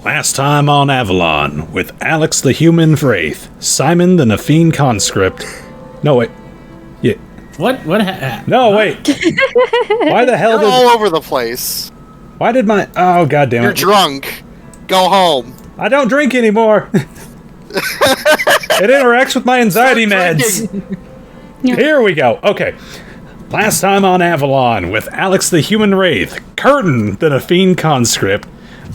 Last time on Avalon, with Alex the Human Wraith, Simon the Nephine Conscript. No, wait. Yeah. What? No, wait. Why the hell You're all over the place. Why did my... Oh, goddammit. You're drunk. Go home. I don't drink anymore. It interacts with my anxiety meds. Here we go. Okay. Last time on Avalon, with Alex the Human Wraith, Khurtin the Nephine Conscript,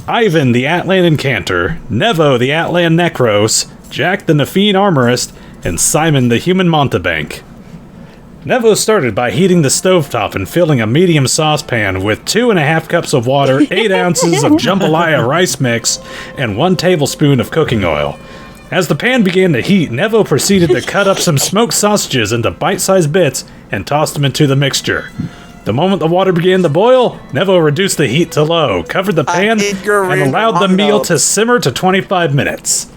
Ivan the Atlan Incanter, Nevo the Atlan Necros, Jack the Nephine Armorist, and Simon the Human Montebank. Nevo started by heating the stovetop and filling a medium saucepan with 2.5 cups of water, 8 ounces of jambalaya rice mix, and 1 tablespoon of cooking oil. As the pan began to heat, Nevo proceeded to cut up some smoked sausages into bite-sized bits and tossed them into the mixture. The moment the water began to boil, Nevo reduced the heat to low, covered the pan, and allowed the meal to simmer to 25 minutes.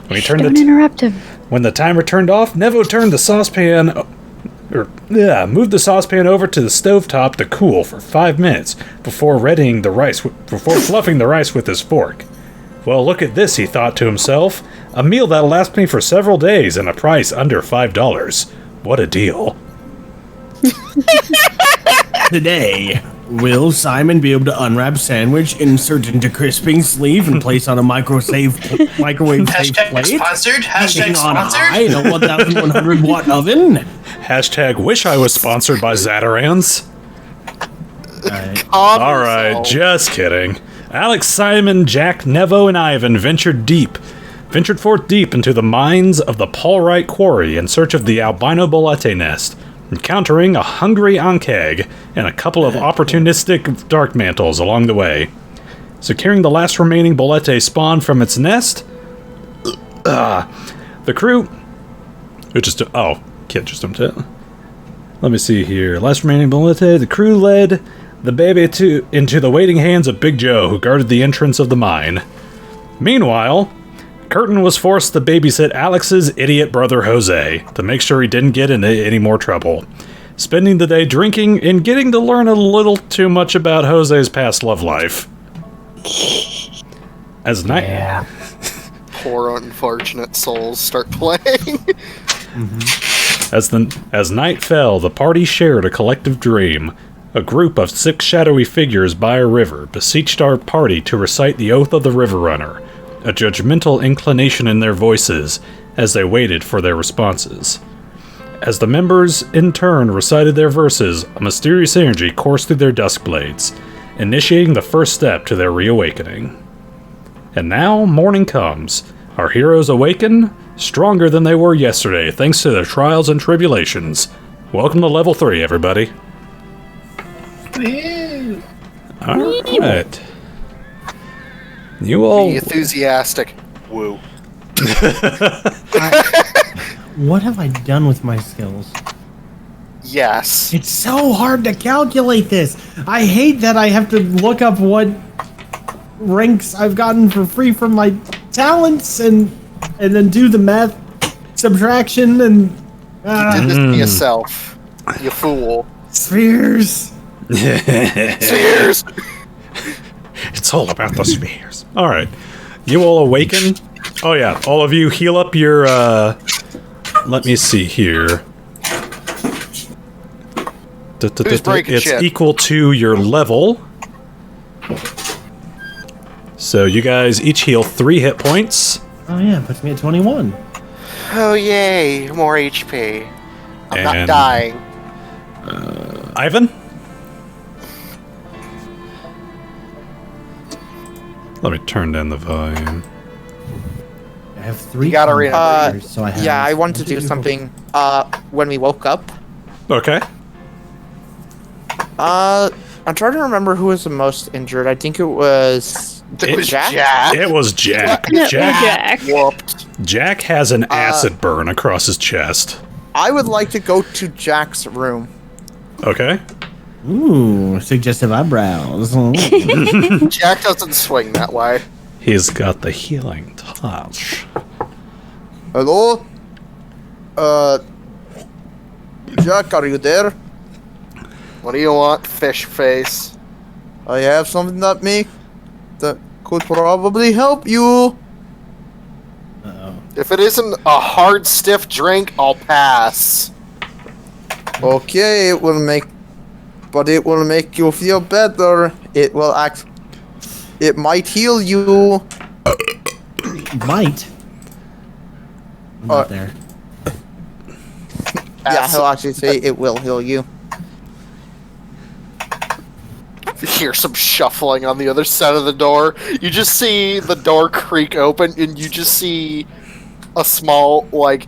Don't interrupt him. When the timer turned off, Nevo turned the saucepan... moved the saucepan over to the stovetop to cool for 5 minutes before fluffing the rice with his fork. Well, look at this, he thought to himself. A meal that'll last me for several days and a price under $5. What a deal. Today, will Simon be able to unwrap sandwich, insert into crisping sleeve, and place on a microwave safe plate? Sponsored? Hashtag on sponsored? high in a 1,100 watt oven? Hashtag wish I was sponsored by Zatarans. Alright, just kidding. Alex, Simon, Jack, Nevo, and Ivan ventured forth deep into the mines of the Paulwright Quarry in search of the albino bolete nest, encountering a hungry Ankeg and a couple of opportunistic dark mantles along the way. Securing the last remaining bolete spawn from its nest, the crew... Kit just jumped it. Let me see here. Last remaining bolete, the crew led the baby into the waiting hands of Big Joe, who guarded the entrance of the mine. Meanwhile, Khurtin was forced to babysit Alex's idiot brother Jose to make sure he didn't get into any more trouble, spending the day drinking and getting to learn a little too much about Jose's past love life. As night, Poor unfortunate souls start playing. As night fell, the party shared a collective dream. A group of 6 shadowy figures by a river beseeched our party to recite the oath of the River Runner, a judgmental inclination in their voices as they waited for their responses. As the members in turn recited their verses, a mysterious energy coursed through their dusk blades, initiating the first step to their reawakening. And now morning comes. Our heroes awaken, stronger than they were yesterday thanks to their trials and tribulations. Welcome to level 3, everybody. Alright. You all... Be enthusiastic. Woo. What have I done with my skills? Yes. It's so hard to calculate this. I hate that I have to look up what ranks I've gotten for free from my talents and then do the math subtraction and... You did this to yourself. You fool. Spheres. Spheres! It's all about the spheres. Alright. You all awaken. Oh yeah, all of you heal up your, let me see here. It's shit? equal to your level. So you guys each heal 3 hit points. Oh yeah, puts me at 21. Oh yay, more HP. I'm not And, dying. Ivan? Let me turn down the volume. I have 3. You gotta read it. So I have Yeah, I wanted to do something when we woke up. Okay. I'm trying to remember who was the most injured. I think it was Jack. It was Jack. Jack. Whooped. Jack has an acid burn across his chest. I would like to go to Jack's room. Okay. Ooh, suggestive eyebrows. Jack doesn't swing that way. He's got the healing touch. Hello? Jack, are you there? What do you want, fish face? I have something that could probably help you. If it isn't a hard, stiff drink, I'll pass. Okay, it will make you feel better. It might heal you. Might. I'm not there. Yeah, he'll actually say it will heal you. You hear some shuffling on the other side of the door. You just see the door creak open, and you just see a small, like...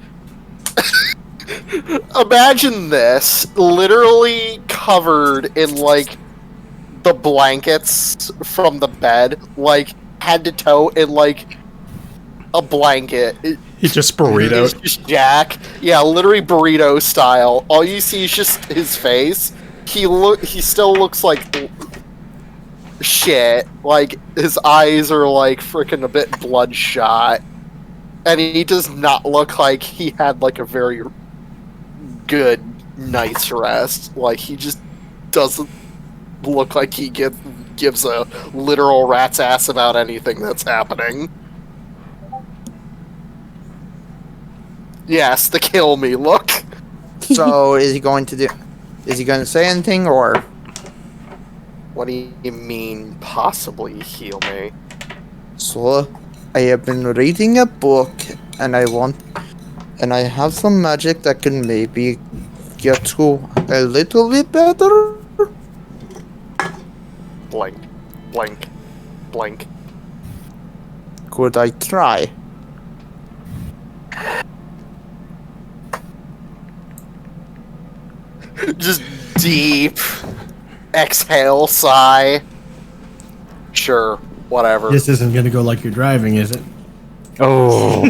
Imagine this, literally covered in, like, the blankets from the bed, like, head to toe in, like, a blanket. He just burrito. It's just Jack. Yeah, literally burrito style. All you see is just his face. He still looks like shit. Like, his eyes are, like, freaking a bit bloodshot. And he does not look like he had, like, a very good night's rest. Like, he just doesn't look like he gives a literal rat's ass about anything that's happening. Yes, the kill me look. So is he going to say anything, or What do you mean, possibly heal me? so? I have been reading a book, and I have some magic that can maybe get you a little bit better. Blank, blank, blank. Could I try? Just deep exhale, sigh. Sure, whatever. This isn't gonna go like you're driving, is it? Oh.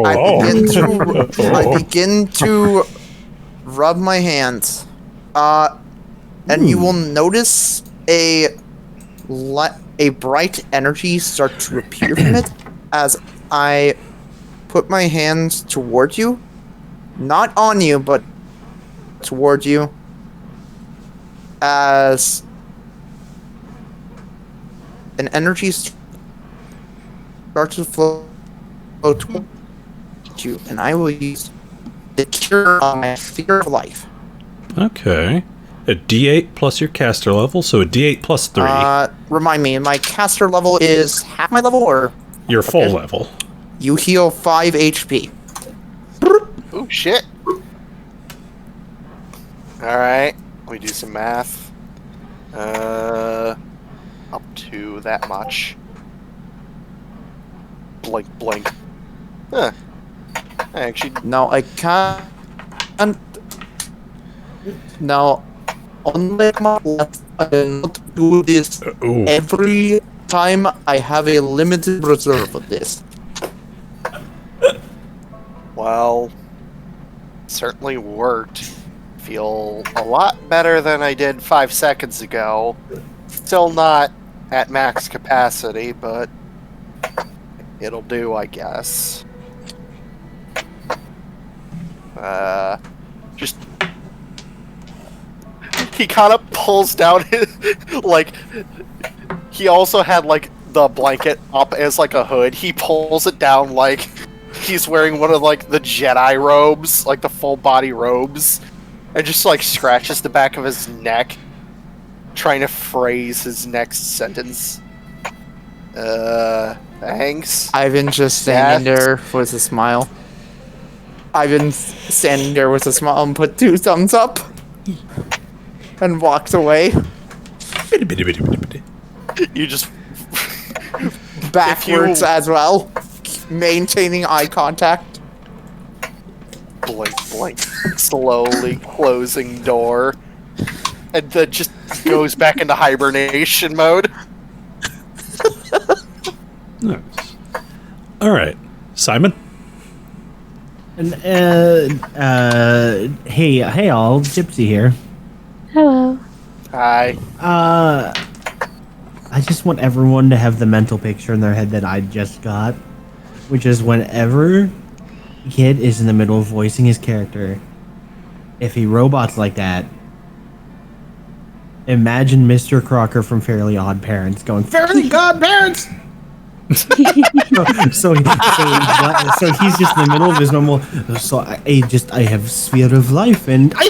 I begin to rub my hands, and you will notice a bright energy start to appear from it as I put my hands toward you, not on you, but toward you, as an energy starts to flow toward you, and I will use the cure on my fear of life. Okay. A D8 plus your caster level, so a D8 plus 3. Remind me, my caster level is half my level, or Your full level. you heal 5 HP. Oh shit. Alright, we do some math. Up to that much. Blank, blank. Huh. I actually... No, I can't. Now, unlike my last, I cannot do this Ooh. every time. I have a limited reserve of this. Well, certainly worked. Feel a lot better than I did 5 seconds ago. Still not at max capacity, but it'll do, I guess. Just... He kind of pulls down his... Like, he also had, like, the blanket up as, like, a hood. He pulls it down like he's wearing one of, like, the Jedi robes, like the full body robes, and just, like, scratches the back of his neck, trying to phrase his next sentence. Thanks. Ivan just standing there with a smile. Ivan standing there with a smile and put 2 thumbs up and walks away. You just... Backwards as well, maintaining eye contact. Blink, blink, slowly closing door, and then just goes back into hibernation mode. Nice. Alright. Simon? And hey all, Gypsy here. Hello. Hi. I just want everyone to have the mental picture in their head that I just got, which is whenever Kid is in the middle of voicing his character, if he robots like that, Imagine Mr. Crocker from Fairly Odd Parents going, Fairly Odd Parents! so he's just in the middle of his normal. So I have sphere of life and I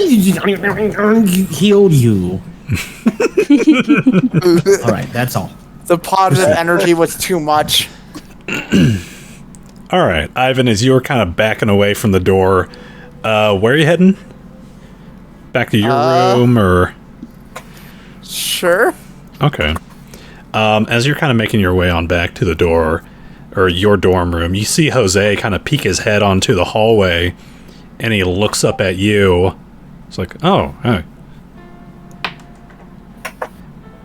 healed you. All right, that's all. The positive energy was too much. All right, Ivan, as you were kind of backing away from the door, where are you heading? Back to your room, or? Sure. Okay. As you're kind of making your way on back to the door, or your dorm room, you see Jose kind of peek his head onto the hallway, and he looks up at you. It's like, oh, hey.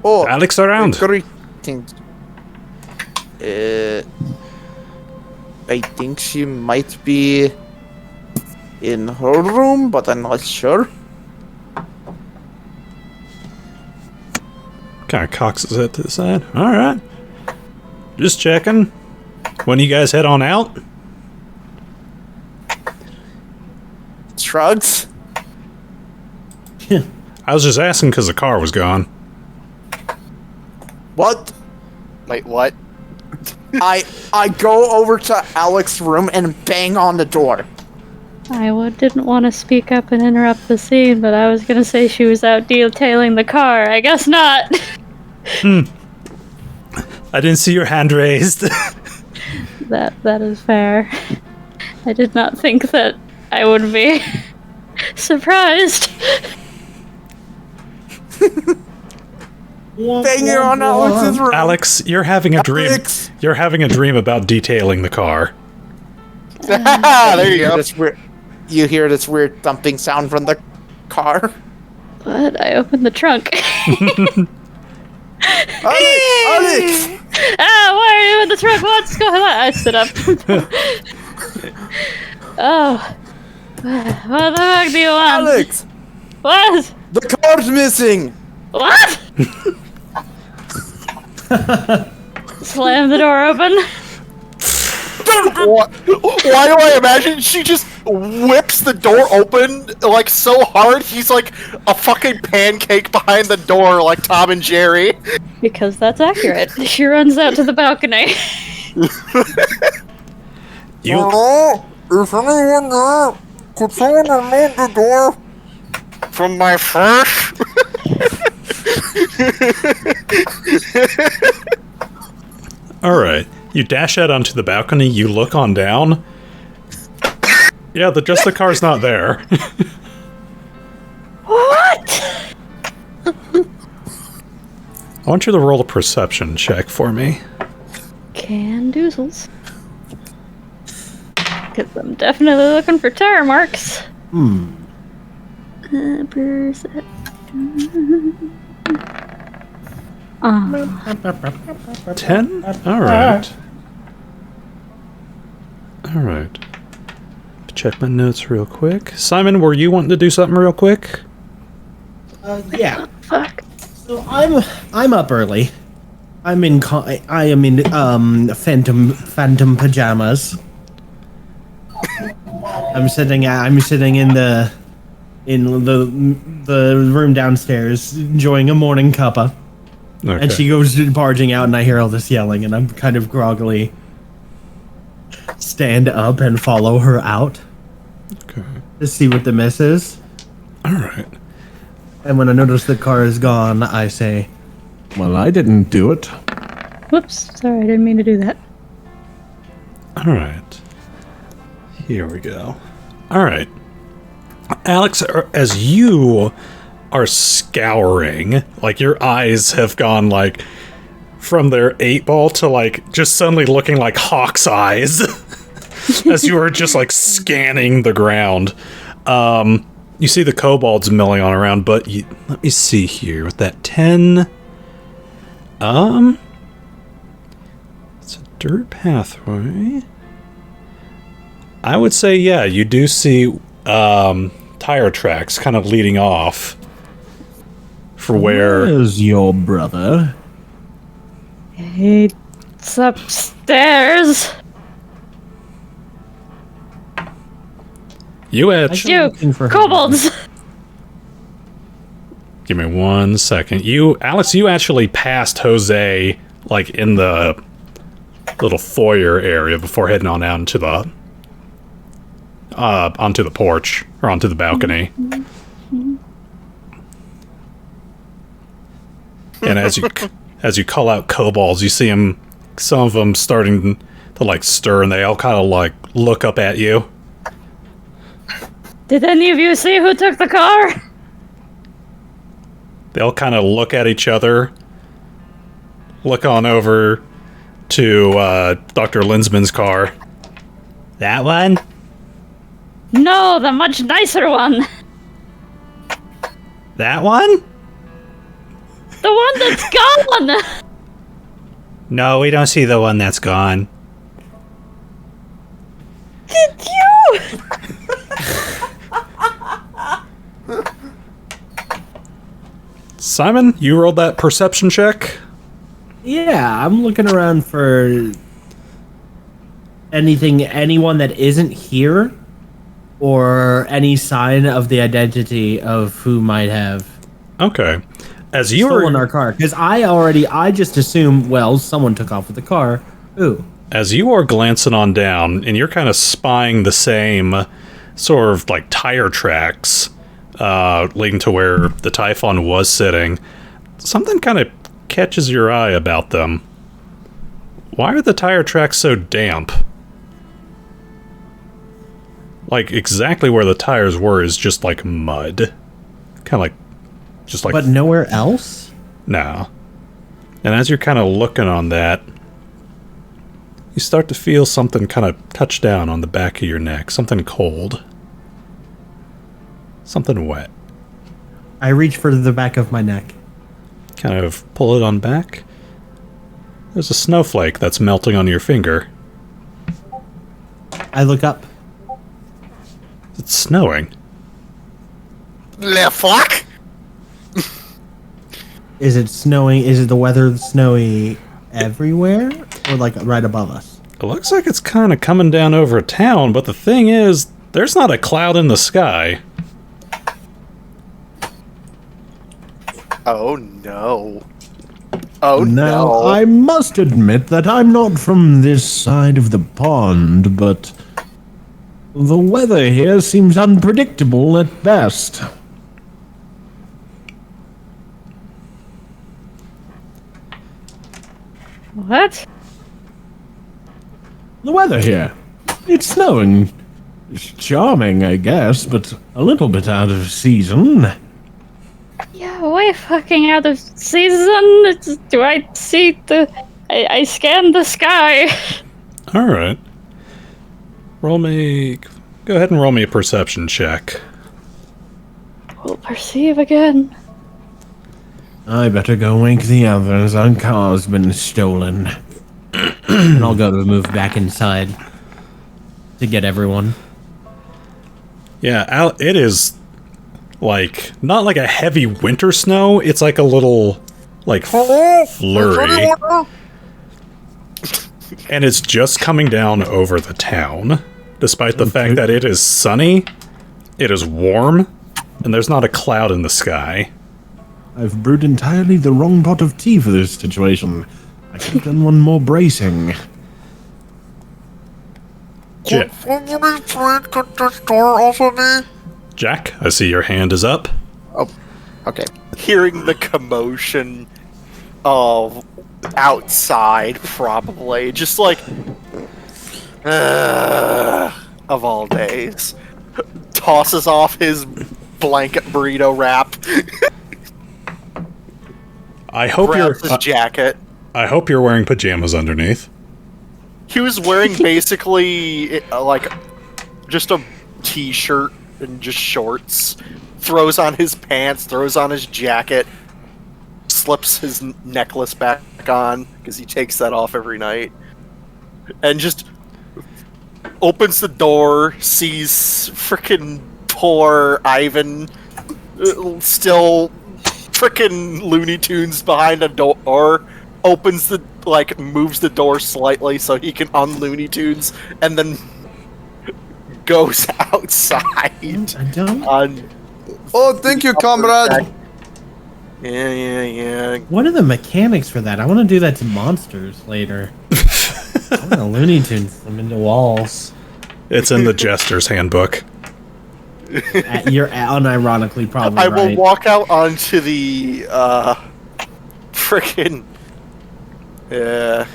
Oh, Alex around. Greetings. I think she might be in her room, but I'm not sure. Kind of cocks his head to the side. All right. Just checking. When you guys head on out? Shrugs. I was just asking because the car was gone. What? Wait, what? I go over to Alex's room and bang on the door. I didn't want to speak up and interrupt the scene, but I was gonna say she was out detailing the car. I guess not. I didn't see your hand raised. That is fair. I did not think that I would be surprised. Banging on Alex's room. Alex, you're having a dream. Alex! You're having a dream about detailing the car. There you go. You hear this weird thumping sound from the car. But I opened the trunk. Alex! Why are you in the trunk? What's going on? I stood up. Oh. What the fuck do you want? Alex! What? The car's missing! What? Slam the door open. Why do I imagine she just whips the door open like so hard he's like a fucking pancake behind the door like Tom and Jerry? Because that's accurate. She runs out to the balcony. Hello? Is anyone there? Could someone unlock the door? From my first? Alright. You dash out onto the balcony, you look on down. Yeah, just the car's not there. What? I want you to roll a perception check for me. Can doozles. Because I'm definitely looking for tire marks. Perception. 10? Alright. Alright. Check my notes real quick. Simon, were you wanting to do something real quick? Yeah. Fuck. So I'm up early. I am in phantom pajamas. I'm sitting in the room downstairs enjoying a morning cuppa. Okay. And she goes barging out and I hear all this yelling and I'm kind of groggily stand up and follow her out Okay. to see what the miss is. Alright. And when I notice the car is gone, I say, well, I didn't do it. Whoops. Sorry, I didn't mean to do that. Alright. Here we go. Alright. Alex, as you are scouring, like your eyes have gone like from their 8-ball to like just suddenly looking like hawk's eyes as you are just like scanning the ground. You see the kobolds milling on around, but let me see here with that 10. It's a dirt pathway. I would say, yeah, you do see tire tracks kind of leading off for where... Where's your brother? It's upstairs. You edge. You looking for her. kobolds. Give me 1 second. Alex, you actually passed Jose, like, in the little foyer area before heading on out into the onto the porch or onto the balcony. And as you call out kobolds, you see them, some of them starting to like stir, and they all kind of like look up at you. Did any of you see who took the car? They all kind of look at each other, look on over to Dr. Linsman's car. That one? No, the much nicer one. That one? The one that's gone! No, we don't see the one that's gone. Did you? Simon, you rolled that perception check? Yeah, I'm looking around for anyone that isn't here, or any sign of the identity of who might have Okay. As you stolen are our car. Because I just assumed, well, someone took off with the car. Ooh. As you are glancing on down, and you're kind of spying the same sort of like tire tracks leading to where the Typhon was sitting, something kind of catches your eye about them. Why are the tire tracks so damp? Like, exactly where the tires were is just like mud. Kind of like, just like... But nowhere else? No. And as you're kind of looking on that, you start to feel something kind of touch down on the back of your neck. Something cold. Something wet. I reach for the back of my neck. Kind of pull it on back. There's a snowflake that's melting on your finger. I look up. It's snowing. Le fuck? Is it snowing? Is it the weather snowy everywhere? Or like right above us? It looks like it's kind of coming down over town, but the thing is, there's not a cloud in the sky. Oh no. Oh Now, no. I must admit that I'm not from this side of the pond, but the weather here seems unpredictable at best. What? The weather here. It's snowing. It's charming, I guess, but a little bit out of season. Yeah, way fucking out of season. Do I see the... I scanned the sky. Alright. Roll me... Go ahead and roll me a perception check. We'll perceive again. I better go wake the others. Our car's been stolen. And I'll go to move back inside to get everyone. Yeah, it is, like, not like a heavy winter snow. It's like a little, like, flurry. And it's just coming down over the town. Despite the fact that it is sunny, it is warm, and there's not a cloud in the sky. I've brewed entirely the wrong pot of tea for this situation. I could have done one more bracing. Jack, Somebody try and cut this door off of me? Jack, I see your hand is up. Oh, okay. Hearing the commotion of outside, probably. Just like, of all days. Tosses off his blanket burrito wrap. I hope Grabs his jacket. I hope you're wearing pajamas underneath. He was wearing basically like just a t-shirt and just shorts. Throws on his pants, throws on his jacket, slips his necklace back on because he takes that off every night, and just opens the door, sees frickin' poor Ivan still frickin' Looney Tunes behind a door. Opens the, like, moves the door slightly so he can un-Looney Tunes, and then goes outside. I don't. Oh, thank you, comrade. Yeah. What are the mechanics for that? I want to do that to monsters later. I want to Looney Tunes them into walls. It's in the Jester's Handbook. You're unironically probably I right. will walk out onto the frickin' the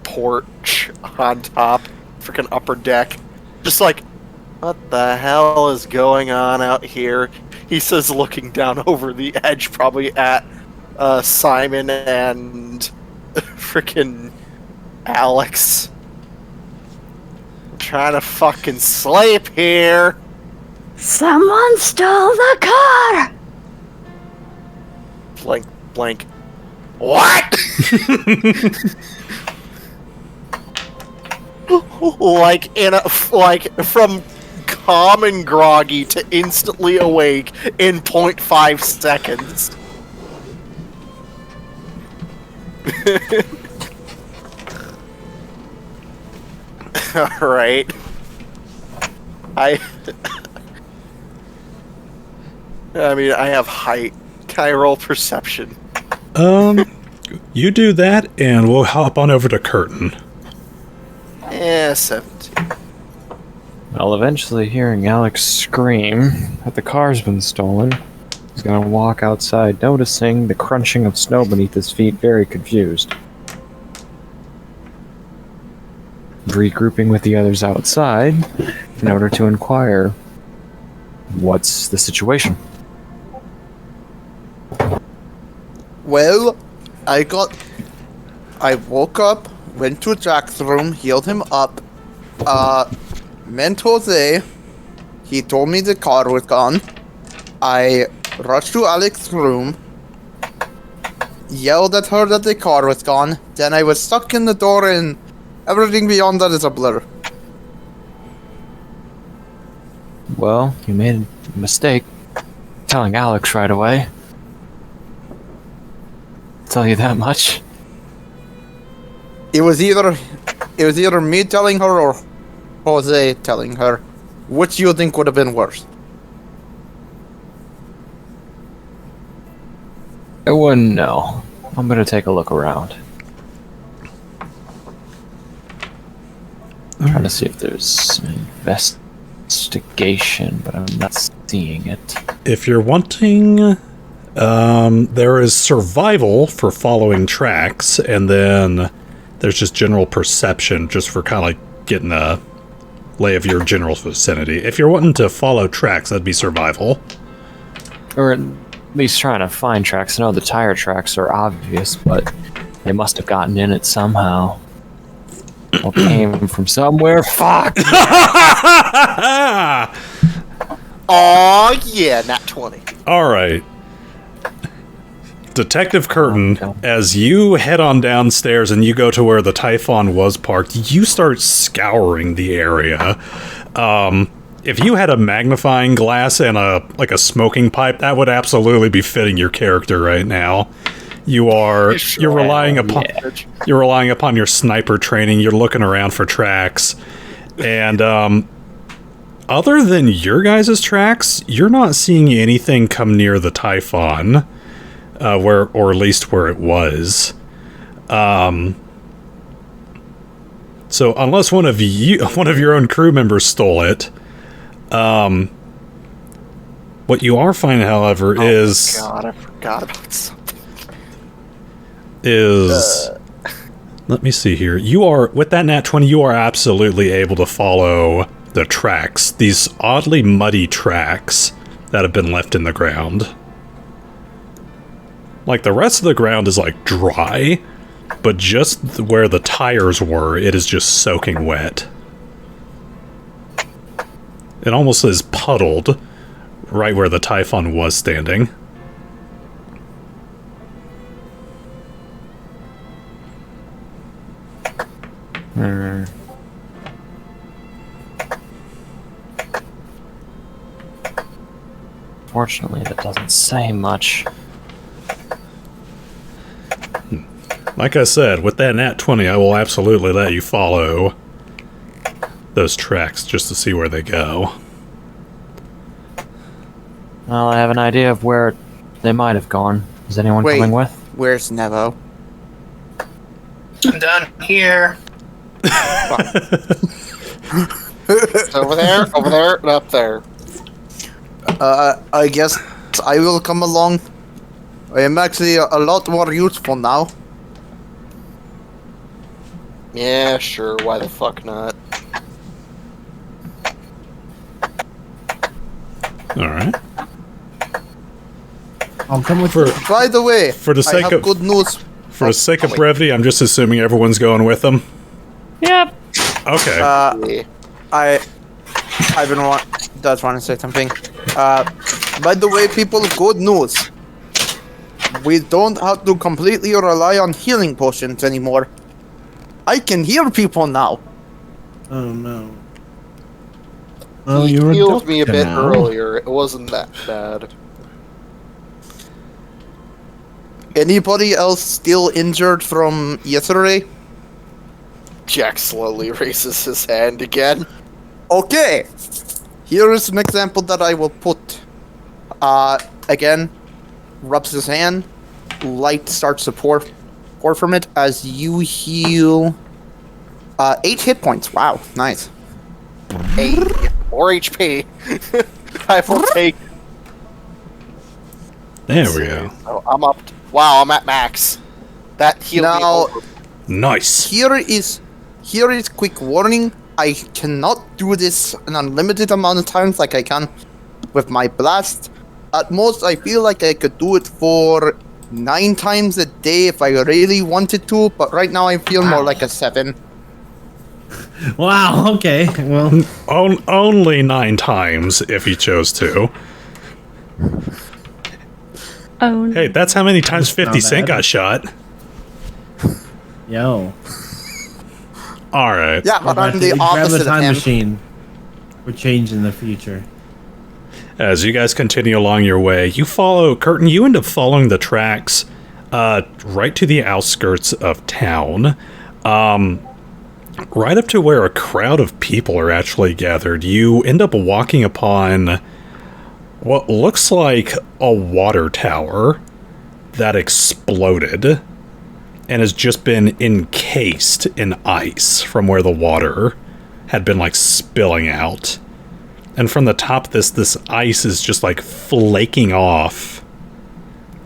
porch on top, frickin' upper deck. Just like, what the hell is going on out here? He says, looking down over the edge, probably at Simon and frickin' Alex. I'm trying to fucking sleep here. Someone stole the car! Blank. What? like from calm and groggy to instantly awake in 0.5 seconds. All right. I mean, I have height. Can I roll perception? You do that, and we'll hop on over to Khurtin. 17. Well, eventually hearing Alex scream that the car's been stolen, he's gonna walk outside, noticing the crunching of snow beneath his feet, very confused. Regrouping with the others outside in order to inquire, what's the situation? Well, I woke up, went to Jack's room, healed him up, met Jose. He told me the car was gone. I rushed to Alex's room, yelled at her that the car was gone, then I was stuck in the door and everything beyond that is a blur. Well, you made a mistake telling Alex right away. Tell you that much. It was either me telling her or Jose telling her. Which you think would have been worse? I wouldn't know. I'm gonna take a look around. Trying to see if there's an investigation, but I'm not seeing it. If you're wanting, there is survival for following tracks, and then there's just general perception, just for kind of like getting a lay of your general vicinity. If you're wanting to follow tracks, that'd be survival. Or at least trying to find tracks. I know the tire tracks are obvious, but they must have gotten in it somehow. Or came from somewhere. Fuck! Aw, yeah, nat 20. Alright. Detective Khurtin, as you head on downstairs and you go to where the Typhon was parked, you start scouring the area. If you had a magnifying glass and a smoking pipe, that would absolutely be fitting your character right now. You're relying upon your sniper training. You're looking around for tracks, and other than your guys' tracks, you're not seeing anything come near the Typhon, or at least where it was. So unless one of your own crew members stole it, what you are finding, however, is God, I forgot about something. Let me see here. You are, with that nat 20, you are absolutely able to follow the tracks. These oddly muddy tracks that have been left in the ground. Like, the rest of the ground is, like, dry, but just where the tires were, it is just soaking wet. It almost is puddled right where the Typhon was standing. Fortunately, that doesn't say much. Like I said, with that nat 20, I will absolutely let you follow those tracks just to see where they go. Well, I have an idea of where They might have gone. Is anyone Wait. coming with? Where's Nevo? I'm down here. Over there, and up there. I guess I will come along. I am actually a lot more useful now. Yeah, sure. Why the fuck not? All right. I'll come with For you. By the way, For the I sake have of- good news. for the sake of brevity, I'm just assuming everyone's going with them. Yep. Okay. I've been does want to say something. By the way, people, good news. We don't have to completely rely on healing potions anymore. I can heal people now. Oh no. Well, He you were healed me a bit now. earlier. It wasn't that bad. Anybody else still injured from yesterday? Jack slowly raises his hand again. Okay. Here is an example that I will put. Again, rubs his hand. Light starts to pour from it as you heal 8 hit points. Wow, nice. 8 more HP. I will take. there we go. So I'm up. Wow, I'm at max. That healed me Now, over. Nice. here is quick warning. I cannot do this an unlimited amount of times like I can with my blast. At most, I feel like I could do it for 9 times a day if I really wanted to, but right now I feel more like a 7. Wow. Okay. Well, Only 9 times if you chose to. Oh. Hey, that's how many times 50 not Cent bad. got shot. yo. All right. Yeah, but I'm the Grab the opposite of time him. machine. We're changing the future. As you guys continue along your way, you follow Khurtin. You end up following the tracks right to the outskirts of town, right up to where a crowd of people are actually gathered. You end up walking upon what looks like a water tower that exploded and has just been encased in ice from where the water had been like spilling out. And from the top, this ice is just like flaking off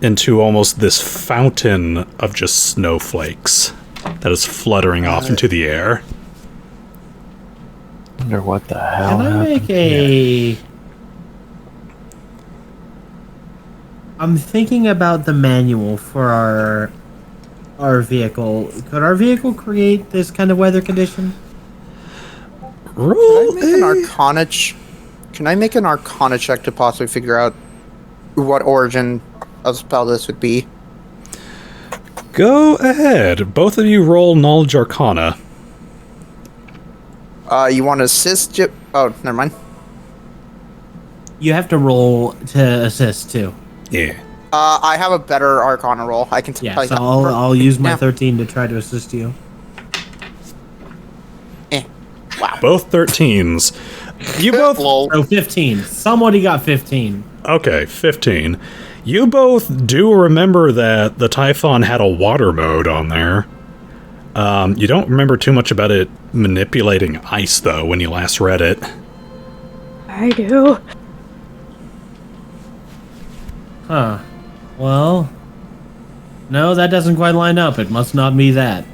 into almost this fountain of just snowflakes that is fluttering off into the air. Wonder what the hell Can I happened. make a? I'm thinking about the manual for our vehicle. Could our vehicle create this kind of weather condition? Roll Can I make an Arcana check to possibly figure out what origin of spell this would be? Go ahead. Both of you roll Knowledge Arcana. You want to assist? Oh, never mind. You have to roll to assist too. Yeah. I have a better Arcana roll. I can Yeah, tell you so that. I'll use my Yeah. 13 to try to assist you. Both 13s. You both... Lol. So 15. Somebody got 15. Okay, 15. You both do remember that the Typhon had a water mode on there. You don't remember too much about it manipulating ice, though, when you last read it. I do. Huh. Well, no, that doesn't quite line up. It must not be that.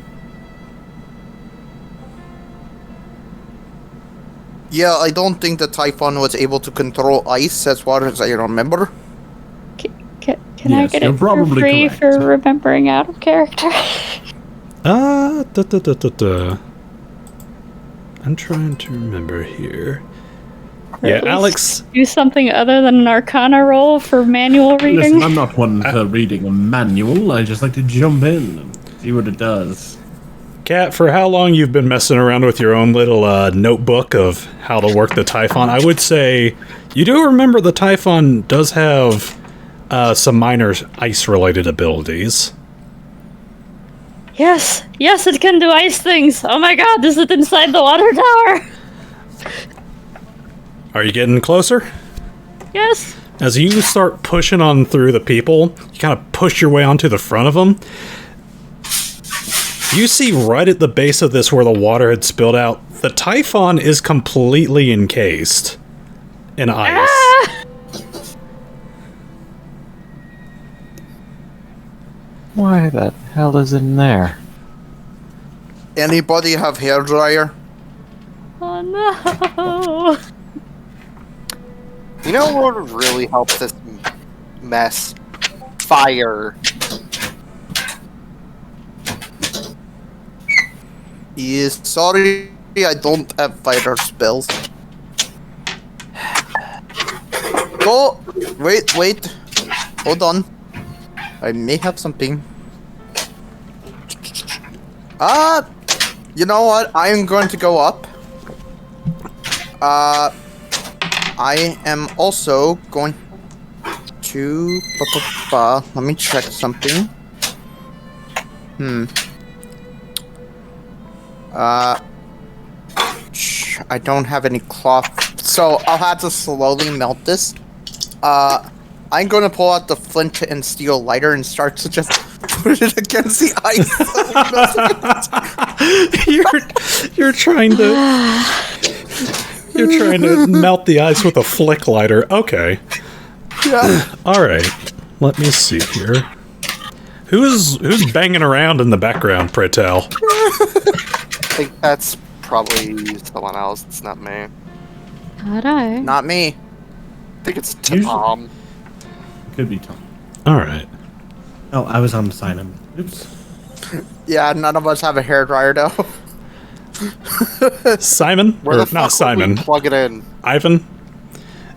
Yeah, I don't think the Typhon was able to control ice as far as I remember. Can I Yes, get you're it for probably free correct. for remembering out of character? I'm trying to remember here. Or Yeah, at least Alex... do something other than an Arcana roll for manual reading. Listen, I'm not one for reading a manual. I just like to jump in and see what it does. Kat, for how long you've been messing around with your own little notebook of how to work the Typhon, I would say you do remember the Typhon does have some minor ice-related abilities. Yes, it can do ice things. Oh my god, is it inside the water tower? Are you getting closer? Yes. As you start pushing on through the people, you kind of push your way onto the front of them. You see right at the base of this where the water had spilled out, the Typhon is completely encased in ice. Why the hell is it in there? Anybody have hairdryer? Oh no! You know what would really help this mess? Fire. Yes, sorry, I don't have fire spells. Go! Wait. Hold on. I may have something. You know what? I am going to go up. I am also going to... Let me check something. I don't have any cloth, so I'll have to slowly melt this. I'm gonna pull out the flint and steel lighter and start to just put it against the ice. You're trying to melt the ice with a flick lighter. Okay. Yeah. All right. Let me see here. Who's banging around in the background, pray tell? I think that's probably someone else. It's not me. I Not me. think it's Tom. Could be Tom. All right. Oh, I was on Simon. Oops. Yeah, none of us have a hairdryer though. Simon? Where Or the fuck not would Simon. we plug it in? Ivan?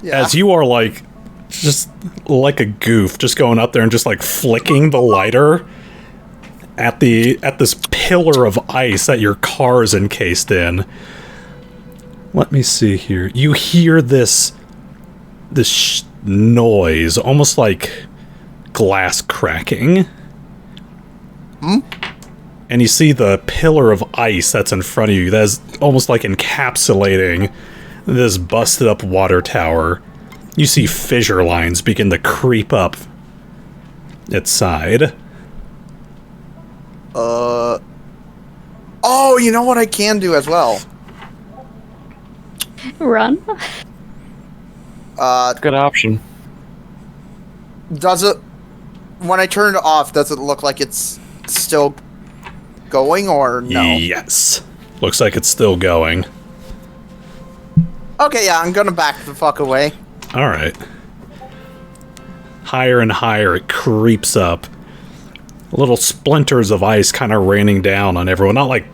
Yeah. As you are like, just like a goof, just going up there and just like flicking the lighter at this pillar of ice that your car is encased in. Let me see here. You hear this noise, almost like glass cracking. And you see the pillar of ice that's in front of you that's almost like encapsulating this busted up water tower. You see fissure lines begin to creep up its side. Oh, you know what I can do as well? Run? Good option. Does it... When I turn it off, does it look like it's still going, or no? Yes. Looks like it's still going. Okay, yeah, I'm gonna back the fuck away. Alright. Higher and higher it creeps up. Little splinters of ice kind of raining down on everyone. Not like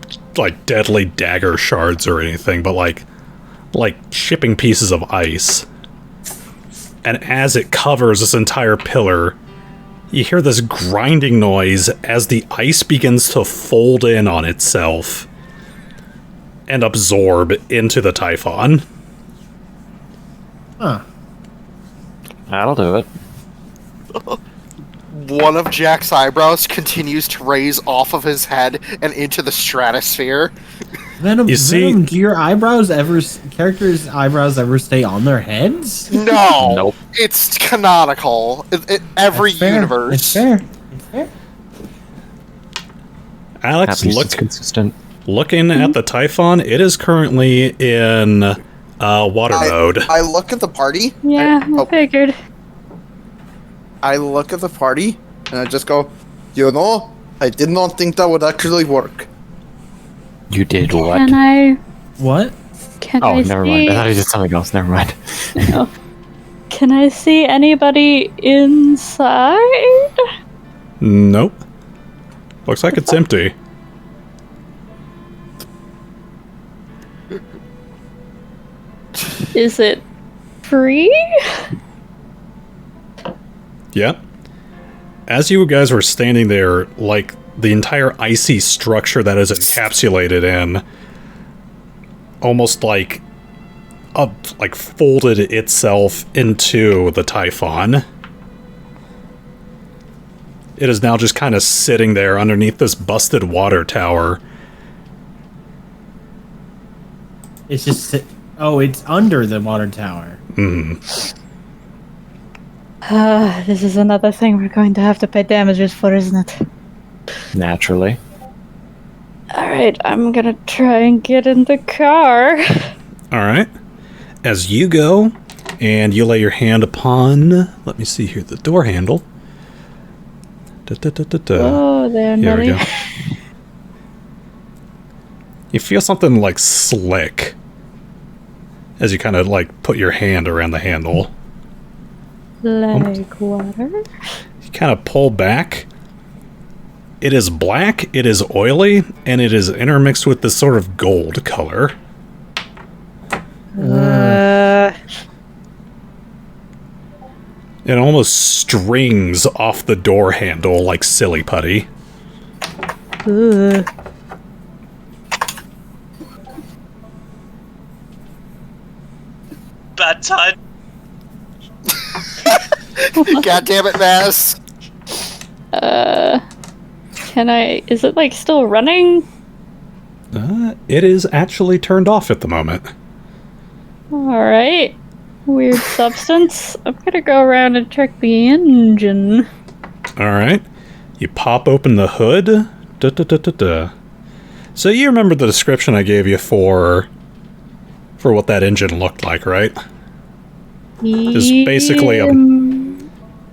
deadly dagger shards or anything, but like shipping pieces of ice. And as it covers this entire pillar, you hear this grinding noise as the ice begins to fold in on itself and absorb into the Typhon. Huh. That'll do it. One of Jack's eyebrows continues to raise off of his head and into the stratosphere. Venom, You see- Venom, do your characters' eyebrows ever stay on their heads? No, Nope. It's canonical. Every That's fair. universe. It's fair. It's fair. Alex, At least it's consistent. looking at the Typhon, it is currently in water mode. I look at the party. Yeah, I figured. I look at the party, and I just go, you know, I did not think that would actually work. You did what? Can I? What? Can Oh, I never see? mind. I thought you did something else. Never mind. No. Can I see anybody inside? Nope. Looks like it's empty. Is it free? Yep. As you guys were standing there, like, the entire icy structure that is encapsulated in almost like folded itself into the Typhon. It is now just kind of sitting there underneath this busted water tower. It's just... Oh, it's under the water tower. This is another thing we're going to have to pay damages for, isn't it? Naturally. Alright, I'm gonna try and get in the car. Alright. As you go, and you lay your hand upon, let me see here, the door handle. Oh, there, Here we Nelly. go. You feel something like slick as you kind of like put your hand around the handle. Like water? You kind of pull back. It is black, it is oily, and it is intermixed with this sort of gold color. It almost strings off the door handle like silly putty. Ugh. Bad time. God damn it, Mass. Is it like still running? It is actually turned off at the moment. Alright. Weird substance. I'm gonna go around and check the engine. Alright. You pop open the hood. So you remember the description I gave you for what that engine looked like, right? It's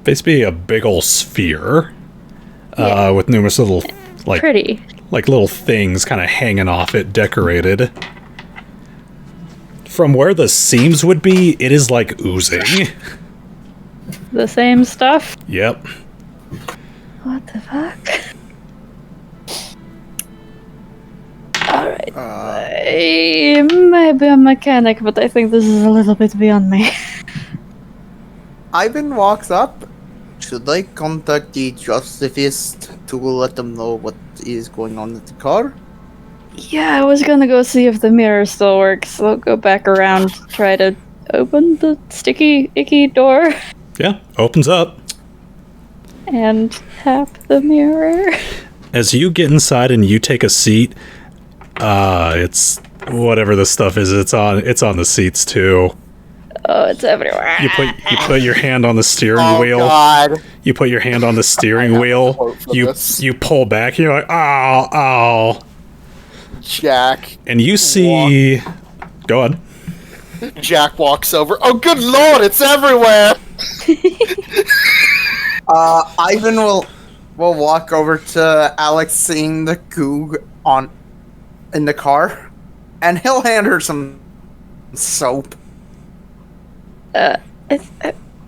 basically a big old sphere with numerous little Pretty. like little things kind of hanging off it, decorated. From where the seams would be, it is like oozing. The same stuff? Yep. What the fuck? Alright. I may be a mechanic, but I think this is a little bit beyond me. Ivan walks up. Should I contact the Justifist to let them know what is going on with the car? Yeah, I was gonna go see if the mirror still works. I'll go back around, try to open the sticky, icky door, Yeah, opens up. and tap the mirror. As you get inside and you take a seat, it's whatever the stuff is, it's on the seats too. Oh, it's everywhere. You put your hand on the steering wheel. God. You put your hand on the steering wheel. quote for You this. you pull back, you're like, oh. Jack. And you see go on. Jack walks over. Oh, good lord, it's everywhere! Ivan will walk over to Alex seeing the goo in the car, and he'll hand her some soap. It's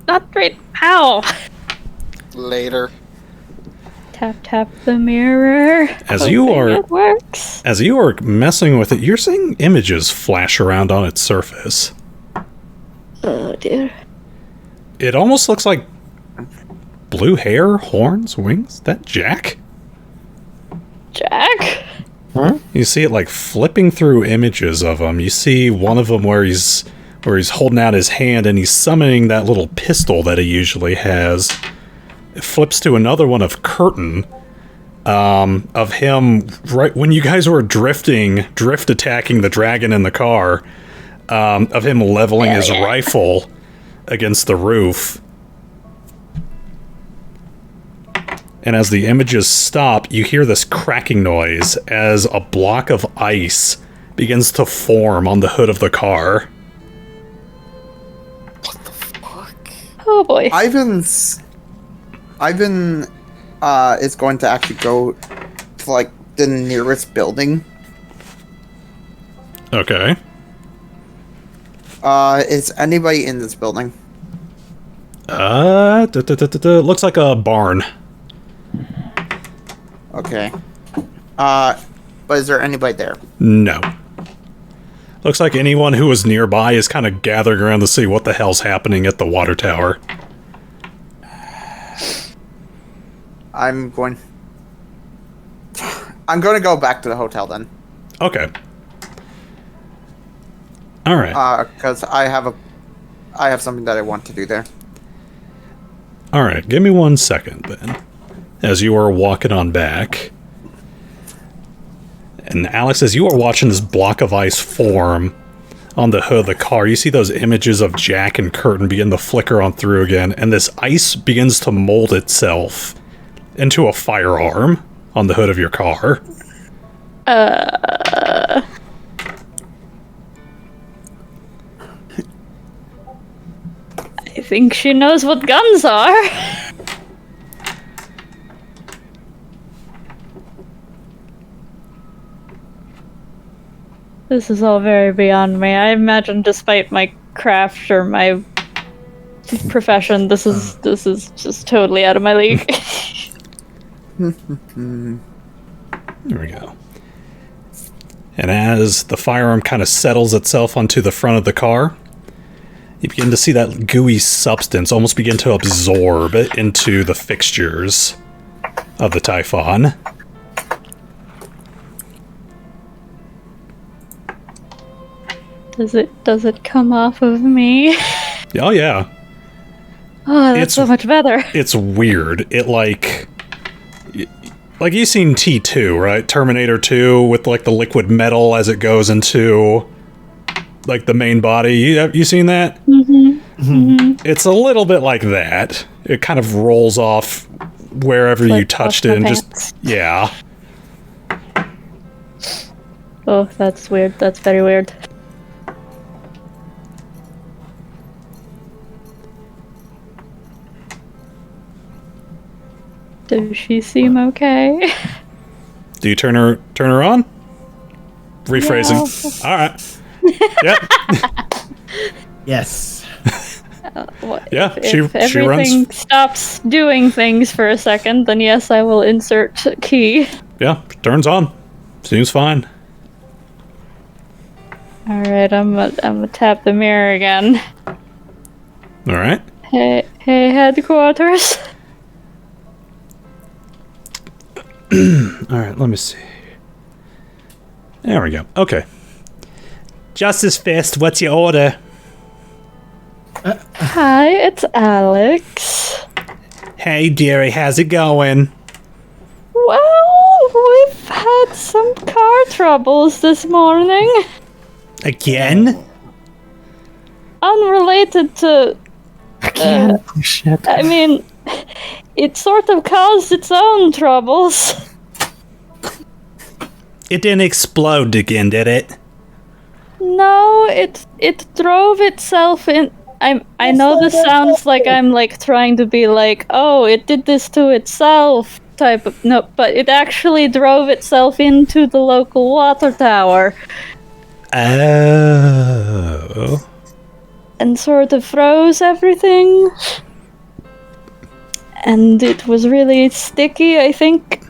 not great. Ow! Later. Tap the mirror. As you Hoping are- it works. As you are messing with it, you're seeing images flash around on its surface. Oh dear. It almost looks like blue hair, horns, wings. That Jack? Jack? You see it like flipping through images of him. You see one of them where he's holding out his hand and he's summoning that little pistol that he usually has. It flips to another one of Khurtin, of him right when you guys were drift attacking the dragon in the car, of him leveling his rifle against the roof. And as the images stop, you hear this cracking noise as a block of ice begins to form on the hood of the car. Oh boy. Ivan is going to actually go to like the nearest building. Okay. Is anybody in this building? Looks like a barn. Okay. But is there anybody there? No. Looks like anyone who was nearby is kind of gathering around to see what the hell's happening at the water tower. I'm going to go back to the hotel then. Okay. All right. Because I have something that I want to do there. All right. Give me 1 second then. As you are walking on back. And Alex, as you are watching this block of ice form on the hood of the car, you see those images of Jack and Khurtin begin to flicker on through again, and this ice begins to mold itself into a firearm on the hood of your car. I think she knows what guns are. This is all very beyond me. I imagine, despite my craft or my profession, this is just totally out of my league. There we go. And as the firearm kind of settles itself onto the front of the car, you begin to see that gooey substance almost begin to absorb into the fixtures of the Typhon. Does it come off of me? Oh yeah. Oh, that's so much better. It's weird. It like you've seen T2, right? Terminator 2 with like the liquid metal as it goes into like the main body. You seen that? Mm-hmm. Mm-hmm. It's a little bit like that. It kind of rolls off wherever you touched it and just yeah. Oh, that's weird. That's very weird. Does she seem okay? Do you turn her on? Rephrasing. Yeah. All right. Yep. Yes. Yeah, if she everything runs. Stops doing things for a second, then yes, I will insert key. Yeah, turns on. Seems fine. All right, I'm gonna tap the mirror again. All right. Hey, headquarters. All right, let me see. There we go. Okay. Justice Fist, what's your order? Hi, it's Alex. Hey, dearie, how's it going? Well, we've had some car troubles this morning. Again? Unrelated to... Shit. I mean, it sort of caused its own troubles. It didn't explode again, did it? No, it drove itself in... I know this sounds like I'm like trying to be like, oh, it did this to itself type of... No, but it actually drove itself into the local water tower. Oh. And sort of froze everything. And it was really sticky. I think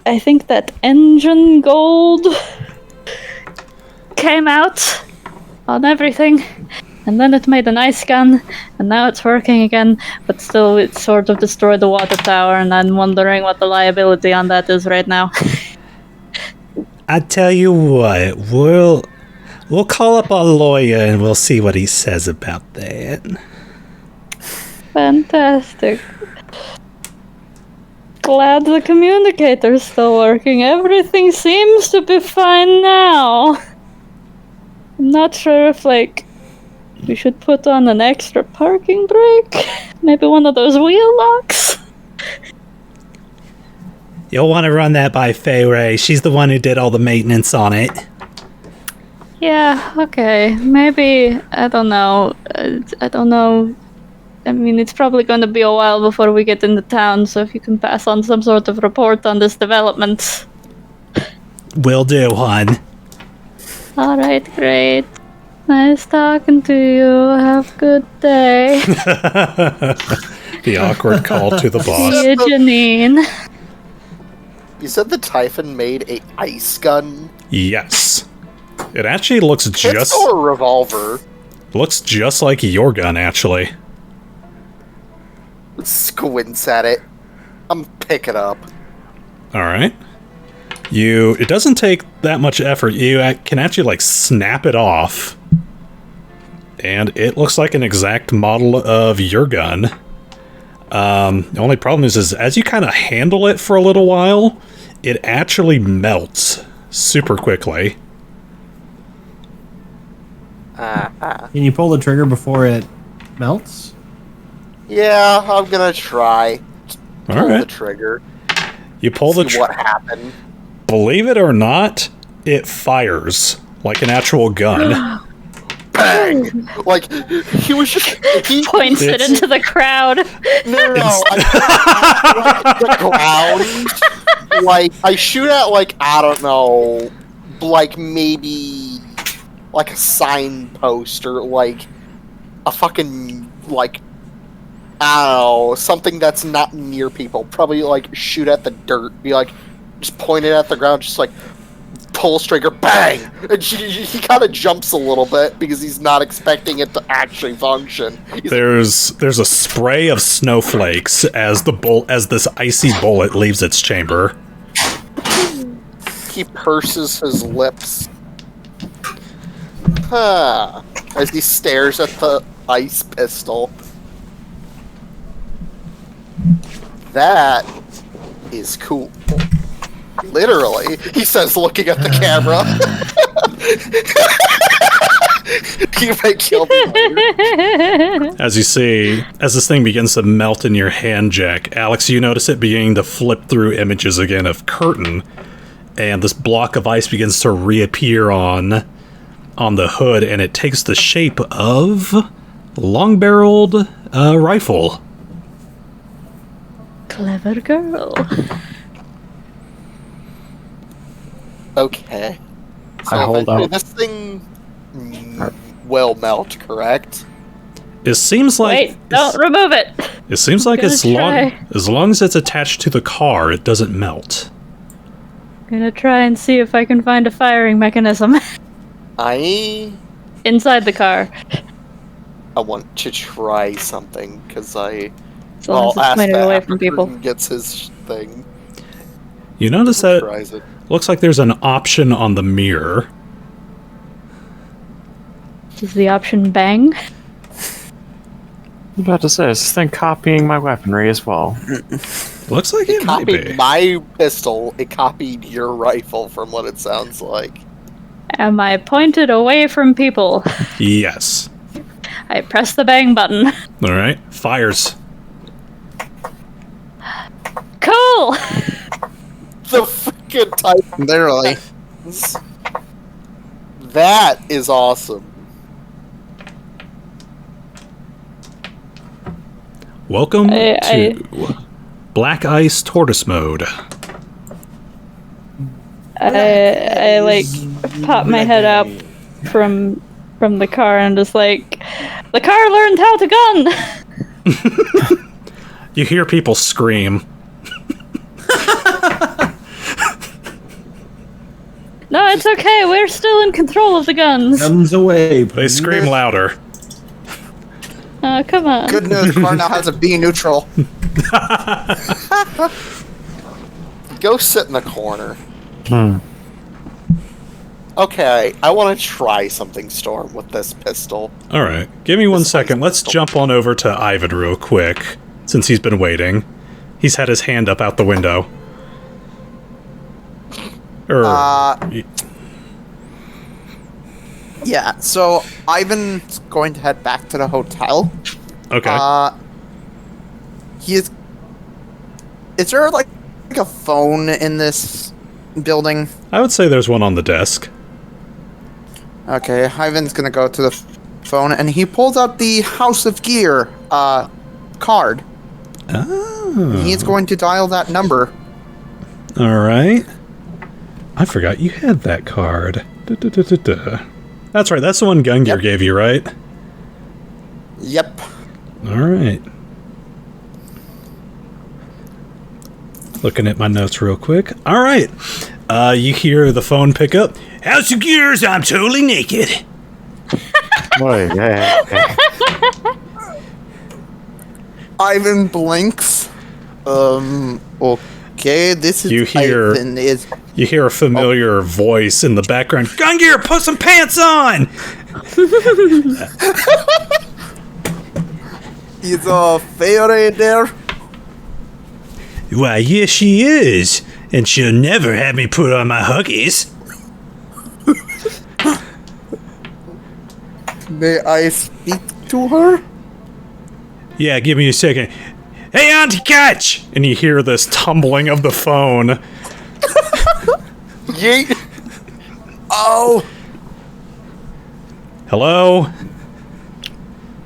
that engine gold came out on everything. And then it made an ice gun, and now it's working again, but still it sort of destroyed the water tower, and I'm wondering what the liability on that is right now. I tell you what, we'll call up our lawyer and we'll see what he says about that. Fantastic. Glad the communicator's still working. Everything seems to be fine now. I'm not sure if, like, we should put on an extra parking brake? Maybe one of those wheel locks? You'll want to run that by Fay Ray. She's the one who did all the maintenance on it. Yeah, okay. Maybe, I don't know. I don't know. I mean, it's probably going to be a while before we get into town, so if you can pass on some sort of report on this development. Will do, hon. Alright, great. Nice talking to you. Have a good day. The awkward call to the boss. See you, Janine. You said the Typhon made a ice gun? Yes. It actually looks just... Or a revolver. Looks just like your gun, actually. Squints at it. I'm picking up. Alright. It doesn't take that much effort. You can actually, like, snap it off. And it looks like an exact model of your gun. The only problem is as you kind of handle it for a little while, it actually melts super quickly. Can you pull the trigger before it melts? Yeah, I'm gonna try. All Pull the right. trigger. You pull the See what happened. Believe it or not, it fires like an actual gun. Bang! Like he was just he Points it It's- into the crowd. No, like the ground. Like I shoot at like I don't know, like maybe like a signpost or like a fucking like I don't know something that's not near people. Probably like shoot at the dirt. Be like just point it at the ground. Just like pull trigger, bang! And he kind of jumps a little bit because he's not expecting it to actually function. He's There's a spray of snowflakes as this icy bullet leaves its chamber. He purses his lips. As he stares at the ice pistol. That is cool. Literally, he says, looking at the camera. You may kill me later. As you see, as this thing begins to melt in your hand, Jack, Alex, you notice it beginning to flip through images again of Khurtin, and this block of ice begins to reappear on the hood, and it takes the shape of a long-barreled rifle. Clever girl. Okay. So I hold eventually out. this thing will melt, correct? It seems like Wait, don't remove it. it seems like Gonna as try. long as it's attached to the car, it doesn't melt. Gonna try and see if I can find a firing mechanism I inside the car. want to try something because As long as it's ask pointed that away after from people. Khurtin gets his thing. You notice that Tries it. looks like there's an option on the mirror. Is the option bang? I was about to say, is this thing copying my weaponry as well? Looks like it might Copied be. my pistol. It copied your rifle, from what it sounds like. Am I pointed away from people? Yes. I press the bang button. All right. Fires. Cool! The freaking type. Literally. That is awesome. Welcome I- to Black Ice Tortoise Mode. I like pop my head up from the car and just like, the car learned how to gun. You hear people scream. No, it's okay. We're still in control of the guns. Guns away. They scream louder. Oh, come on. Good news, car now has a B neutral. Go sit in the corner. Okay, I want to try something, Storm, with this pistol. All right. Give me 1 This second. ice Let's pistol. jump on over to Ivan real quick, since he's been waiting. He's had his hand up out the window. Yeah, so Ivan's going to head back to the hotel. Okay. Is there like a phone in this building? I would say there's one on the desk. Okay, Ivan's gonna go to the phone and he pulls out the House of Gear card. Oh. He's going to dial that number. All right. I forgot you had that card. Da-da-da-da-da. That's right. That's the one Gungear Yep. gave you, right? Yep. All right. Looking at my notes real quick. All right. You hear the phone pick up. House of Gears, I'm totally naked. Wait, hey. Ivan blinks. Okay, this is You hear- Ivan is You hear a familiar voice in the background. Gungear, put some pants on! Is Fairy there? Why, yes, she is. And she'll never have me put on my huggies. May I speak to her? Yeah, give me a second. Hey, Auntie Catch! And you hear this tumbling of the phone. Yeet. Oh, Hello?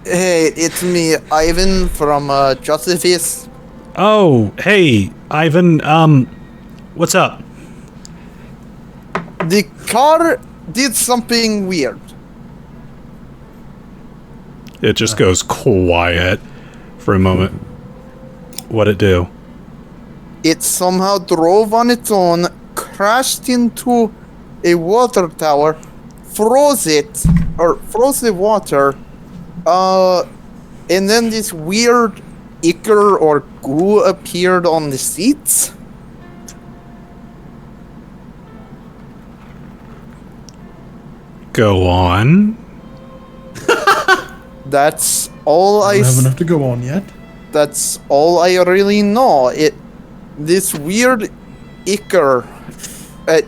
hey, it's me, Ivan from Justice. Oh, hey, Ivan, what's up? The car did something weird. It just goes quiet for a moment. What'd it do? It somehow drove on its own, crashed into a water tower, froze the water, and then this weird ichor or goo appeared on the seats. Go on. That's all I I don't have s- enough to go on yet. That's all I really know. This weird ichor.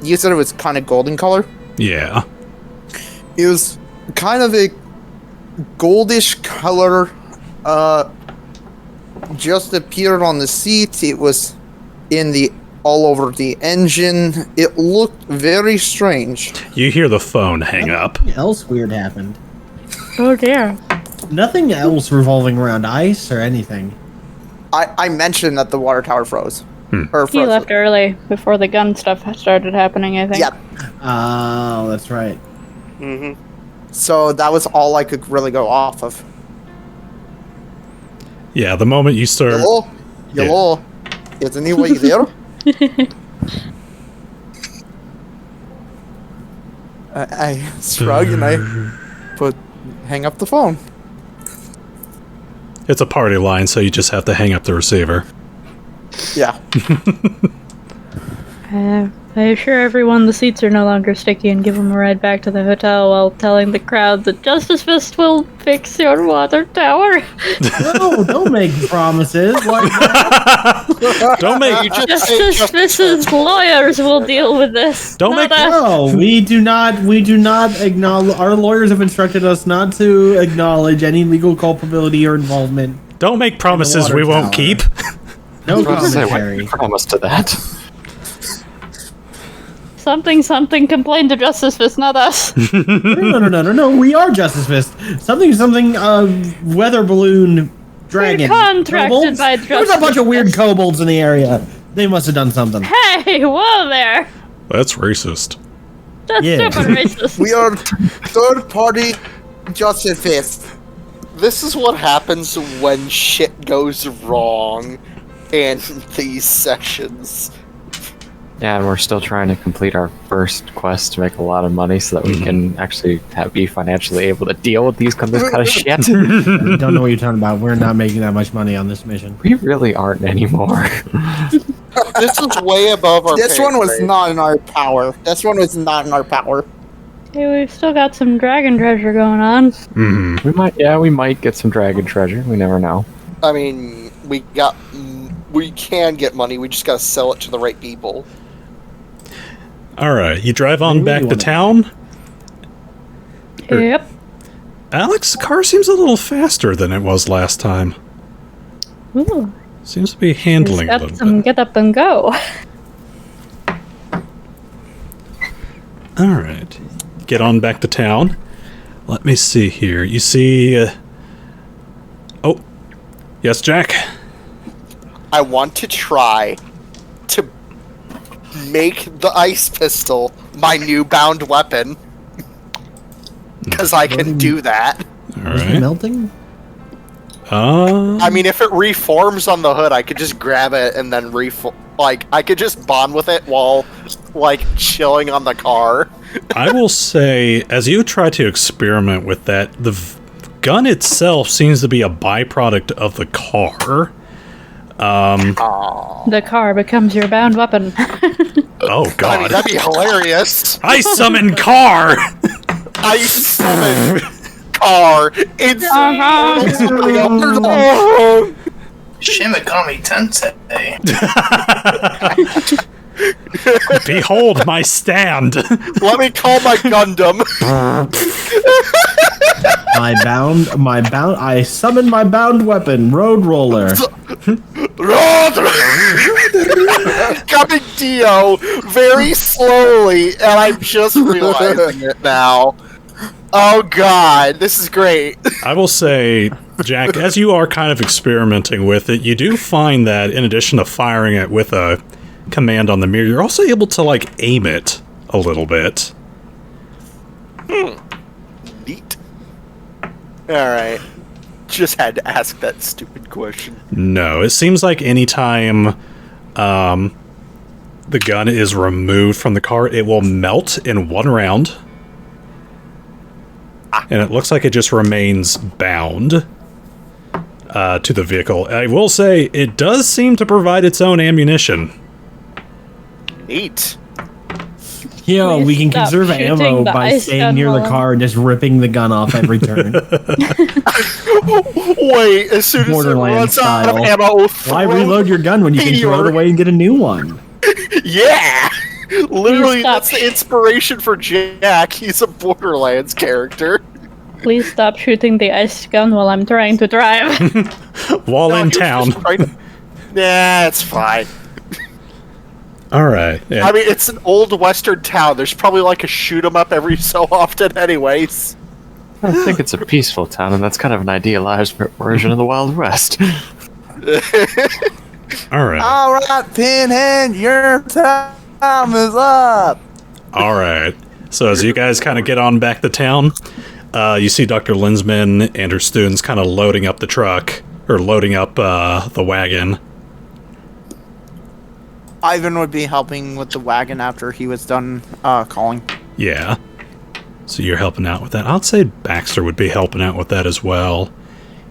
You said it was kind of golden color. Yeah. It was kind of a goldish color. Just appeared on the seat. It was all over the engine. It looked very strange. You hear the phone hang up. Nothing else weird happened. Oh dear. Nothing else revolving around ice or anything. I mentioned that the water tower froze. Or He froze. left early before the gun stuff started happening, I think. Yep. Oh, that's right. Mm-hmm. So that was all I could really go off of. Yeah, the moment you start... Hello? Hello? Is anybody there? I shrug and I hang up the phone. It's a party line, so you just have to hang up the receiver. Yeah. I assure everyone the seats are no longer sticky and give them a ride back to the hotel while telling the crowd that Justice Fist will fix your water tower. No, don't make promises like that. Don't make... You just say Justice Fist's lawyers will deal with this. Don't not make- us. No, we do not acknowledge. Our lawyers have instructed us not to acknowledge any legal culpability or involvement. Don't make promises water we won't tower. keep. No I was about to say, commentary. what promise to that? Something complained to Justice Fist, not us. No. We are Justice Fist. Something. Weather balloon dragon. We're contracted kobolds? by There's a Justice bunch of weird kobolds in the area. They must have done something. Hey, whoa there. That's racist. That's Yeah. super racist. We are third-party Justice Fist. This is what happens when shit goes wrong in these sessions. Yeah, and we're still trying to complete our first quest to make a lot of money so that we can actually be financially able to deal with this kind of shit. I don't know what you're talking about. We're not making that much money on this mission. We really aren't anymore. This is way above our This pay one was grade. not in our power. Hey, we've still got some dragon treasure going on. We might get some dragon treasure. We never know. I mean, we can get money, we just gotta sell it to the right people. Alright, you drive on Maybe back you to wanna- town. Or- Yep. Alex, the car seems a little faster than it was last time. Ooh, Seems to be he's handling a got little some bit. get up and go. Alright. Get on back to town. Let me see here. You see... Oh. Yes, Jack? I want to try to make the ice pistol my new bound weapon. Because I can do that. Is it Alright. melting? I mean, if it reforms on the hood, I could just grab it and then I could just bond with it while, chilling on the car. I will say, as you try to experiment with that, the gun itself seems to be a byproduct of the car. The car becomes your bound weapon. Oh, I mean, God. that'd be hilarious. I summon car! I summon car. It's Shimikami Tensei. Behold my stand! Let me call my Gundam. I summon my bound weapon, Road Roller. Coming Dio very slowly, and I'm just realizing it now. Oh god, this is great. I will say, Jack, as you are kind of experimenting with it, you do find that in addition to firing it with a command on the mirror, you're also able to, like, aim it a little bit. Neat. Alright. Just had to ask that stupid question. No, it seems like anytime the gun is removed from the car, it will melt in one round. And it looks like it just remains bound to the vehicle. I will say, it does seem to provide its own ammunition. Neat. Yo, we can Stop conserve shooting ammo the by ice staying gun near the while- car and just ripping the gun off every turn. Wait, as soon as it Borderlands runs out of style. ammo, Why reload your gun when you can throw it Meteor. away and get a new one? Yeah! Literally, stop. that's the inspiration for Jack. He's a Borderlands character. Please stop shooting the ice gun while I'm trying to drive. While No, in he was town. just trying to- Nah, it's fine. Alright, yeah. I mean, it's an old western town. There's probably like a shoot 'em up every so often anyways. I think it's a peaceful town, and that's kind of an idealized version of the Wild West. Alright. Alright, Pinhead, your time is up! Alright. So as you guys kind of get on back to town, you see Dr. Linsman and her students kind of loading up the truck, or loading up the wagon. Ivan would be helping with the wagon after he was done calling. Yeah. So you're helping out with that. I'd say Baxter would be helping out with that as well.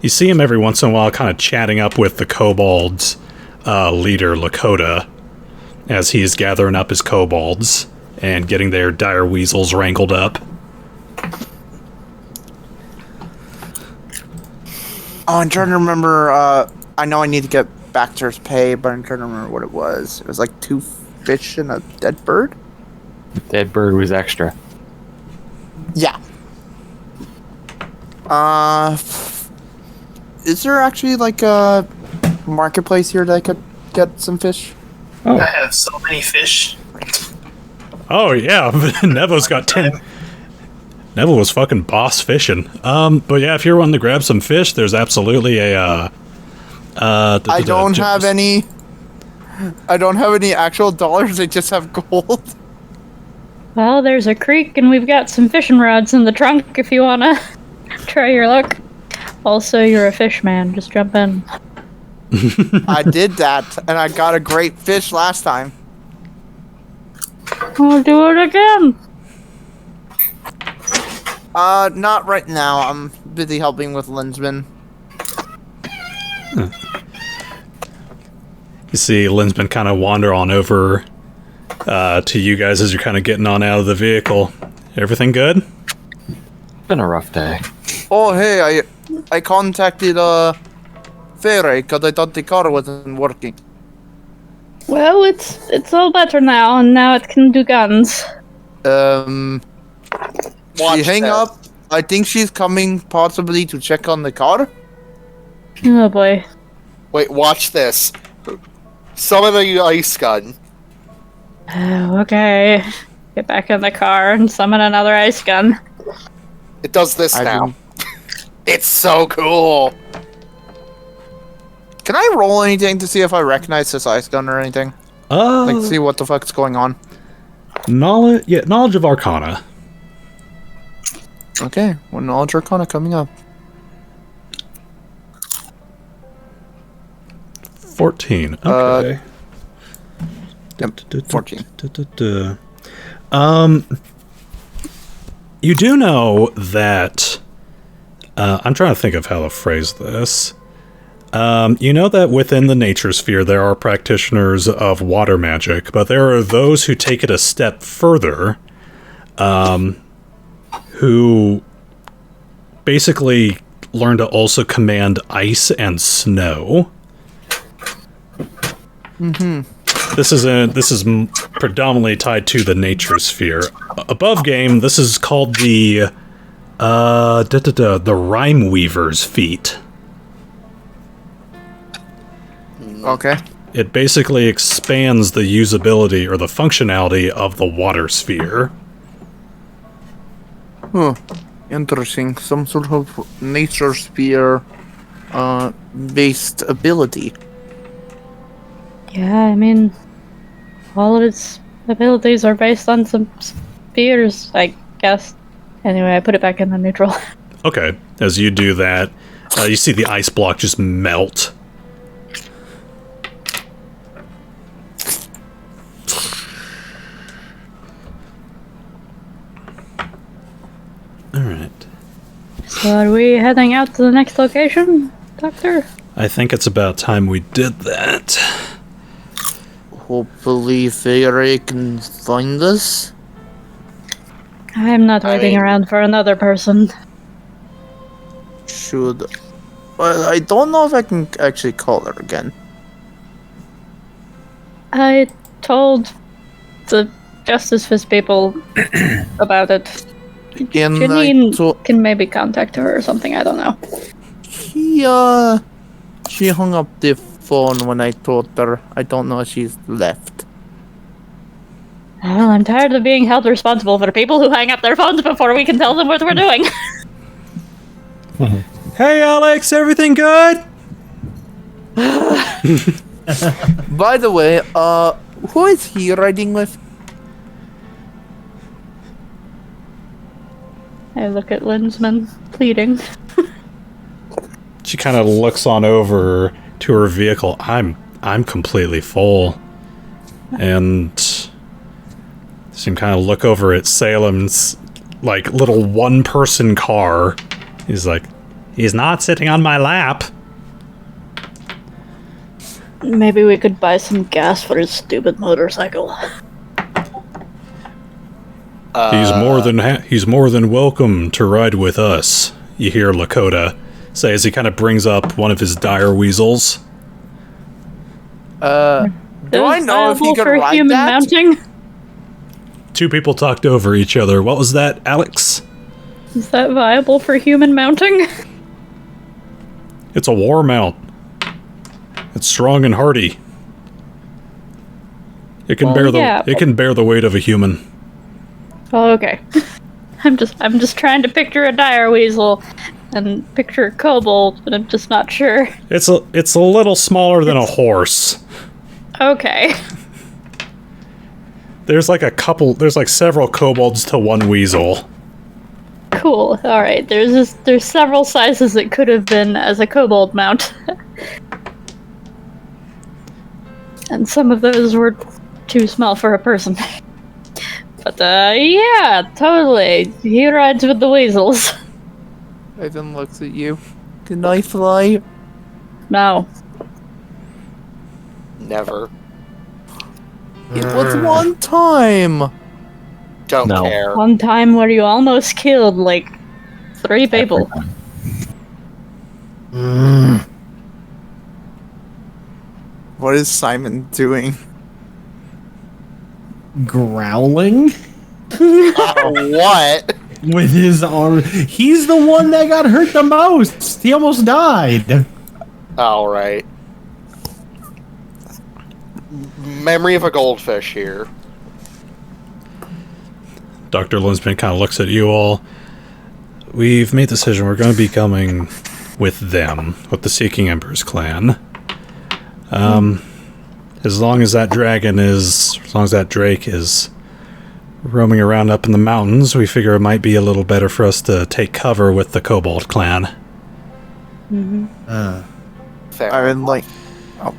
You see him every once in a while kind of chatting up with the kobolds leader, Lakota, as he's gathering up his kobolds and getting their dire weasels wrangled up. Oh, I'm trying to remember, I know I need to get Baxter's pay, but I'm trying to remember what it was. It was like 2 fish and a dead bird? Dead bird was extra. Yeah. Is there actually like a marketplace here that I could get some fish? I have so many fish. Oh, yeah. Nevo's got 10. Nevo was fucking boss fishing. But yeah, if you're wanting to grab some fish, there's absolutely a, I don't have any actual dollars, I just have gold. Well, there's a creek and we've got some fishing rods in the trunk if you wanna try your luck. Also, you're a fish man, just jump in. I did that, and I got a great fish last time. We'll do it again. Not right now. I'm busy helping with Linsman. You see Linsman kind of wander on over to you guys as you're kind of getting on out of the vehicle. Everything good? Been a rough day. Oh, hey, I contacted, Fairy, because I thought the car wasn't working. Well, it's all better now, and now it can do guns. Watch She hang that. up. I think she's coming possibly to check on the car. Oh boy. Wait, watch this. Summon the ice gun. Oh, okay. Get back in the car and summon another ice gun. It does this I now. didn't- It's so cool. Can I roll anything to see if I recognize this ice gun or anything? Like, see what the fuck's going on? Knowledge of Arcana. Okay, well, Knowledge Arcana coming up. 14. Okay. Yep, 14. You do know that... I'm trying to think of how to phrase this. You know that within the nature sphere there are practitioners of water magic, but there are those who take it a step further, who basically learn to also command ice and snow. This is predominantly tied to the nature sphere. Above game, this is called the The Rhyme Weaver's feat. Okay. It basically expands the usability or the functionality of the water sphere. Huh. Interesting. Some sort of nature sphere based ability. Yeah, I mean, all of its abilities are based on some spheres, I guess. Anyway, I put it back in the neutral. Okay, as you do that, you see the ice block just melt. Alright. So are we heading out to the next location, Doctor? I think it's about time we did that. Hopefully Fairy can find us. I'm not waiting around for another person. Should... Well, I don't know if I can actually call her again. I told the Justice Fist people about it. Janine can maybe contact her or something, I don't know. She hung up the phone when I told her. I don't know if she's left. Well, I'm tired of being held responsible for people who hang up their phones before we can tell them what we're doing. Hey Alex, everything good? By the way, who is he riding with? I look at Linsman, pleading. She kind of looks on over to her vehicle. I'm completely full. And she kind of look over at Salem's like little one-person car. He's like, he's not sitting on my lap. Maybe we could buy some gas for his stupid motorcycle. He's more than welcome to ride with us. You hear Lakota say as he kind of brings up one of his dire weasels. Do I know if he can ride human that? mounting? Two people talked over each other. What was that, Alex? Is that viable for human mounting? It's a war mount. It's strong and hardy. It can it can bear the weight of a human. Oh, okay. I'm just trying to picture a dire weasel and picture a kobold, but I'm just not sure. It's a little smaller than a horse. Okay. There's like several kobolds to one weasel. Cool. All right. There's several sizes it could have been as a kobold mount. And some of those were too small for a person. But yeah, totally. He rides with the weasels. Ivan looks at you. Can I fly? No. Never. It was one time. Don't No. care. One time where you almost killed like 3 people. What is Simon doing? Growling What? with his arm. He's the one that got hurt the most. He almost died. All right. Memory of a goldfish here. Dr. Linsman kind of looks at you all. We've made the decision. We're going to be coming with them, with the Seeking Embers clan. As long as that drake is roaming around up in the mountains, we figure it might be a little better for us to take cover with the Kobold clan. Fair. I mean, like... Oh.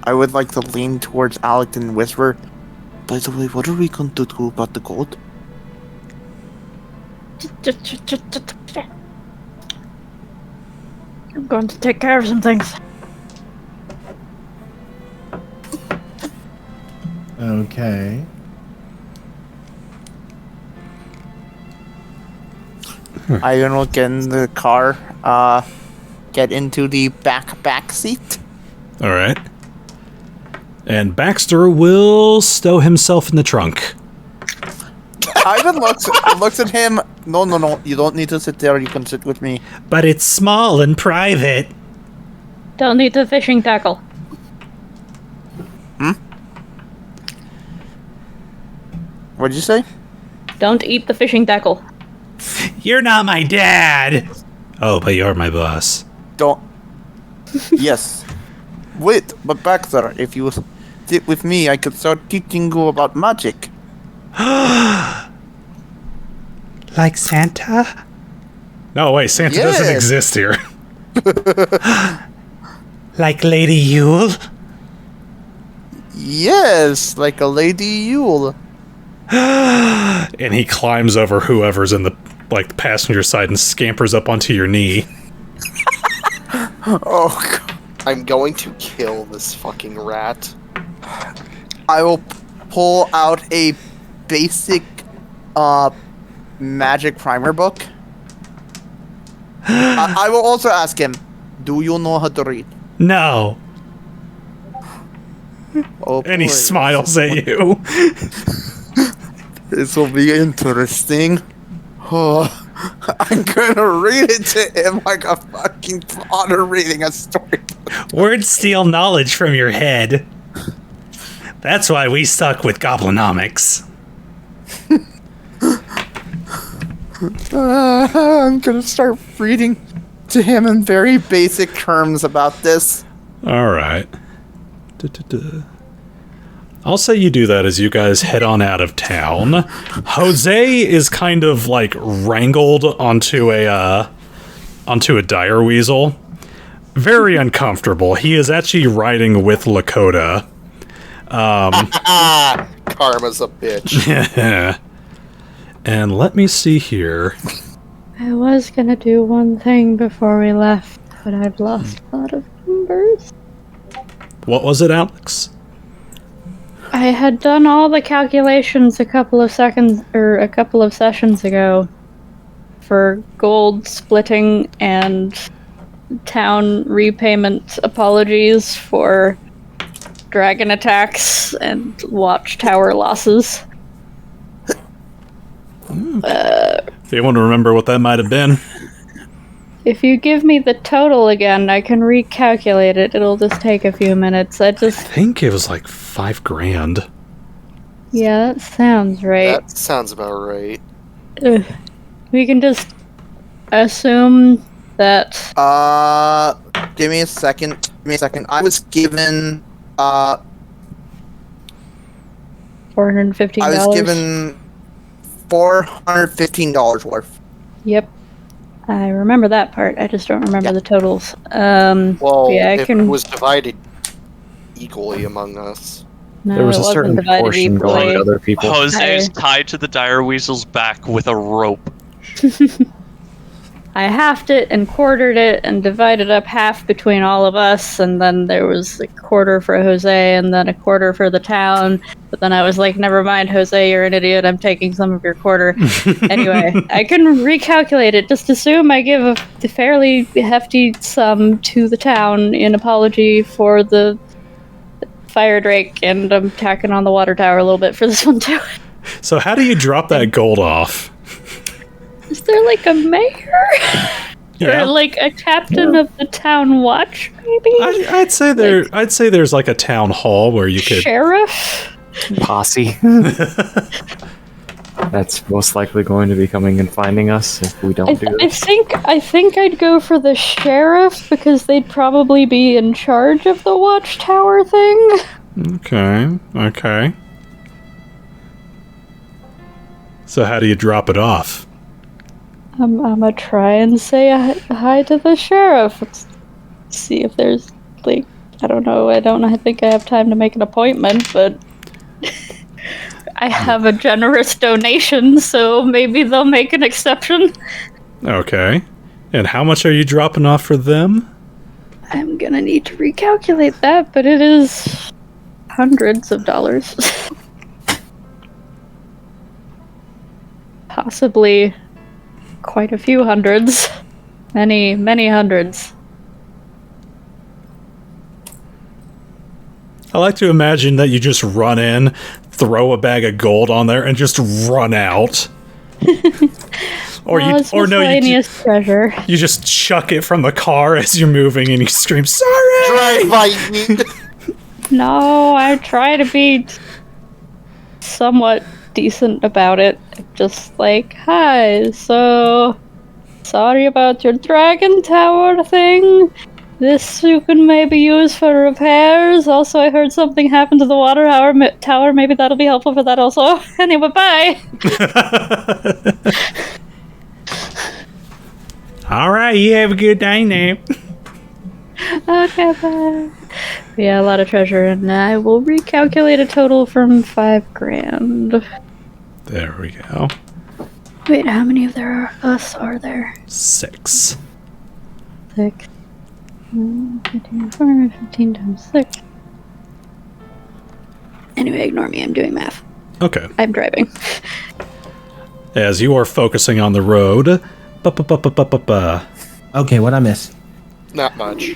I would like to lean towards Alec and whisper, by the way, what are we going to do about the gold? I'm going to take care of some things. Okay. I will get in the car, get into the back seat. All right. And Baxter will stow himself in the trunk. Ivan looks at him. No. You don't need to sit there. You can sit with me. But it's small and private. Don't need the fishing tackle. What'd you say? Don't eat the fishing tackle. You're not my dad. Oh, but you're my boss. Don't. Yes. Wait, but Baxter, if you sit with me, I could start teaching you about magic. Like Santa? No, wait, Santa doesn't Yes. exist here. Like Lady Yule? Yes, like a Lady Yule. And he climbs over whoever's in the passenger side and scampers up onto your knee. Oh, God. I'm going to kill this fucking rat. I will pull out a basic magic primer book. I will also ask him, do you know how to read? No. Oh, And he boy. smiles at you. This will be interesting. Oh, I'm gonna read it to him like a fucking father reading a story. Words steal knowledge from your head. That's why we stuck with Goblinomics. I'm gonna start reading to him in very basic terms about this. Alright. I'll say you do that as you guys head on out of town. Jose is kind of wrangled onto a dire weasel. Very uncomfortable. He is actually riding with Lakota. Karma's a bitch. And let me see here. I was gonna do one thing before we left, but I've lost a lot of numbers. What was it, Alex? I had done all the calculations a couple of sessions ago for gold splitting and town repayment apologies for dragon attacks and watchtower losses. If you want to remember what that might have been. If you give me the total again, I can recalculate it. It'll just take a few minutes. I think it was like $5,000. Yeah, that sounds right. That sounds about right. We can just assume that... Give me a second. I was given, $415. I was given $415 worth. Yep. I remember that part. I just don't remember the totals. Well, yeah, it was divided equally among us. No, There was it a wasn't certain divided portion equally. going to other people. Jose's tied to the dire weasel's back with a rope. I halved it and quartered it and divided up half between all of us, and then there was a quarter for Jose and then a quarter for the town. But then I was like, never mind, Jose, you're an idiot. I'm taking some of your quarter. Anyway, I can recalculate it. Just assume I give a fairly hefty sum to the town in apology for the fire drake, and I'm tacking on the water tower a little bit for this one too. So how do you drop that gold off? Is there like a mayor? Yeah. Or like a captain of the town watch, maybe? I'd say there's like a town hall where you could. Sheriff? Posse. That's most likely going to be coming and finding us if we don't do I this. think I'd go for the sheriff because they'd probably be in charge of the watchtower thing. Okay. So how do you drop it off? I'm gonna try and say hi to the sheriff. Let's see if there's like, I don't know. I think I have time to make an appointment, but I have a generous donation, so maybe they'll make an exception. Okay. And how much are you dropping off for them? I'm gonna need to recalculate that, but it is hundreds of dollars. Possibly quite a few hundreds. Many hundreds. I like to imagine that you just run in, throw a bag of gold on there, and just run out. Or miscellaneous treasure. You just chuck it from the car as you're moving, and you scream, "Sorry!" Drive by me. No, I try to be somewhat decent about it. Just like, hi, so sorry about your dragon tower thing. This you can maybe use for repairs. Also, I heard something happened to the water tower. Maybe that'll be helpful for that also. Anyway, bye. All right, you have a good day now. Okay, bye. Yeah, a lot of treasure, and I will recalculate a total from 5 grand. There we go. Wait, how many of us are there? 6. 6. 15, 415 times 6. Anyway, ignore me, I'm doing math. Okay. I'm driving. As you are focusing on the road, Okay, what'd I miss? Not much.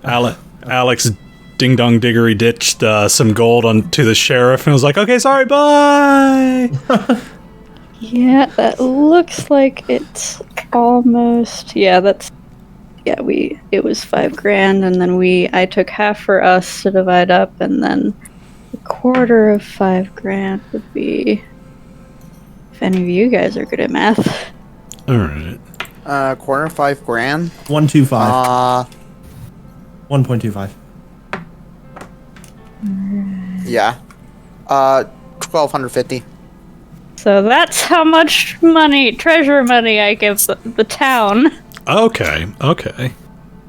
Alex ding dong diggery ditched some gold onto the sheriff and was like, "Okay, sorry, bye." Yeah, that looks like it's almost. Yeah, that's. Yeah, it was 5 grand, and then I took half for us to divide up, and then a quarter of 5 grand would be. If any of you guys are good at math. All right. Quarter 5 grand. 125. 1.25. Yeah. 1,250. So that's how much treasure money I give the town. Okay.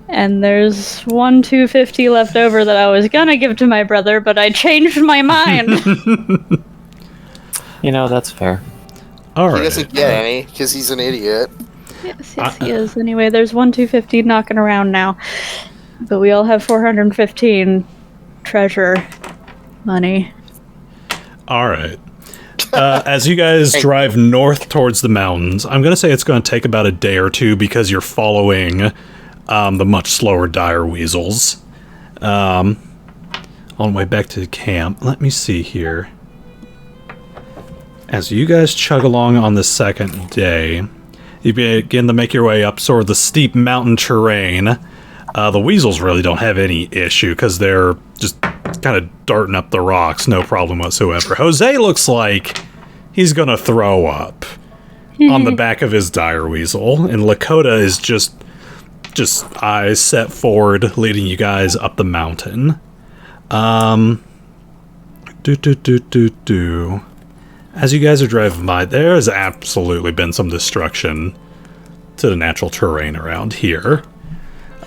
And there's 250 left over that I was gonna give to my brother, but I changed my mind. You know, that's fair. All He right. doesn't get any because he's an idiot. Yes, he is. Anyway, there's 250 knocking around now. But we all have 415 treasure money. All right. As you guys drive north towards the mountains, I'm going to say it's going to take about a day or two because you're following the much slower dire weasels. On the way back to the camp, let me see here. As you guys chug along on the second day, you begin to make your way up sort of the steep mountain terrain. The weasels really don't have any issue because they're just kind of darting up the rocks, no problem whatsoever. Jose looks like he's gonna throw up on the back of his dire weasel, and Lakota is just eyes set forward, leading you guys up the mountain. As you guys are driving by, there has absolutely been some destruction to the natural terrain around here.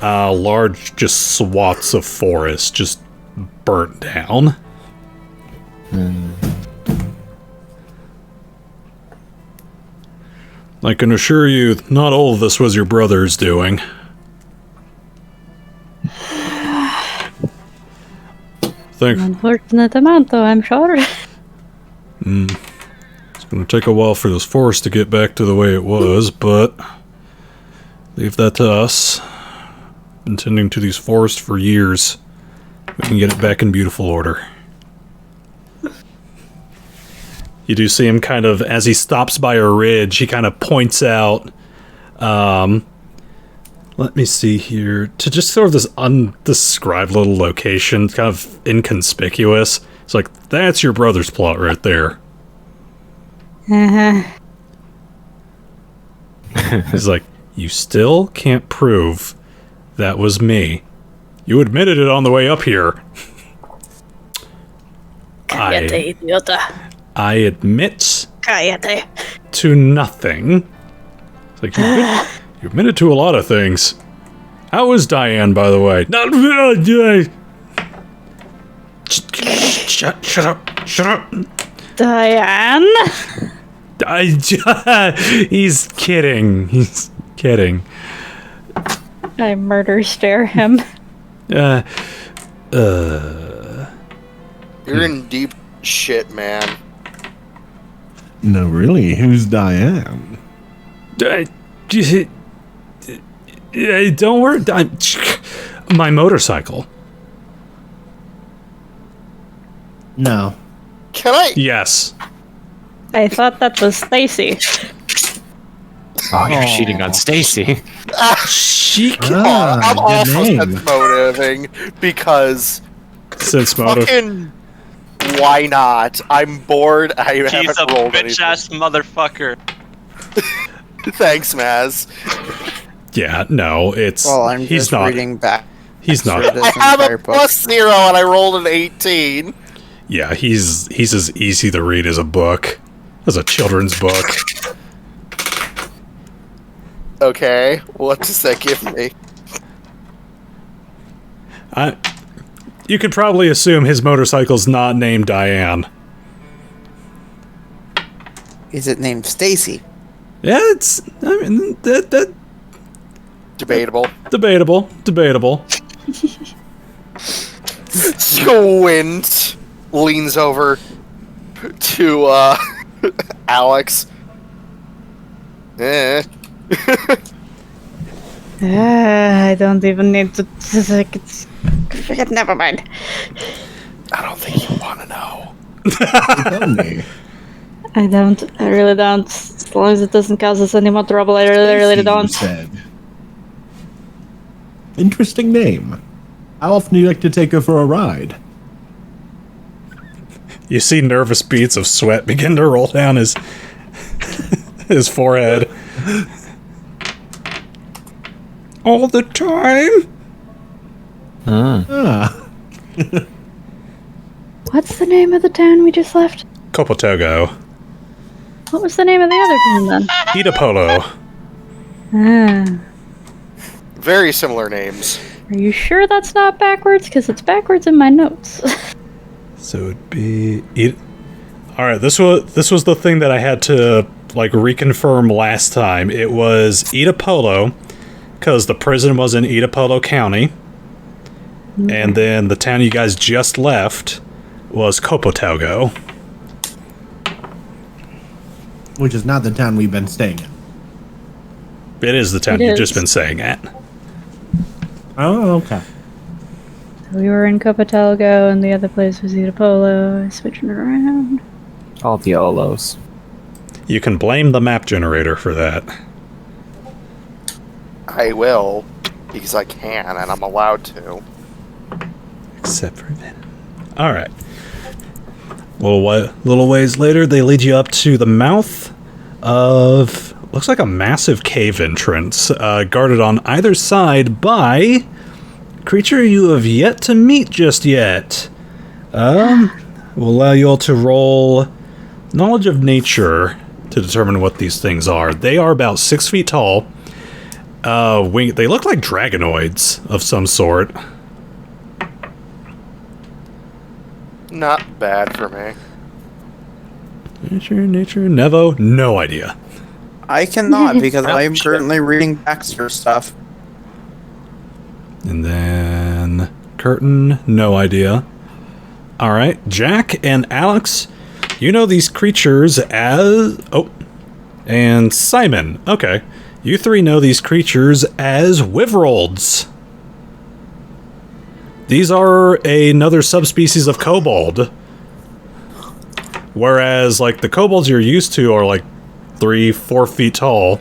Large, just swaths of forest just burnt down. I can assure you, not all of this was your brother's doing. Unfortunate amount, though, I'm sure. It's going to take a while for this forest to get back to the way it was, but leave that to us. Been tending to these forests for years. We can get it back in beautiful order. You do see him kind of, as he stops by a ridge, he kind of points out, let me see here, to just sort of this undescribed little location, kind of inconspicuous. It's like, that's your brother's plot right there. He's like, you still can't prove that was me. You admitted it on the way up here. I admit to nothing. It's like, you admitted to a lot of things. How is Diane, by the way? Shut up. Diane? He's kidding. I murder stare him. You're in deep shit, man. No, really? Who's Diane? Don't worry. My motorcycle. No. Can I? Yes. I thought that was Stacy. Oh, you're cheating on Stacy. She can Ah, I'm good also name. sense motiving because sense motive. fucking why not? I'm bored. I He's haven't a rolled bitch ass motherfucker. anything. Thanks, Maz. Yeah, no, it's Well, I'm he's just not. reading back. He's not. through this I have entire a book. +0 and I rolled an 18. Yeah, he's as easy to read as a book, as a children's book. Okay, what does that give me? You could probably assume his motorcycle's not named Diane. Is it named Stacy? Yeah, it's. I mean, that Debatable. debatable. Squint leans over to Alex. I don't even need to. Never mind. I don't think you want to know. Tell me. I don't. I really don't. As long as it doesn't cause us any more trouble, I really You don't. said. Interesting name. How often do you like to take her for a ride? You see nervous beads of sweat begin to roll down his his forehead. All the time? Ah. What's the name of the town we just left? Copotogo. What was the name of the other town then? Itapolo. Ah. Very similar names. Are you sure that's not backwards? Because it's backwards in my notes. So it'd be Alright, this was the thing that I had to like reconfirm last time. It was Itapolo, because the prison was in Itapolo County. And then the town you guys just left was Copotogo. Which is not the town we've been staying in. It is the town It you've is. just been saying at. Oh, okay. We were in Copotelgo, and the other place was Itapolo. Switching it around. All the Olos. You can blame the map generator for that. I will, because I can and I'm allowed to. Except for Venom. Alright. Little ways later, they lead you up to the mouth of... looks like a massive cave entrance, guarded on either side by... a creature you have yet to meet just yet. Will allow you all to roll knowledge of nature to determine what these things are. They are about 6 feet tall. They look like dragonoids of some sort. Not bad for me. Nature, Nevo, no idea. I cannot because I'm currently reading Baxter stuff. And then Khurtin, no idea. Alright, Jack and Alex, you know these creatures as... oh, and Simon, okay. You three know these creatures as Wyvrolds. These are another subspecies of kobold. Whereas, like, the kobolds you're used to are, like, 3-4 feet tall.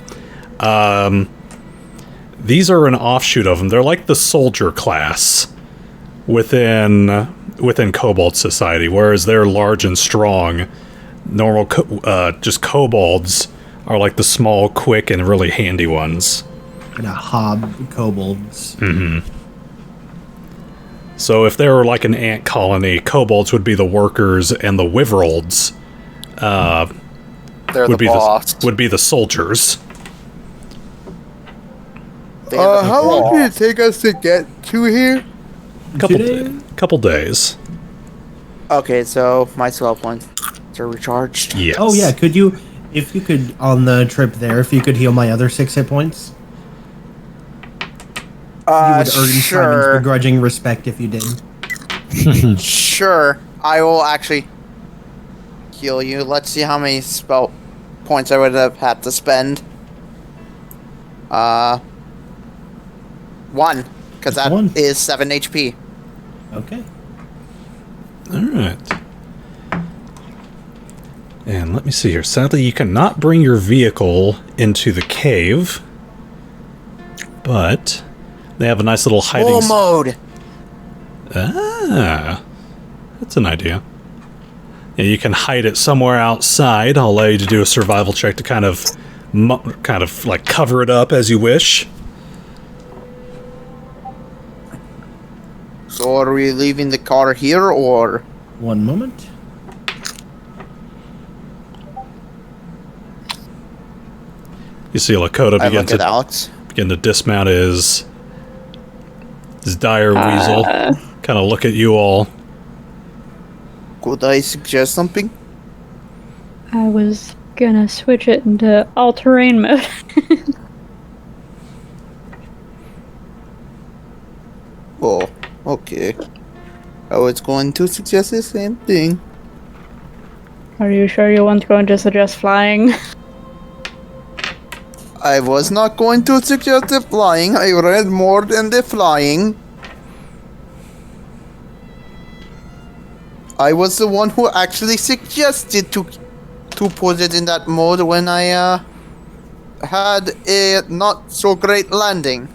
These are an offshoot of them. They're like the soldier class within kobold society, whereas they're large and strong. Normal, just kobolds are like the small, quick, and really handy ones. And a hob kobolds. So if they were like an ant colony, kobolds would be the workers, and the Wyvrolds They're the boss. would be the soldiers. How long did it take us to get to here? Couple days. Okay, so my 12 points are recharged. Yes. Oh yeah, could you, if you could, on the trip there, if you could heal my other 6 hit points? You would earn Simon's Sure. begrudging respect if you did. Sure. I will actually heal you. Let's see how many spell points I would have had to spend. 1. Because that One. is 7 HP. Okay. All right. And let me see here. Sadly, you cannot bring your vehicle into the cave. But they have a nice little hiding... Full mode! Ah, that's an idea. Yeah, you can hide it somewhere outside. I'll allow you to do a survival check to kind of like cover it up as you wish. So are we leaving the car here, or...? One moment. You see Lakota I look at Alex. begin to dismount his dire weasel. Kind of look at you all. Could I suggest something? I was gonna switch it into all-terrain mode. Oh, okay. I was going to suggest the same thing. Are you sure you weren't going to suggest flying? I was not going to suggest the flying. I read more than the flying. I was the one who actually suggested to put it in that mode when I had a not so great landing.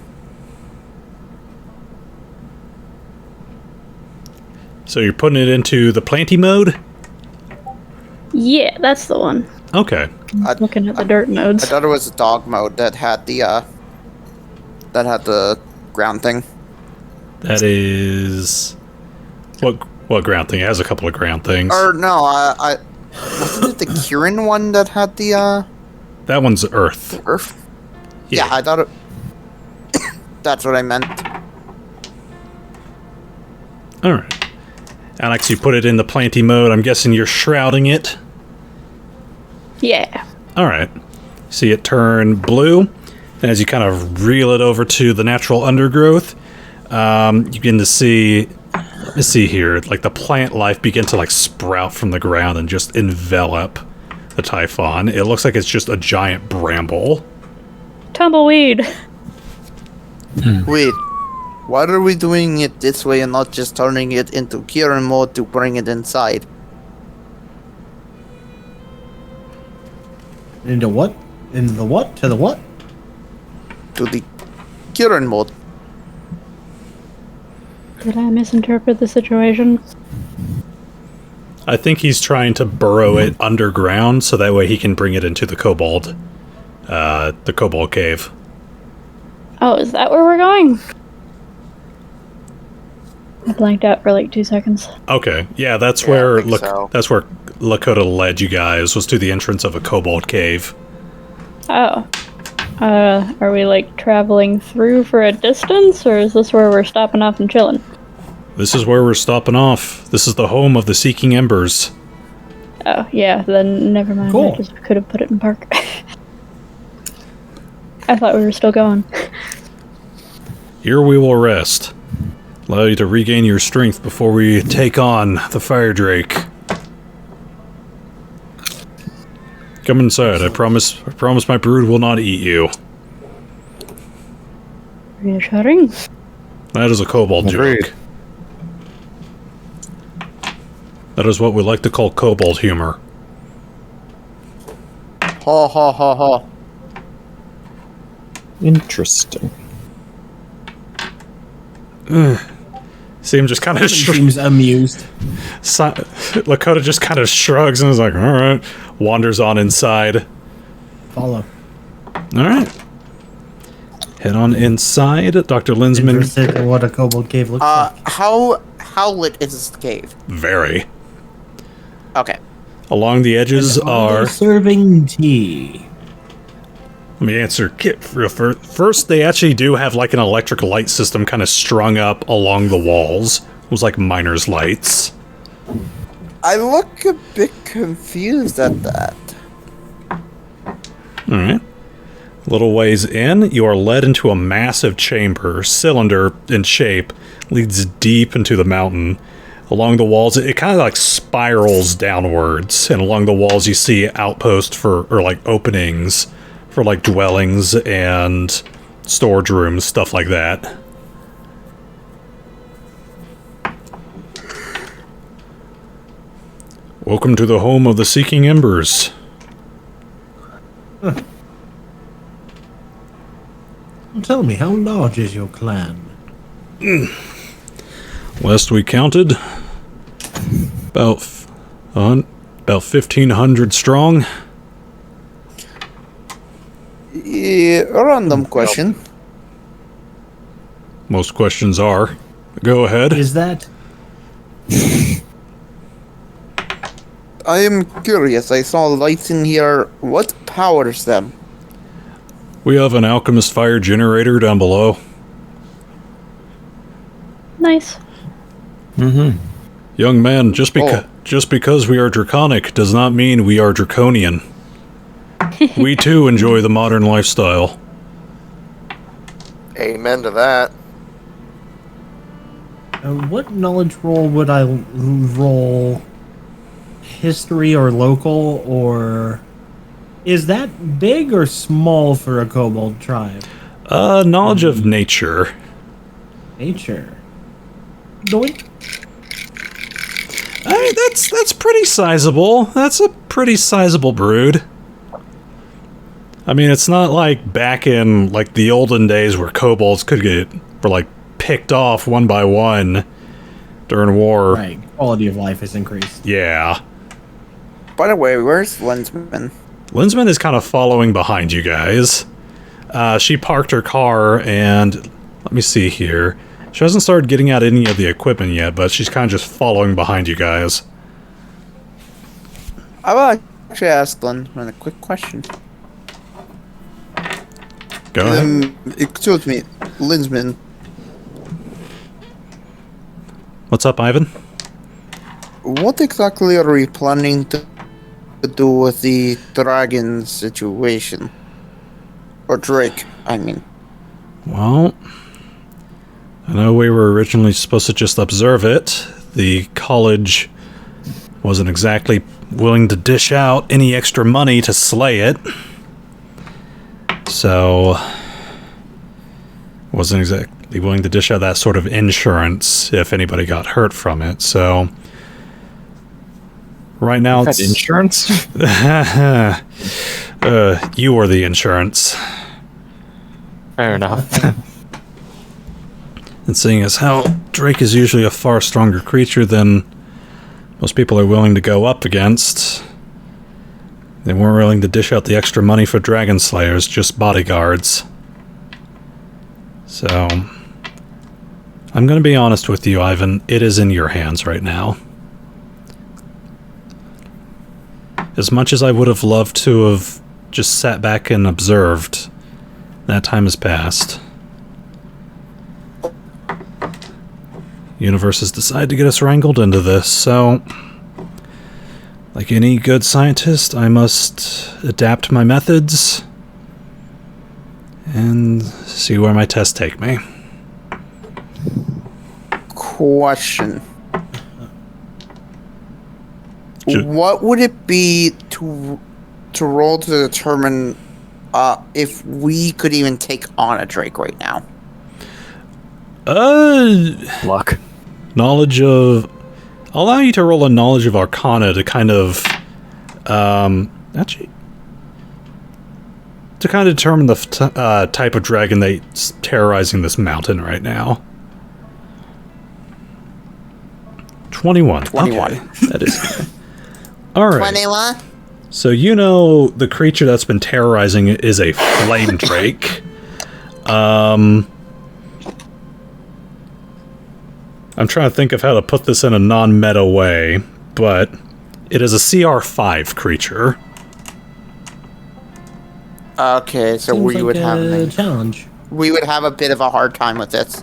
So you're putting it into the planty mode? Yeah, that's the one. Okay. Looking at the dirt I modes. thought it was the dog mode that had the ground thing. That is... What ground thing? It has a couple of ground things. Or no, I wasn't it the Khurtin one that had the That one's Earth. Earth? Yeah, I thought it. That's what I meant. Alright. Alex, you put it in the planty mode. I'm guessing you're shrouding it. Yeah. Alright. See it turn blue. And as you kind of reel it over to the natural undergrowth, you begin to see... Let me see here. Like, the plant life begin to, like, sprout from the ground and just envelop the Typhon. It looks like it's just a giant bramble. Tumbleweed. Wait, why are we doing it this way and not just turning it into Khurtin mode to bring it inside? Into what? Into the what? To the what? To the Khurtin mode. Did I misinterpret the situation? I think he's trying to burrow it underground so that way he can bring it into the kobold cave. Oh, is that where we're going? I blanked out for like 2 seconds. Okay, yeah, that's Yeah, where I think so. that's where Lakota led you guys, was to the entrance of a kobold cave. Oh. Are we like traveling through for a distance, or is this where we're stopping off and chilling? This is where we're stopping off. This is the home of the Seeking Embers. Oh, yeah, then never mind. Cool. I just could have put it in park. I thought we were still going. Here we will rest. Allow you to regain your strength before we take on the Fire Drake. Come inside. I promise my brood will not eat you. Reassuring? That is a kobold joke. That is what we like to call kobold humor. Ha ha ha ha. Interesting. See him just kind of Seems amused. Lakota just kind of shrugs and is like, alright. Wanders on inside. Follow. Alright. Head on inside. Dr. Linsman. Interested in what a kobold cave looks like. How lit is this cave? Very. Okay. Along the edges are... Serving tea. Let me answer Kit first. They actually do have like an electric light system kind of strung up along the walls. It was like miner's lights. I look a bit confused at that. Alright. A little ways in, you are led into a massive chamber, cylinder in shape, leads deep into the mountain. Along the walls, it kind of like spirals downwards, and along the walls you see outposts or like openings for like dwellings and storage rooms, stuff like that. Welcome to the home of the Seeking Embers. Tell me, how large is your clan? Last we counted, about 1,500 strong. A random question. Most questions are. Go ahead. Is that... I am curious. I saw lights in here. What powers them? We have an alchemist fire generator down below. Nice. Young man, just because we are draconic does not mean we are draconian. We too enjoy the modern lifestyle. Amen to that. What knowledge roll would I roll? History or local, or... Is that big or small for a kobold tribe? Knowledge of nature. Nature. Doink. That's pretty sizable. That's a pretty sizable brood. I mean, it's not like back in like the olden days where kobolds were like picked off one by one during war. Right. Quality of life has increased. Yeah. By the way, where's Lensman? Lensman is kind of following behind you guys. She parked her car and let me see here. She hasn't started getting out any of the equipment yet, but she's kind of just following behind you guys. I will actually ask Lensman a quick question. Go ahead. Excuse me, Lensman. What's up, Ivan? What exactly are we planning to do with the dragon situation? Or Drake, I mean. Well, I know we were originally supposed to just observe it. The college wasn't exactly willing to dish out any extra money to slay it. So, wasn't exactly willing to dish out that sort of insurance if anybody got hurt from it. So, right now it's insurance. You were the insurance. Fair enough. And seeing as how Drake is usually a far stronger creature than most people are willing to go up against, they weren't willing to dish out the extra money for dragon slayers, just bodyguards. So, I'm going to be honest with you, Ivan. It is in your hands right now. As much as I would have loved to have just sat back and observed, that time has passed. Universe has decided to get us wrangled into this, so like any good scientist, I must adapt my methods and see where my tests take me. Question. What would it be to roll to determine if we could even take on a Drake right now? Luck. Knowledge of... I'll allow you to roll a knowledge of Arcana to kind of... actually... to kind of determine the type of dragon that's terrorizing this mountain right now. 21. 21. Okay. That is... Alright. 21? So you know the creature that's been terrorizing it is a flame drake. I'm trying to think of how to put this in a non-meta way, but it is a CR5 creature. Okay, so Seems we like would have a challenge. we would have a bit of a hard time with this.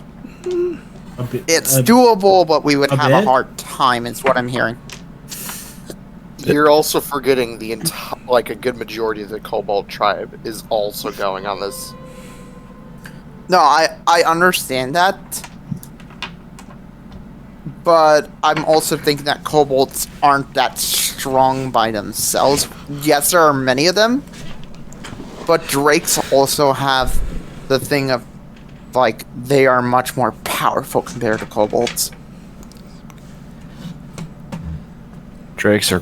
It's a- doable, but we would a have bit? a hard time, is what I'm hearing. You're also forgetting the like a good majority of the Kobold tribe is also going on this. No, I understand that. But I'm also thinking that kobolds aren't that strong by themselves. Yes, there are many of them. But drakes also have the thing of, like, they are much more powerful compared to kobolds. Drakes are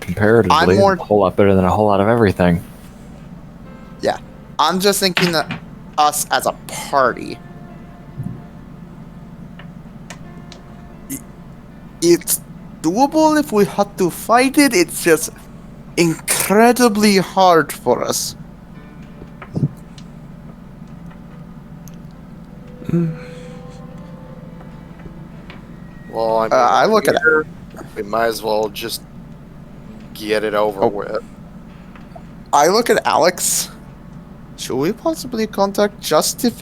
comparatively I'm more- a whole lot better than a whole lot of everything. Yeah. I'm just thinking that us as a party. It's doable if we had to fight it. It's just incredibly hard for us. Well, I mean, I look at here, we might as well just get it over with. I look at Alex. Should we possibly contact Justice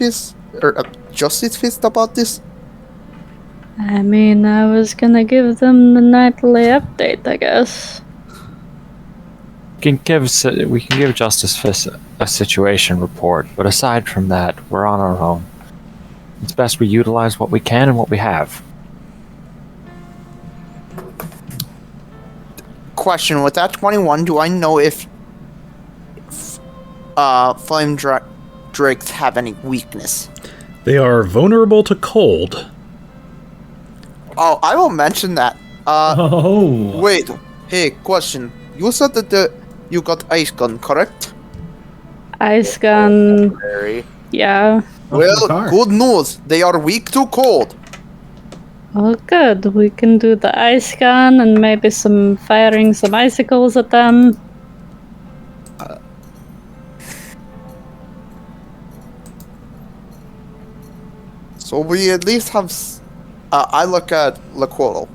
Fist about this? I mean, I was gonna give them the nightly update, I guess. We can give Justice Fist a situation report, but aside from that, we're on our own. It's best we utilize what we can and what we have. Question: with that 21, do I know if flame drakes have any weakness? They are vulnerable to cold. Oh, I will mention that. Oh. Wait. Hey, question. You said that you got ice gun, correct? Ice gun, Very. yeah. Well, car. good news. They are weak to cold. Oh, good. We can do the ice gun and maybe firing some icicles at them. So we at least have. I look at Laquolo.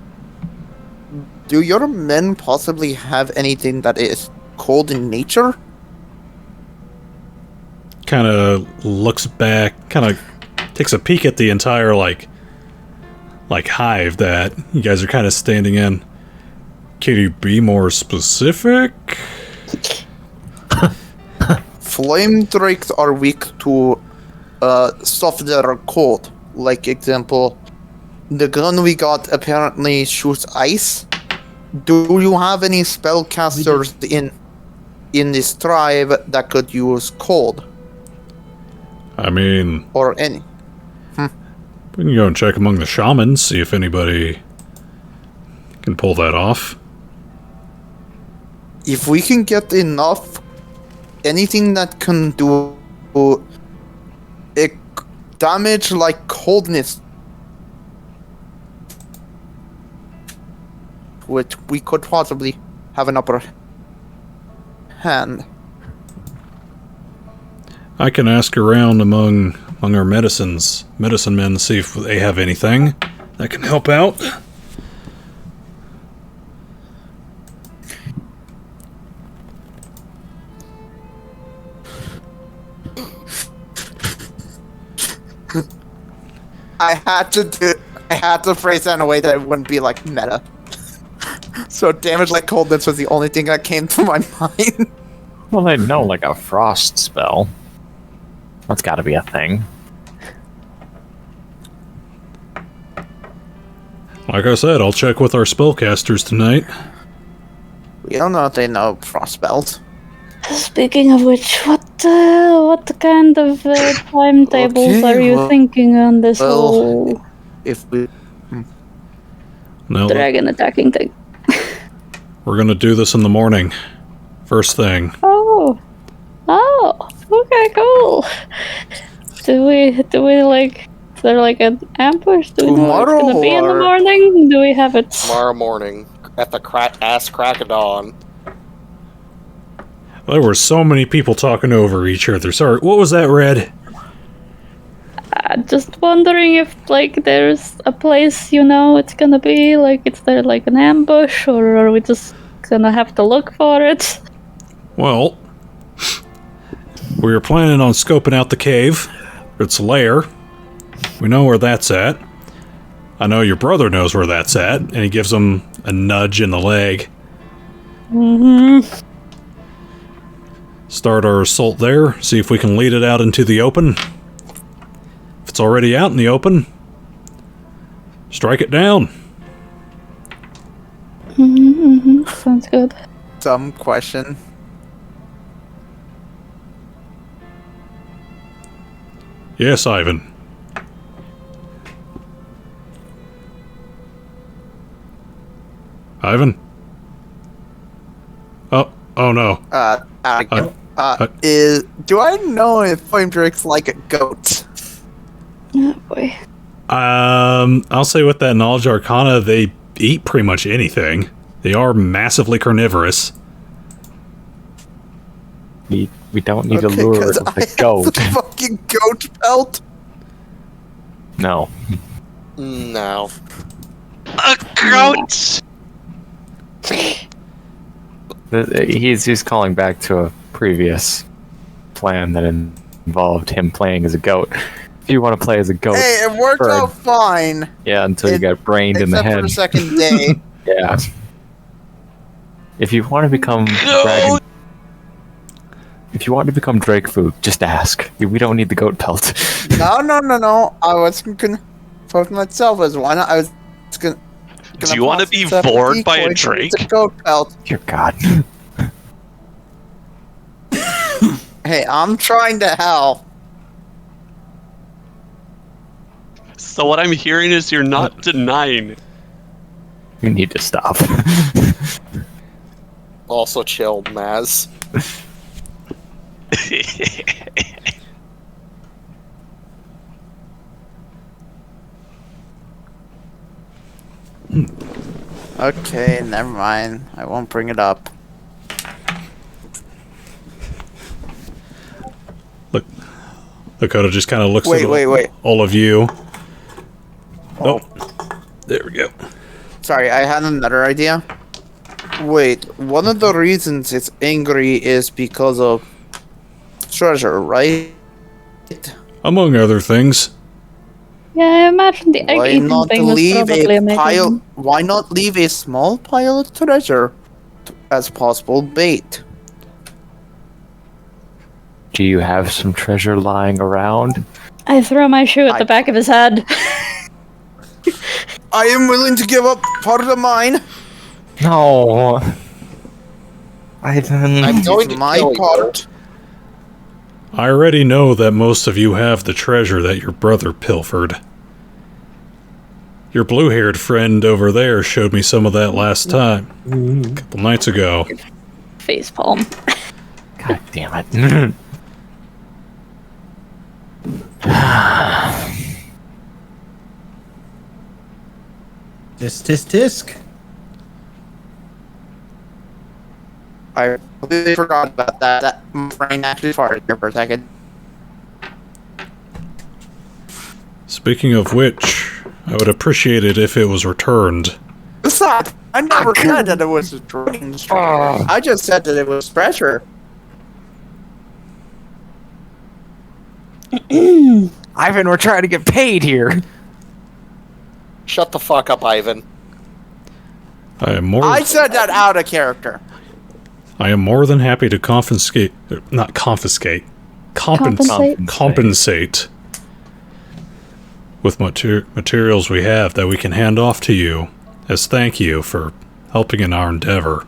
Do your men possibly have anything that is cold in nature? Kind of looks back, kind of takes a peek at the entire, like hive that you guys are kind of standing in. Can you be more specific? Flame drakes are weak to stuff that are cold. Like, example, the gun we got apparently shoots ice. Do you have any spellcasters in this tribe that could use cold? I mean, Or any? we can go and check among the shamans, see if anybody can pull that off. If we can get enough, anything that can do damage like coldness, which we could possibly have an upper hand. I can ask around among our medicine men, see if they have anything that can help out. I had to phrase that in a way that it wouldn't be like meta. So damage like coldness was the only thing that came to my mind. Well, they know like a frost spell. That's got to be a thing. Like I said, I'll check with our spellcasters tonight. We don't know if they know frost spells. Speaking of which, what kind of timetables Okay, are you well- thinking on this well- whole If we No, dragon attacking thing? we're gonna do this in the morning. First thing. Oh, okay, cool. Do we like? Is there like an ambush? Do we know what it's gonna be in the Tomorrow, or- morning? Do we have it? Tomorrow morning at the crack of dawn. There were so many people talking over each other. Sorry, what was that, Red? Just wondering if like there's a place it's gonna be like. Is there like an ambush, or are we just gonna have to look for it? Well, we were planning on scoping out the cave, its lair. We know where that's at. I know your brother knows where that's at, and he gives him a nudge in the leg. Mm-hmm. Start our assault there, see if we can lead it out into the open. If it's already out in the open, strike it down. Sounds good. dumb question. Yes, Ivan. Ivan? Oh no. Do I know if Flame Drakes like a goat? Oh boy. I'll say with that knowledge arcana, they eat pretty much anything. They are massively carnivorous. We don't need to lure it with a goat. The fucking goat pelt. No. No. A goat! He's calling back to a previous plan that involved him playing as a goat. If you want to play as a goat, Hey, it worked out fine. Yeah, until you got brained in the head. Except for the second day. Yeah. If you want to become if you want to become Drake food, just ask. We don't need the goat pelt. No. I was gonna vote myself as one. I was gonna. Do you want to be bored by a Drake? It's a goat pelt. Dear God. Hey, I'm trying to help. So what I'm hearing is you're not denying. You need to stop. Also chill, Maz. Okay, never mind. I won't bring it up. Look, Lakota just kind of looks at Wait. all of you. Oh, there we go. Sorry, I had another idea. Wait, one of the reasons it's angry is because of treasure, right? Among other things. Yeah, I imagine the egg Why eating not thing was leave probably a a making. pile? Why not leave a small pile of treasure as possible bait? Do you have some treasure lying around? I throw my shoe at the back of his head. I am willing to give up part of mine. No. I'm going to my kill you. part. I already know that most of you have the treasure that your brother pilfered. Your blue-haired friend over there showed me some of that last time. A couple nights ago. Facepalm. God damn it. Tisk. I completely forgot about that. That my brain actually farted here for a second. Speaking of which, I would appreciate it if it was returned. Stop! I never said that it was a strange. I just said that it was treasure. Ivan, we're trying to get paid here. Shut the fuck up, Ivan. I said that out of character. I am more than happy to compensate with materials we have that we can hand off to you as thank you for helping in our endeavor.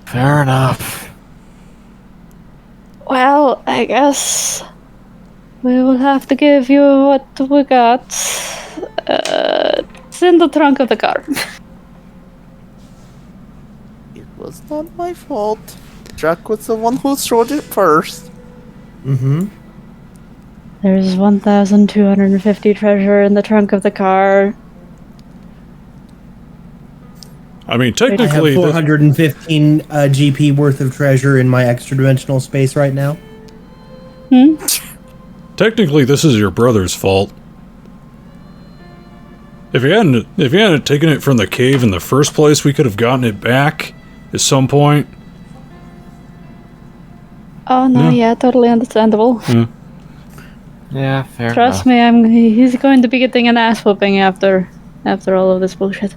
Fair enough. Well, I guess we will have to give you what we got. It's in the trunk of the car. It was not my fault. Jack was the one who showed it first. There's 1,250 treasure in the trunk of the car. I mean, I have technically, 415 GP worth of treasure in my extra dimensional space right now. technically, this is your brother's fault. If you hadn't taken it from the cave in the first place, we could have gotten it back at some point. Oh no, yeah, totally understandable. Yeah, fair Trust enough. me, he's going to be getting an ass whooping after all of this bullshit.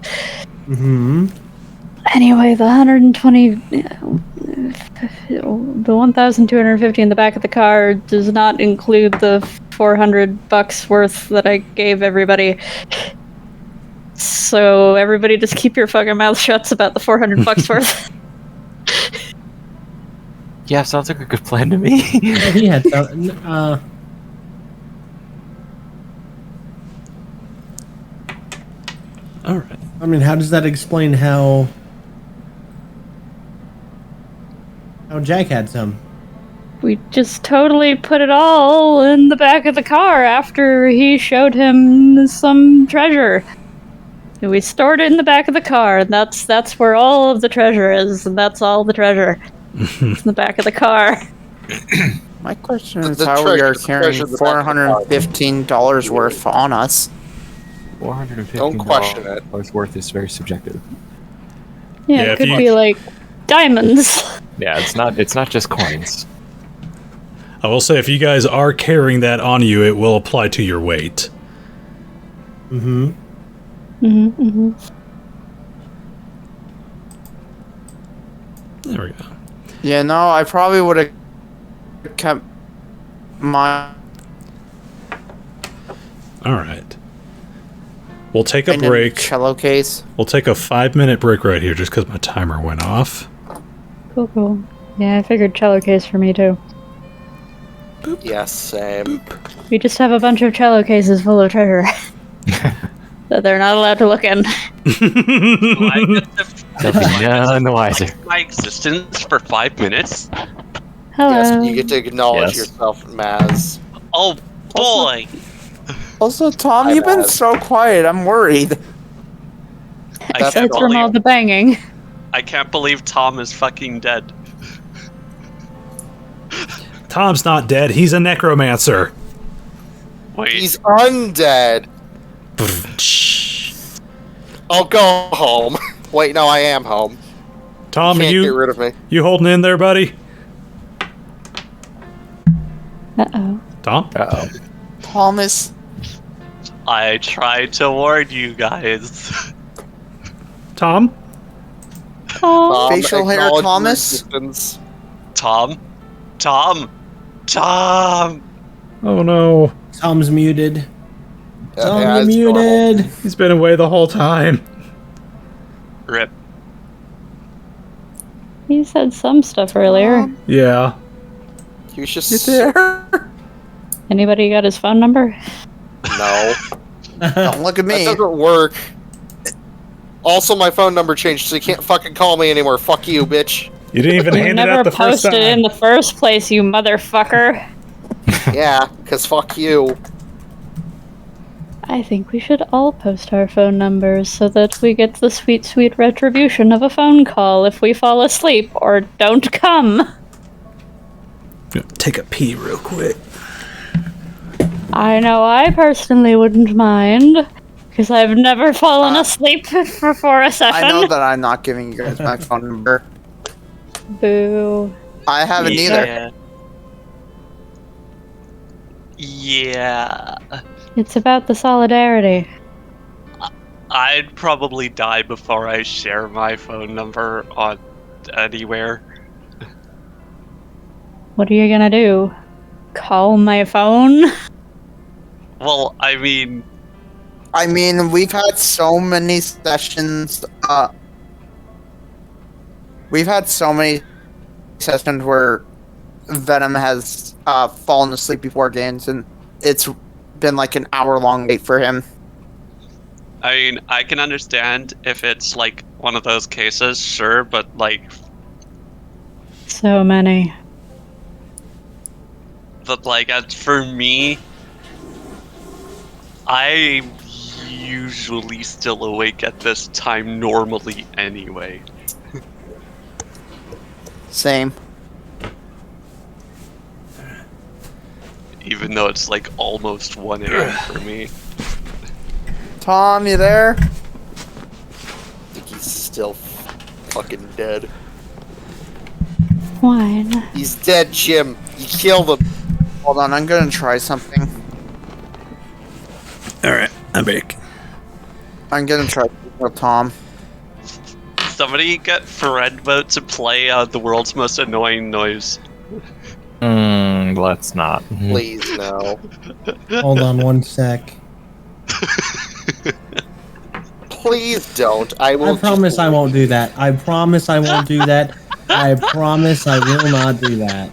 Anyway, the 1,250 in the back of the car does not include the $400 worth that I gave everybody. So everybody just keep your fucking mouth shut about the $400 worth. Yeah, sounds like a good plan to me. He had some, All right. I mean, how does that explain how Oh, Jack had some. We just totally put it all in the back of the car after he showed him some treasure. And we stored it in the back of the car, and that's where all of the treasure is, and that's all the treasure. It's in the back of the car. My question is The how we are treasure carrying in the back of the car. $415 worth on us. Don't question it. $415 worth is very subjective. Yeah, Yeah, it if could you- be like diamonds. Yeah, it's not just coins. I will say, if you guys are carrying that on you, it will apply to your weight. Mm-hmm. There we go. Yeah, no, I probably would have kept my Alright. We'll take a in a break. cello case. We'll take a 5-minute break right here just because my timer went off. Cool. Yeah, I figured cello case for me too. Yes, same. We just have a bunch of cello cases full of treasure that they're not allowed to look in. They'll be none the wiser. My existence for 5 minutes? Hello. Yes, you get to acknowledge Yes. yourself, Maz. Oh boy! Also, Tom, Hi, you've been Maz. so quiet. I'm worried. I That's can't, It's from all believe, the banging. I can't believe Tom is fucking dead. Tom's not dead. He's a necromancer. Wait, He's undead. I'll go home. Wait, no, I am home. Tom, are Can't get you rid of me. holding in there, buddy? Uh-oh. Tom? Uh-oh. Thomas. I tried to warn you guys. Tom? Oh, Facial hair, acknowledge your Thomas? existence. Tom? Oh no. Tom's muted. Tom, Yeah, you're it's normal. muted. He's been away the whole time. Rip. he said some stuff earlier. Yeah. He was just... You there? Anybody got his phone number? No. Don't look at That me. doesn't work. Also, my phone number changed, so you can't fucking call me anymore. Fuck you, bitch. You didn't even You hand it never out the first posted it in time. the first place, you motherfucker. Yeah, because fuck you. I think we should all post our phone numbers so that we get the sweet, sweet retribution of a phone call if we fall asleep or don't come. Take a pee real quick. I know I personally wouldn't mind, because I've never fallen asleep for a session. I know that I'm not giving you guys my phone number. Boo. I haven't either. Yeah. Yeah. It's about the solidarity. I'd probably die before I share my phone number on anywhere. What are you gonna do? Call my phone? Well, I mean, We've had so many sessions. We've had so many sessions where Venom has fallen asleep before games, and it's been like an hour-long wait for him. I can understand if it's like one of those cases, sure, but like, So many. as for me, I'm usually still awake at this time normally anyway. Same. Even though it's like almost 1 a.m. for me. Tom, you there? I think he's still fucking dead. Wine. He's dead, Jim. You killed him. Hold on, I'm gonna try something. Alright, I'm back. I'm gonna try with Tom. Somebody get Fredmo to play the world's most annoying noise. Let's not. Please, no. Hold on one sec. Please don't. I will I promise just... I won't do that. I promise I won't do that. I promise I will not do that.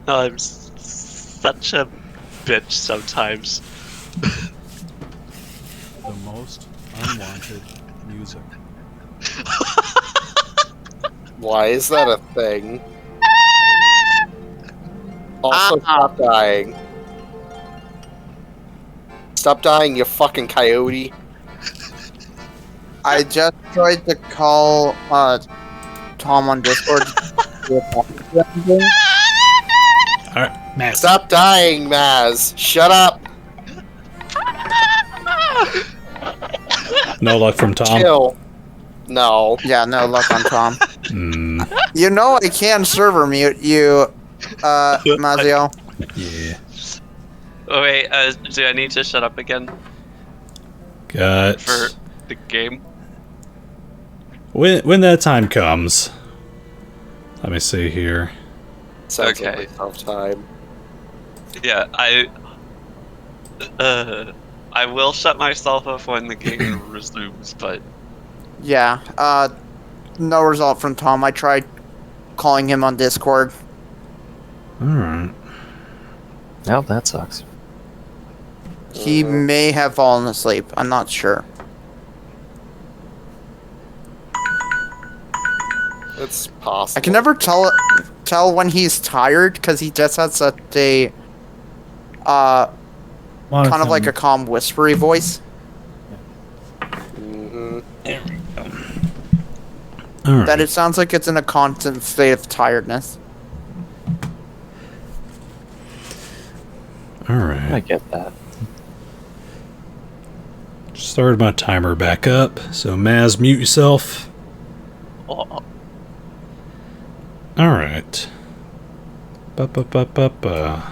I'm such a bitch sometimes. the most unwanted music. Why is that a thing? Also, stop dying. Stop dying, you fucking coyote. I just tried to call Tom on Discord. Alright, Max. Stop dying, Maz. Shut up. No luck from Tom. Chill. No. Yeah, no luck on Tom. Mm, You know I can server mute you, Mazio. yeah. Oh wait, do I need to shut up again Got... for the game? When that time comes. Let me see here. Sounds Okay. like a tough time. Yeah, I will shut myself off when the game resumes, but Yeah, no result from Tom. I tried calling him on Discord. Alright. Oh, that sucks. He may have fallen asleep. I'm not sure. It's possible. I can never tell when he's tired because he just has such a kind of like a calm, whispery voice. Alright. That it sounds like it's in a constant state of tiredness. I Alright. get that. Started my timer back up. So, Maz, mute yourself. oh, Alright. Ba-ba-ba-ba-ba.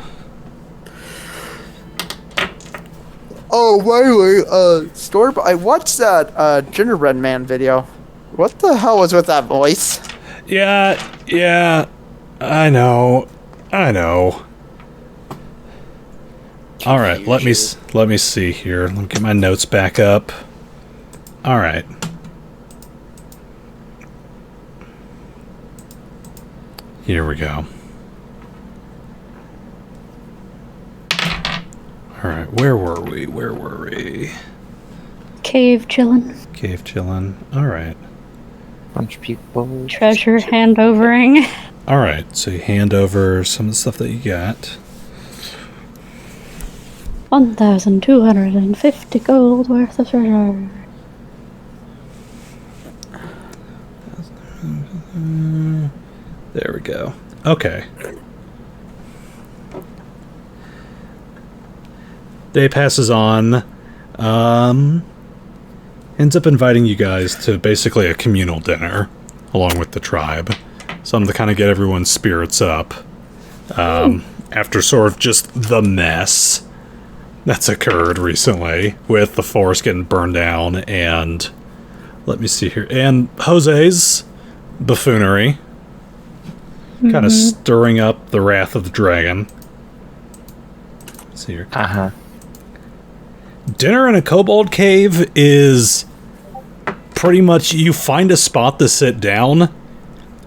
Oh, by the way, Storm, I watched that Gingerbread Man video. What the hell was with that voice? Yeah, I know. Alright, let me see here. Let me get my notes back up. Alright. Here we go. Alright, where were we? Cave chillin'. Cave chillin'. Alright. Bunch of people. Treasure handovering. Alright, so you hand over some of the stuff that you got. 1,250 gold worth of treasure. There we go. Okay. Day passes on. Ends up inviting you guys to basically a communal dinner along with the tribe. Something to kind of get everyone's spirits up. After sort of just the mess that's occurred recently with the forest getting burned down and let me see here. And Jose's buffoonery. Kind of stirring up the wrath of the dragon. Let's see here. Uh-huh. Dinner in a kobold cave is pretty much you find a spot to sit down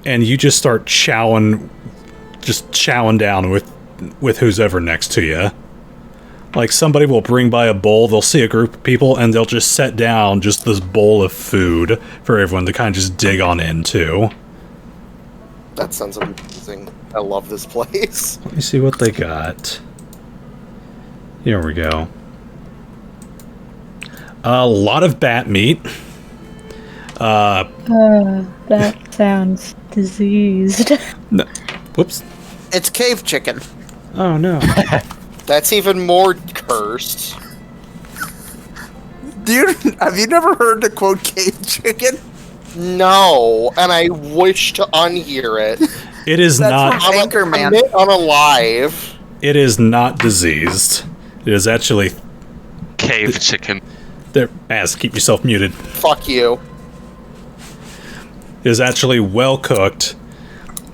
and you just start chowing down with who's ever next to you. Like somebody will bring by a bowl, they'll see a group of people and they'll just set down just this bowl of food for everyone to kind of just dig on into. That sounds amazing. I love this place. Let me see what they got. Here we go. A lot of bat meat. That sounds diseased. No, whoops. It's cave chicken. Oh no. That's even more cursed. Dude, have you never heard the quote cave chicken? No, and I wish to unhear it. It is That's not. from Anchorman. Commit unalive. It is not diseased. It is actually. cave chicken. There, As keep yourself muted. Fuck you. It is actually well cooked,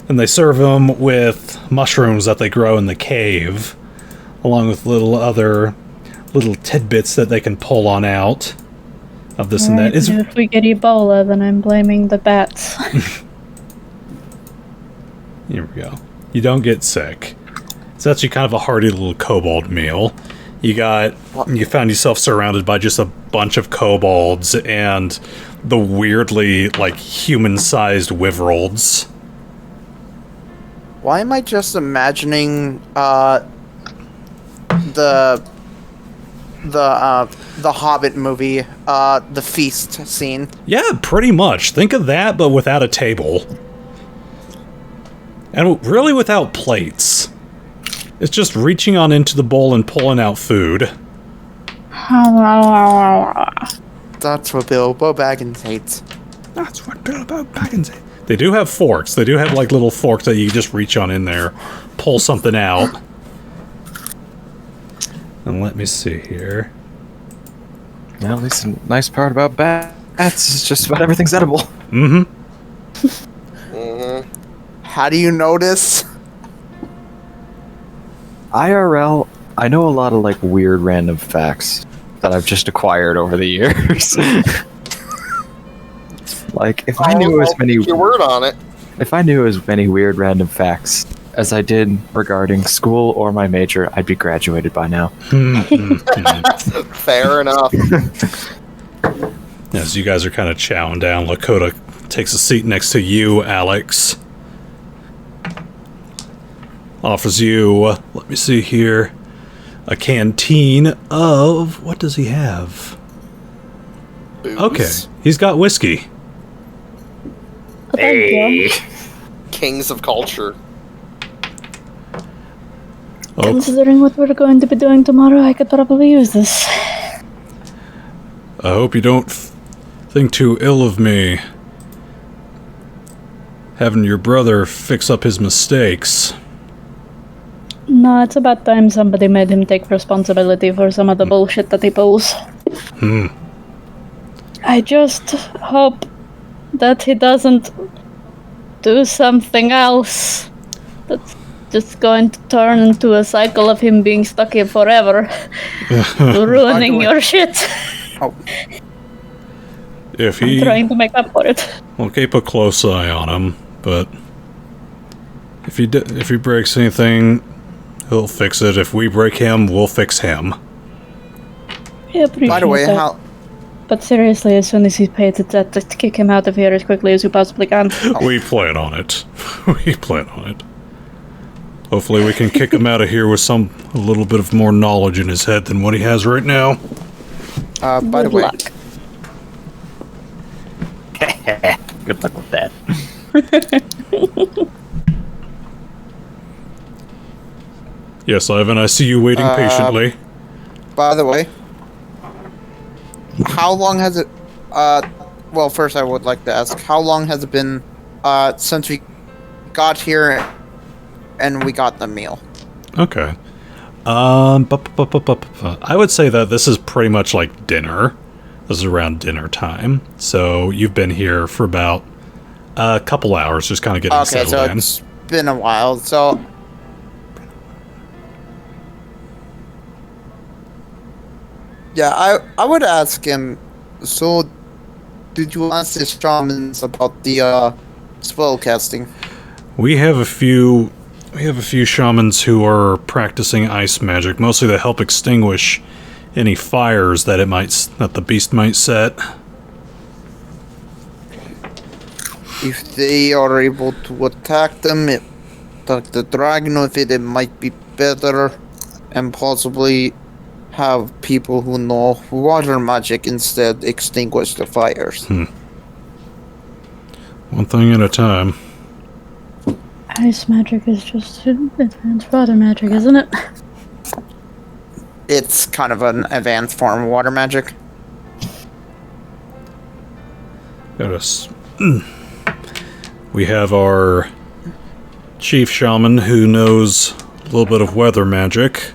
and they serve them with mushrooms that they grow in the cave, along with little tidbits that they can pull on out of this and that. It's, If we get Ebola, then I'm blaming the bats. here we go. You don't get sick. It's actually kind of a hearty little kobold meal. You found yourself surrounded by just a bunch of kobolds and the weirdly, like, human-sized wyverolds. Why am I just imagining the Hobbit movie, the feast scene? Yeah, pretty much. Think of that, but without a table. And really without plates. It's just reaching on into the bowl and pulling out food. That's what Bilbo Baggins hates. That's what Bilbo Baggins hates. They do have forks. They do have, like, little forks that you just reach on in there, pull something out. And let me see here. Well, at least the nice part about bats is just about everything's edible. Mm-hmm. How do you notice? IRL, I know a lot of, like, weird random facts that I've just acquired over the years. Like, if I knew as many... Your word on it. If I knew as many weird random facts as I did regarding school or my major, I'd be graduated by now. Fair enough. As you guys are kind of chowing down, Lakota takes a seat next to you, Alex. Offers you, let me see here, a canteen of... What does he have? Booze. Okay, he's got whiskey. Thank you. Kings of culture. Oh, Considering what we're going to be doing tomorrow, I could probably use this. I hope you don't think too ill of me. Having your brother fix up his mistakes. No, it's about time somebody made him take responsibility for some of the bullshit that he pulls. I just hope that he doesn't do something else that's just going to turn into a cycle of him being stuck here forever, ruining your shit. Oh. If he... I'm trying to make up for it. We'll keep a close eye on him, but... If he breaks anything, he'll fix it. If we break him, we'll fix him. I appreciate By the way, that. how... But seriously, as soon as he's paid his debt, just kick him out of here as quickly as you possibly can. We plan on it. We plan on it. Hopefully we can kick him out of here with a little bit of more knowledge in his head than what he has right now. By the way... luck. Good luck with that. Yes, Ivan, I see you waiting patiently. By the way... How long has it... well, first I would like to ask, how long has it been since we got here and we got the meal? Okay. I would say that this is pretty much like dinner. This is around dinner time. So you've been here for about a couple hours, just kind of getting settled in. It's been a while, so... Yeah, I would ask him, so did you ask the shamans about the spell casting? We have a few shamans who are practicing ice magic, mostly to help extinguish any fires that the beast might set. If they are able to attack them, the dragon with it might be better, and possibly have people who know water magic instead extinguish the fires. One thing at a time. Ice magic is just advanced water magic, isn't it? It's kind of an advanced form of water magic. We have our chief shaman who knows a little bit of weather magic.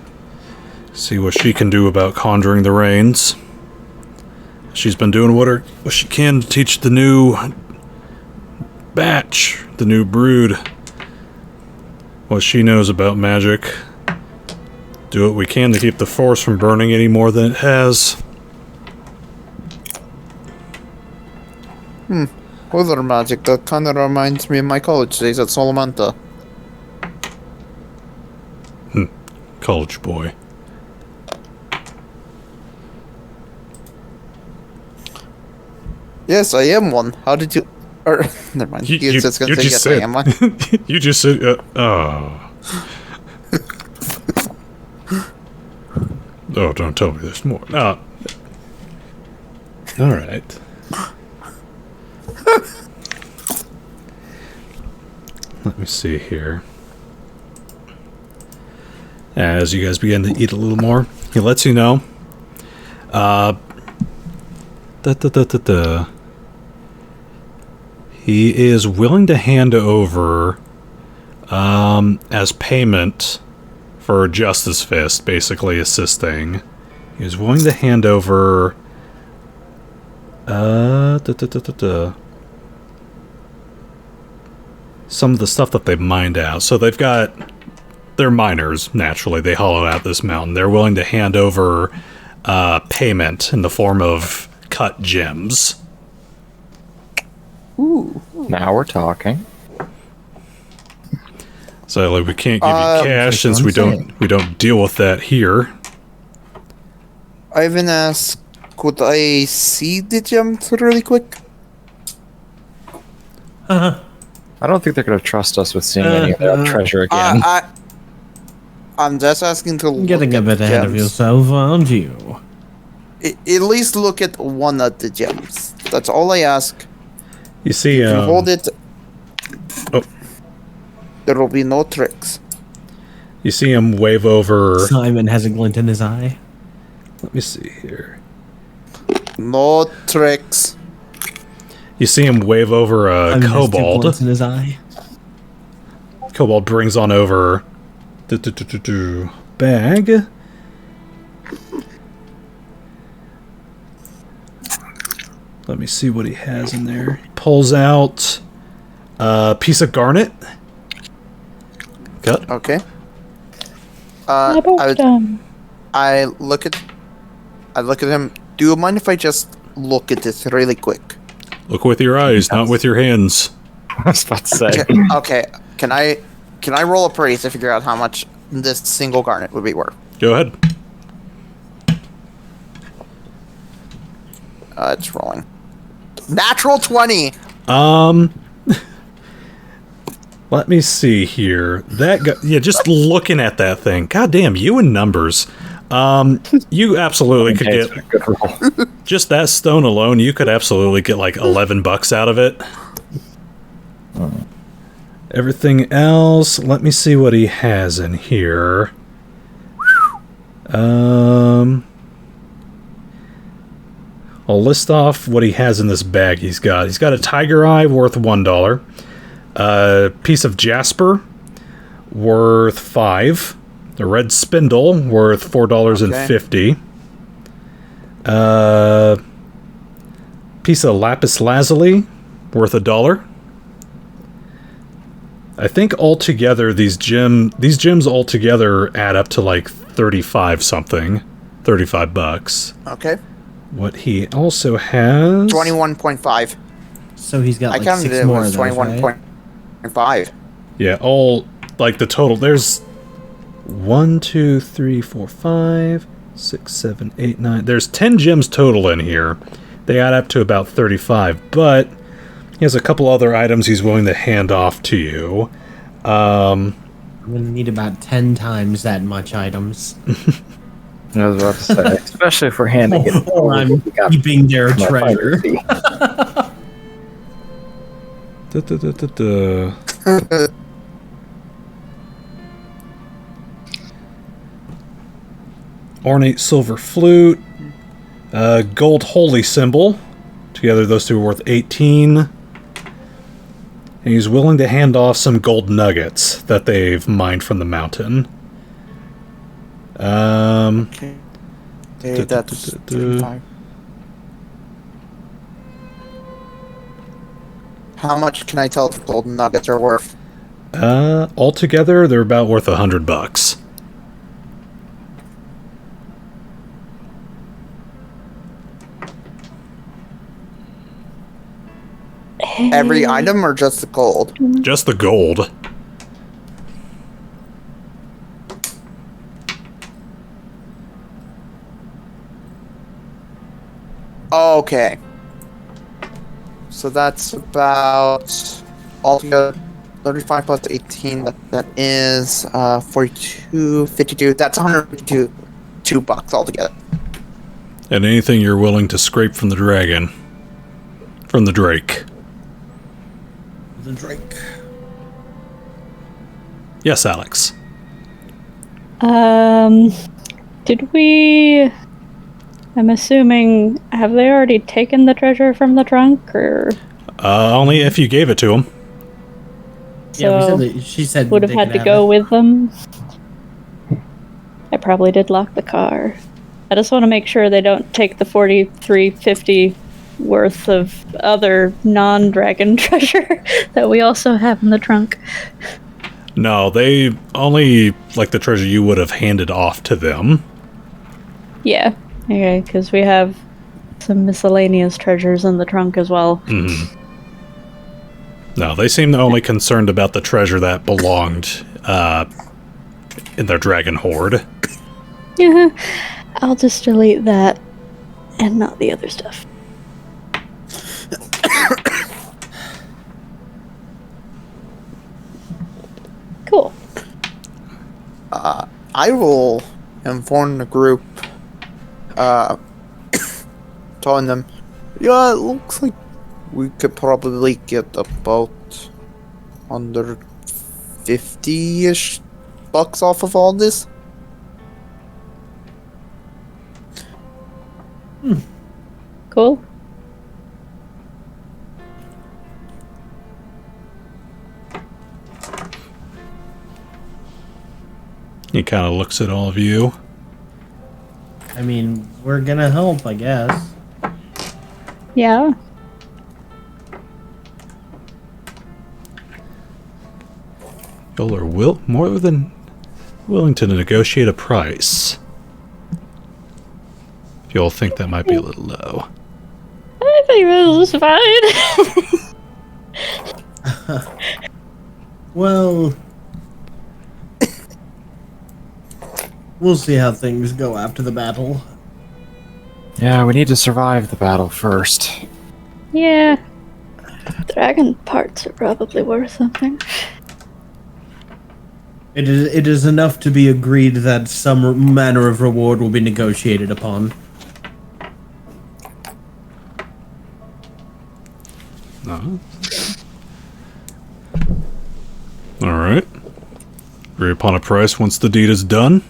See what she can do about conjuring the rains. She's been doing what she can to teach the new batch, the new brood, what she knows about magic. Do what we can to keep the forest from burning any more than it has. Weather magic, that kind of reminds me of my college days at Solomanta. College boy. Yes, I am one. How did you... Or, never mind. You Just gonna say, just yes, said. I am one. You just said. Oh. Oh, don't tell me there's more. No. All right. Let me see here. As you guys begin to eat a little more, he lets you know. He is willing to hand over, as payment for Justice Fist, basically assisting. He is willing to hand over, some of the stuff that they've mined out. So they've got... They're miners, naturally. They hollow out this mountain. They're willing to hand over payment in the form of cut gems. Ooh, now we're talking. So like, we can't give you cash since we don't deal with that here. Ivan asked, could I see the gems really quick? I don't think they're going to trust us with seeing any of their treasure again. I'm just asking to look Getting a at bit the ahead of gems. yourself, aren't you? At least look at one of the gems. That's all I ask. You see, If you hold it, oh, there will be no tricks. you see him wave over. Simon has a glint in his eye. Let me see here. No tricks. You see him wave over a Simon has 2 kobold. glints in his eye. Kobold brings on over bag. Let me see what he has in there. He pulls out a piece of garnet. Cut. Okay. I look at him. Do you mind if I just look at this really quick? Look with your eyes, not with your hands. I was about to say. Okay. Can I roll a praise to figure out how much this single garnet would be worth? Go ahead. It's rolling. Natural 20. Let me see here. That guy, yeah, just looking at that thing. God damn, you and numbers. You absolutely could Okay, it's get a good roll. just that stone alone. You could absolutely get like $11 out of it. Everything else, let me see what he has in here. I'll list off what he has in this bag he's got. He's got a tiger eye worth $1. A piece of jasper worth $5. A red spindle worth $4.50. Piece of lapis lazuli worth $1. I think altogether these gems altogether add up to like 35 something. $35. Okay. What he also has 21.5. So he's got I like counted 6 it more was of those, right? 21.5. Yeah, all like the total. There's 1, 2, 3, 4, 5, 6, 7, 8, 9. There's 10 gems total in here. They add up to about 35, but he has a couple other items he's willing to hand off to you. I'm gonna need about 10 times that much items. I was about to say, especially if we're handing it. Or I'm keeping their my treasure. fee. Ornate silver flute, gold holy symbol. Together, those two are worth 18. And he's willing to hand off some gold nuggets that they've mined from the mountain. Okay, that's 35. How much can I tell if golden nuggets are worth? Altogether, they're about worth $100. Every item or just the gold? Just the gold. Okay. So that's about altogether 35 plus 18. That is 42, 52. That's 152 $2 altogether. And anything you're willing to scrape from the dragon. From the Drake. The Drake. Yes, Alex. Did we... I'm assuming, have they already taken the treasure from the trunk, or... Only if you gave it to him. Yeah, So, we said that, she said would have they had could to go it. with them. I probably did lock the car. I just want to make sure they don't take the $43.50 worth of other non-dragon treasure that we also have in the trunk. No, they only like the treasure you would have handed off to them. Yeah, okay, because we have some miscellaneous treasures in the trunk as well. Mm-hmm. No, they seem only concerned about the treasure that belonged in their dragon hoard. Yeah, I'll just delete that and not the other stuff. Cool. I will inform the group, telling them, yeah, it looks like we could probably get about under 50-ish bucks off of all this. Cool. He kind of looks at all of you. I mean, we're gonna help, I guess. Yeah. Y'all are more than willing to negotiate a price. If y'all think that might be a little low. I think this is fine. Well, we'll see how things go after the battle. Yeah, we need to survive the battle first. Yeah. Dragon parts are probably worth something. It is enough to be agreed that some manner of reward will be negotiated upon. Alright. Agree upon a price once the deed is done.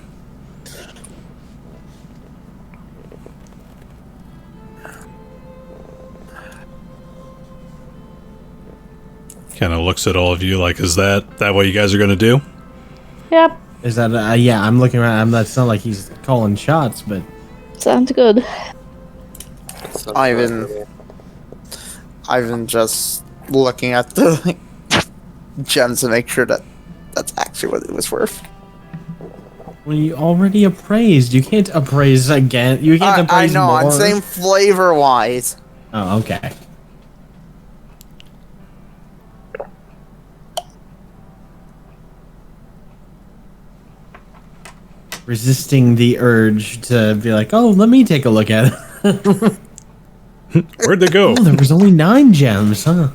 Kind of looks at all of you like, is that what you guys are going to do? Yep. Is that, yeah, I'm looking around. That's not like he's calling shots, but... Sounds good. Ivan just looking at the gems to make sure that that's actually what it was worth. Well, you already appraised. You can't appraise again. You can't I appraise know, more. I'm saying flavor-wise. Oh, okay. Resisting the urge to be like, oh, let me take a look at it. Where'd they go? Oh, there was only 9 gems, huh?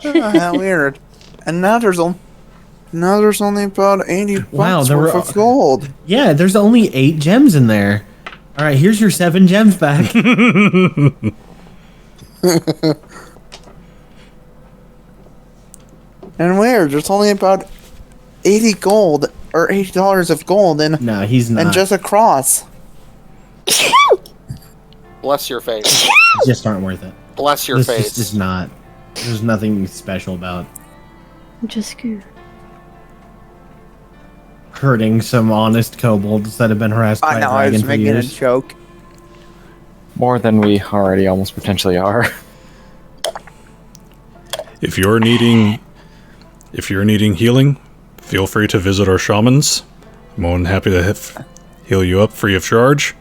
How weird. And now there's only about 80 bucks there worth were- of gold. Yeah, there's only 8 gems in there. All right, here's your 7 gems back. And where? There's only about 80 gold, or $80 of gold, and No, he's not. and just a cross. Bless your face. just aren't worth it. Bless your This face. just is not. There's nothing special about Just good. hurting some honest kobolds that have been harassed by I a know, I dragon was for making a years. joke. More than we already almost potentially are. If you're needing healing, feel free to visit our shamans. I'm more than happy to heal you up free of charge.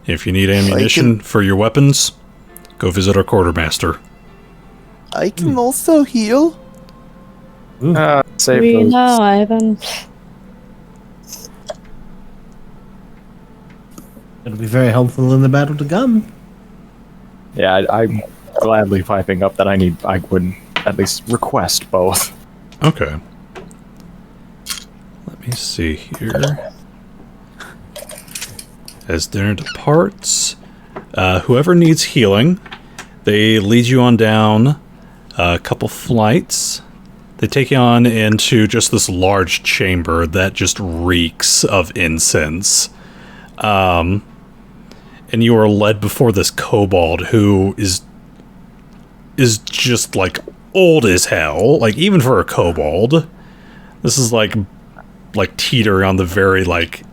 If you need ammunition for your weapons, go visit our quartermaster. I can also heal. Save We those. know, Ivan. It'll be very helpful in the battle to come. Yeah, gladly piping up that I would at least request both. Okay. Let me see here. As dinner departs, whoever needs healing, they lead you on down a couple flights. They take you on into just this large chamber that just reeks of incense. And you are led before this kobold who is just like old as hell. Like even for a kobold, this is like teetering on the very like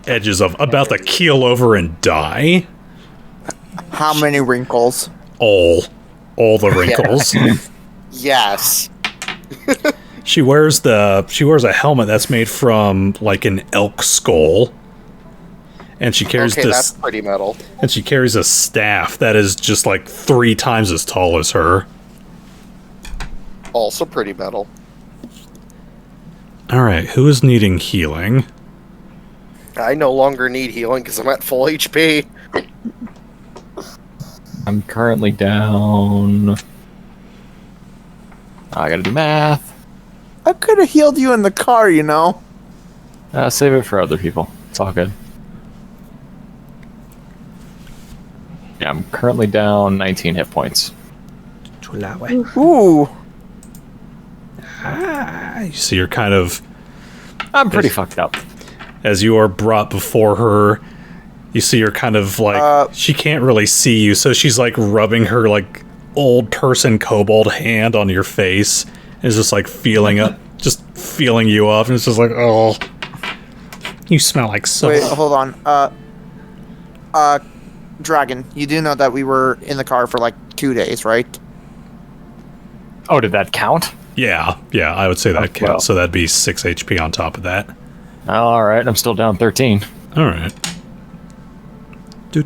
edges of about to keel over and die. How many wrinkles? All the wrinkles. Yes. She wears a helmet that's made from like an elk skull. And she carries that's pretty metal. And she carries a staff that is just like 3 times as tall as her. Also pretty metal. Alright, who is needing healing? I no longer need healing because I'm at full HP. I'm currently down. I gotta do math. I could have healed you in the car, you know. Save it for other people. It's all good. Yeah, I'm currently down 19 hit points. Ooh. You see her kind of... I'm pretty fucked up. As you are brought before her, you see her kind of like... she can't really see you, so she's like rubbing her like old person kobold hand on your face. And is just like feeling you up, and it's just like, oh... You smell like soap. Wait, hold on. Dragon, you do know that we were in the car for like 2 days, right? Oh, did that count? Yeah, I would say that counts. Well. So that'd be 6 HP on top of that. Alright, I'm still down 13. Alright. As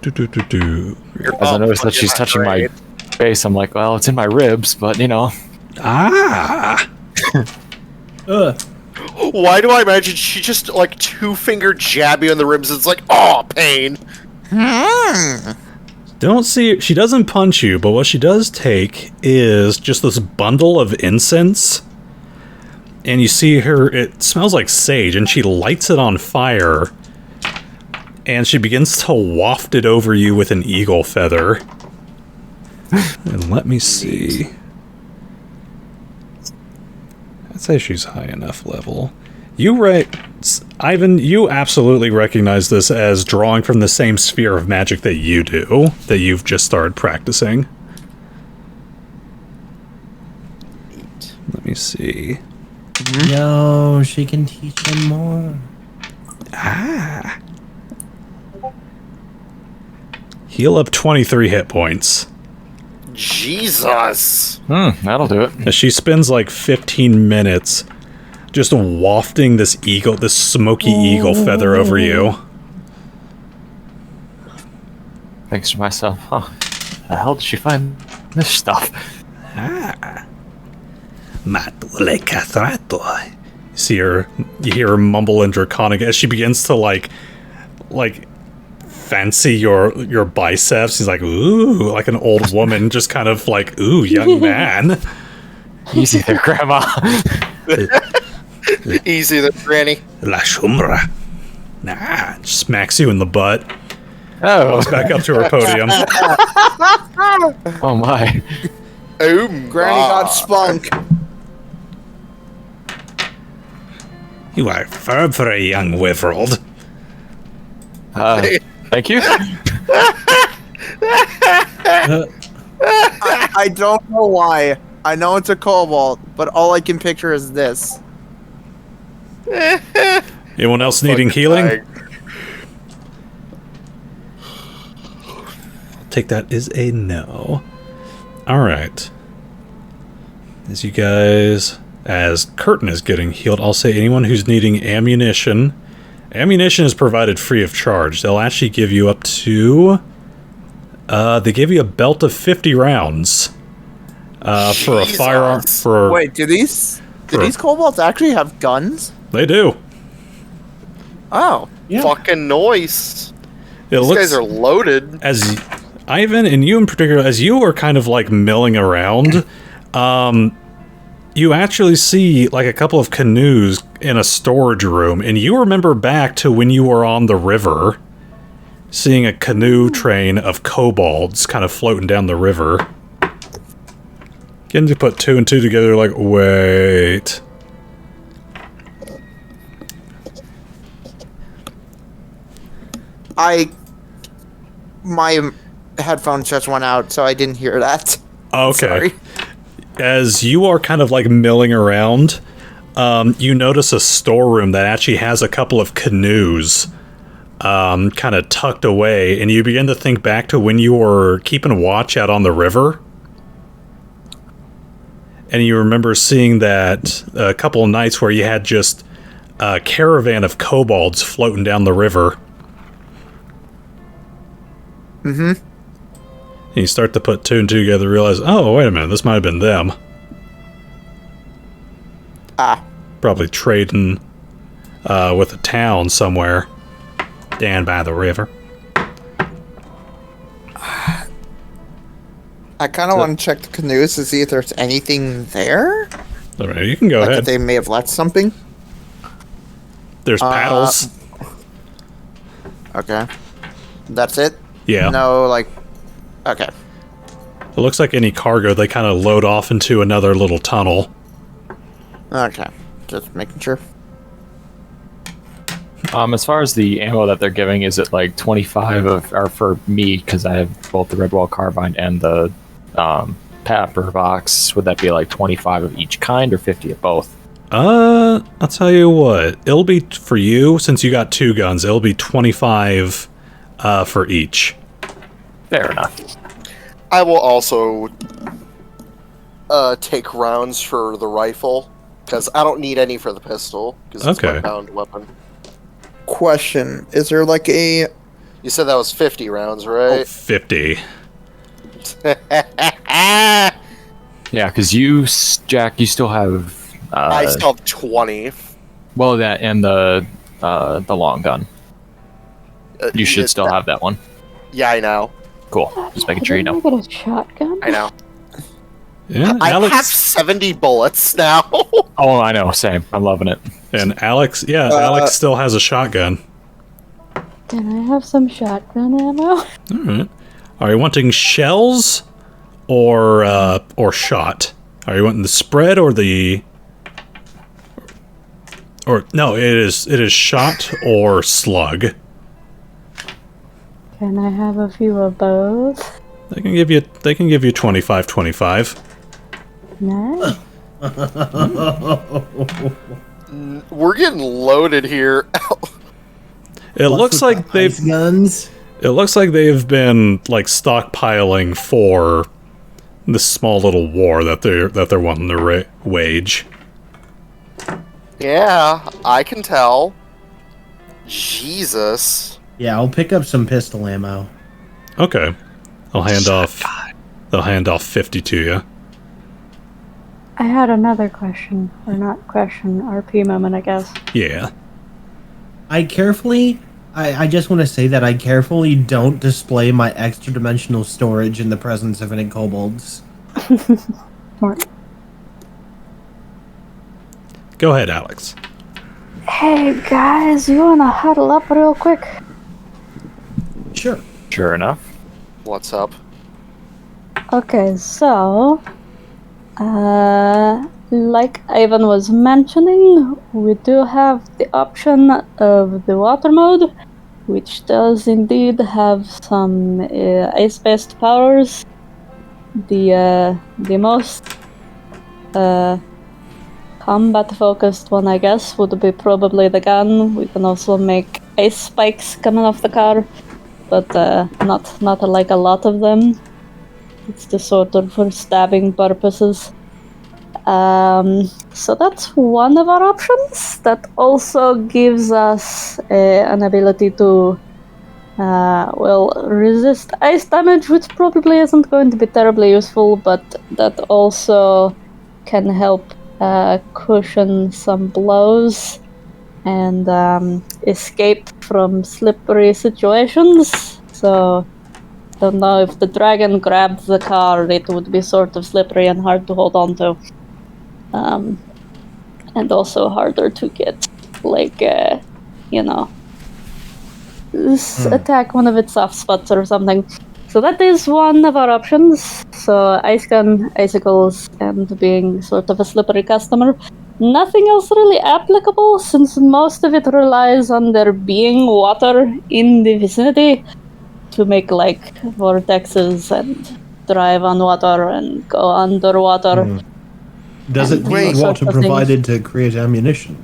I notice that she's touching my face, I'm like, well, it's in my ribs, but you know. Ah! Why do I imagine she just like 2-finger jab you in the ribs? It's like, oh, pain. Don't see. She doesn't punch you, but what she does take is just this bundle of incense, and you see her. It smells like sage, and she lights it on fire, and she begins to waft it over you with an eagle feather. And let me see. I'd say she's high enough level. Ivan, you absolutely recognize this as drawing from the same sphere of magic that you do, that you've just started practicing. Let me see. Yo, she can teach him more. Heal up 23 hit points. Jesus. That'll do it. As she spends like 15 minutes just wafting this smoky eagle feather over you. Thanks to myself. Huh. The hell did she find this stuff? You hear her mumble in Draconic as she begins to like fancy your biceps. He's like, ooh, like an old woman, just kind of like, ooh, young man. Easy there, Grandma. Easy there, Granny. La Shumra. Smacks you in the butt. Oh. Goes back up to her podium. Oh my. Granny got spunk. You are firm for a young wyvern. Thank you. I don't know why. I know it's a kobold, but all I can picture is this. Anyone else needing healing? I'll take that as a no. Alright. As Khurtin is getting healed, I'll say anyone who's needing ammunition. Ammunition is provided free of charge. They'll actually give you up to... they give you a belt of 50 rounds. For a firearm. Wait, do these kobolds actually have guns? They do. Oh. Yeah. Fucking noise. These guys are loaded. As Ivan, and you in particular, as you were kind of like milling around, you actually see like a couple of canoes in a storage room, and you remember back to when you were on the river, seeing a canoe train of kobolds kind of floating down the river. Getting to put 2 and 2 together, like, wait. My headphones just went out, so I didn't hear that. Okay. Sorry. As you are kind of like milling around, you notice a storeroom that actually has a couple of canoes kind of tucked away, and you begin to think back to when you were keeping watch out on the river. And you remember seeing that a couple of nights where you had just a caravan of kobolds floating down the river. Mm-hmm. And you start to put 2 and 2 together, realize, oh, wait a minute, this might have been them. Ah. Probably trading with a town somewhere down by the river. I kind of want to check the canoes to see if there's anything there. All right, you can go Like ahead. if they may have left something. There's paddles. Okay. That's it? Yeah. No, like... Okay. It looks like any cargo, they kind of load off into another little tunnel. Okay. Just making sure. As far as the ammo that they're giving, is it like 25 of, or for me, because I have both the Redwall Carbine and the Pepper Box, would that be like 25 of each kind or 50 of both? I'll tell you what, it'll be, for you, since you got 2 guns, it'll be 25 for each. Fair enough. I will also take rounds for the rifle, because I don't need any for the pistol, because it's my bound weapon. Question. Is there like a... You said that was 50 rounds, right? 50. Yeah, because you, Jack, you still have... I still have 20. Well, that and the long gun. You should still have that one. Yeah, I know. Cool. Just making sure you know. I get a shotgun? I know. Yeah, I Alex, have 70 bullets now. Oh, I know. Same. I'm loving it. and Alex, Alex still has a shotgun. Can I have some shotgun ammo? Alright. Are you wanting shells or shot? Are you wanting the spread or the... Or no, it is shot or slug. Can I have a few of both? They can give you 25. No. We're getting loaded here. It looks like they've guns. It looks like they've been like stockpiling for this small little war that they're wanting to wage. Yeah, I can tell. Jesus. Yeah, I'll pick up some pistol ammo. Okay, They'll hand off 50 to you. I had another question. Or not question, RP moment, I guess. Yeah. I just want to say that I carefully don't display my extra dimensional storage in the presence of any kobolds. Smart. Go ahead, Alex. Hey guys, you wanna huddle up real quick? Sure. Sure enough. What's up? Okay, so... like Ivan was mentioning, we do have the option of the water mode, which does indeed have some ice-based powers. The most combat-focused one, I guess, would be probably the gun. We can also make ice spikes coming off the car, but not like a lot of them. It's just sort of for stabbing purposes. So that's one of our options. That also gives us an ability to resist ice damage, which probably isn't going to be terribly useful, but that also can help cushion some blows and escape from slippery situations. So don't know, if the dragon grabbed the car, it would be sort of slippery and hard to hold on to. And also harder to get, like, attack one of its soft spots or something. So that is one of our options. So ice gun, icicles, and being sort of a slippery customer. Nothing else really applicable, since most of it relies on there being water in the vicinity to make, like, vortexes and drive on water and go underwater. Does it need water provided to create ammunition?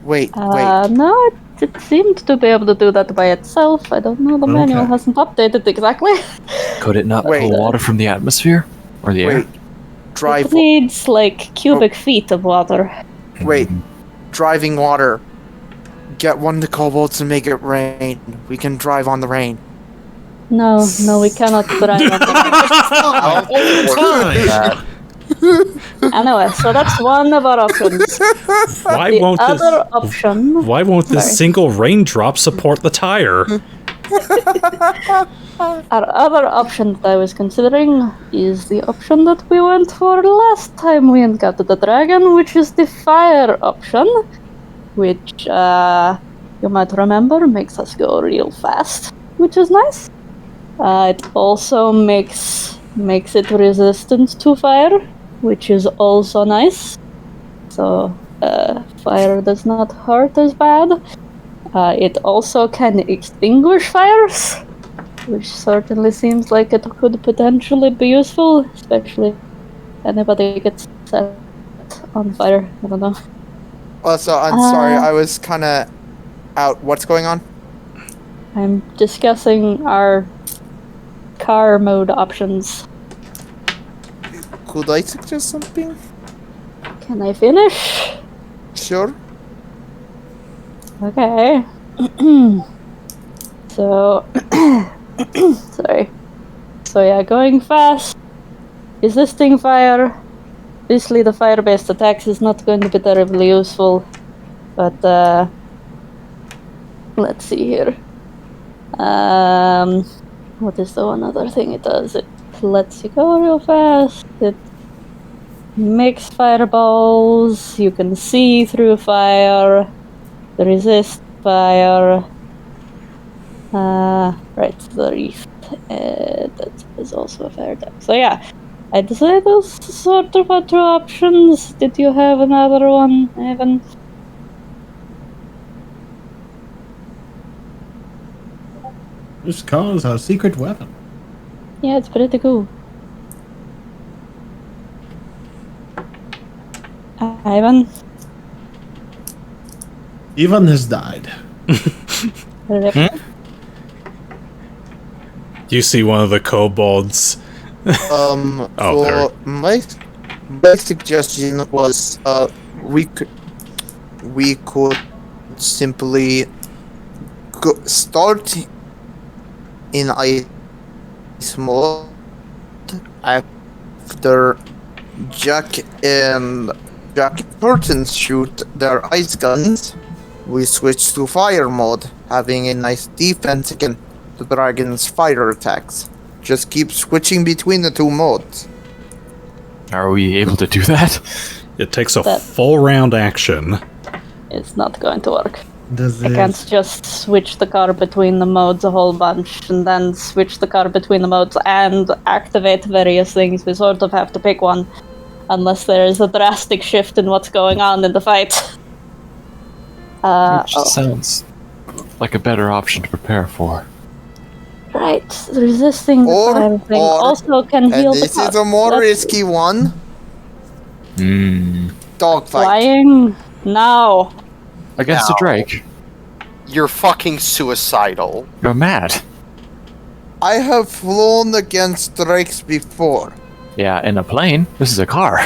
Wait. No, it seemed to be able to do that by itself. I don't know, the manual hasn't updated exactly. Could it not pull water from the atmosphere? Or the air? It needs, like, cubic feet of water. Wait. Driving water. Get one of the kobolds and make it rain. We can drive on the rain. No, we cannot drive on the rain. Anyway, so that's one of our options. Why won't this single raindrop support the tire? Our other option that I was considering is the option that we went for last time we encountered the dragon, which is the fire option, which you might remember makes us go real fast, which is nice. It also makes it resistant to fire, which is also nice. So fire does not hurt as bad. It also can extinguish fires, which certainly seems like it could potentially be useful, especially if anybody gets set on fire. I don't know. Also, I'm sorry, I was kind of out. What's going on? I'm discussing our car mode options. Could I suggest something? Can I finish? Sure. Okay. So, sorry. So yeah, going fast, resisting fire. Obviously the fire-based attacks is not going to be terribly useful, but let's see here. What is the one other thing it does? It lets you go real fast. It makes fireballs. You can see through fire. Resist fire. Right, the reef. That is also a fire attack. So yeah, I'd say those sort of are two options. Did you have another one, Evan? This car is our secret weapon. Yeah, it's pretty cool. Ivan? Ivan has died. You see one of the kobolds. So my suggestion was we could simply start in ice mode after Jack and Khurtin shoot their ice guns. We switch to fire mode, having a nice defense against the dragon's fire attacks. Just keep switching between the two modes. Are we able to do that? It takes a full round action. It's not going to work. I can't just switch the car between the modes a whole bunch and then switch the car between the modes and activate various things. We sort of have to pick one, unless there is a drastic shift in what's going on in the fight. Which sounds like a better option to prepare for. Right, resisting the fire thing also can heal the car. This is a more risky one. Dogfight. Flying now. Against a Drake. You're fucking suicidal. You're mad. I have flown against drakes before. Yeah, in a plane. This is a car.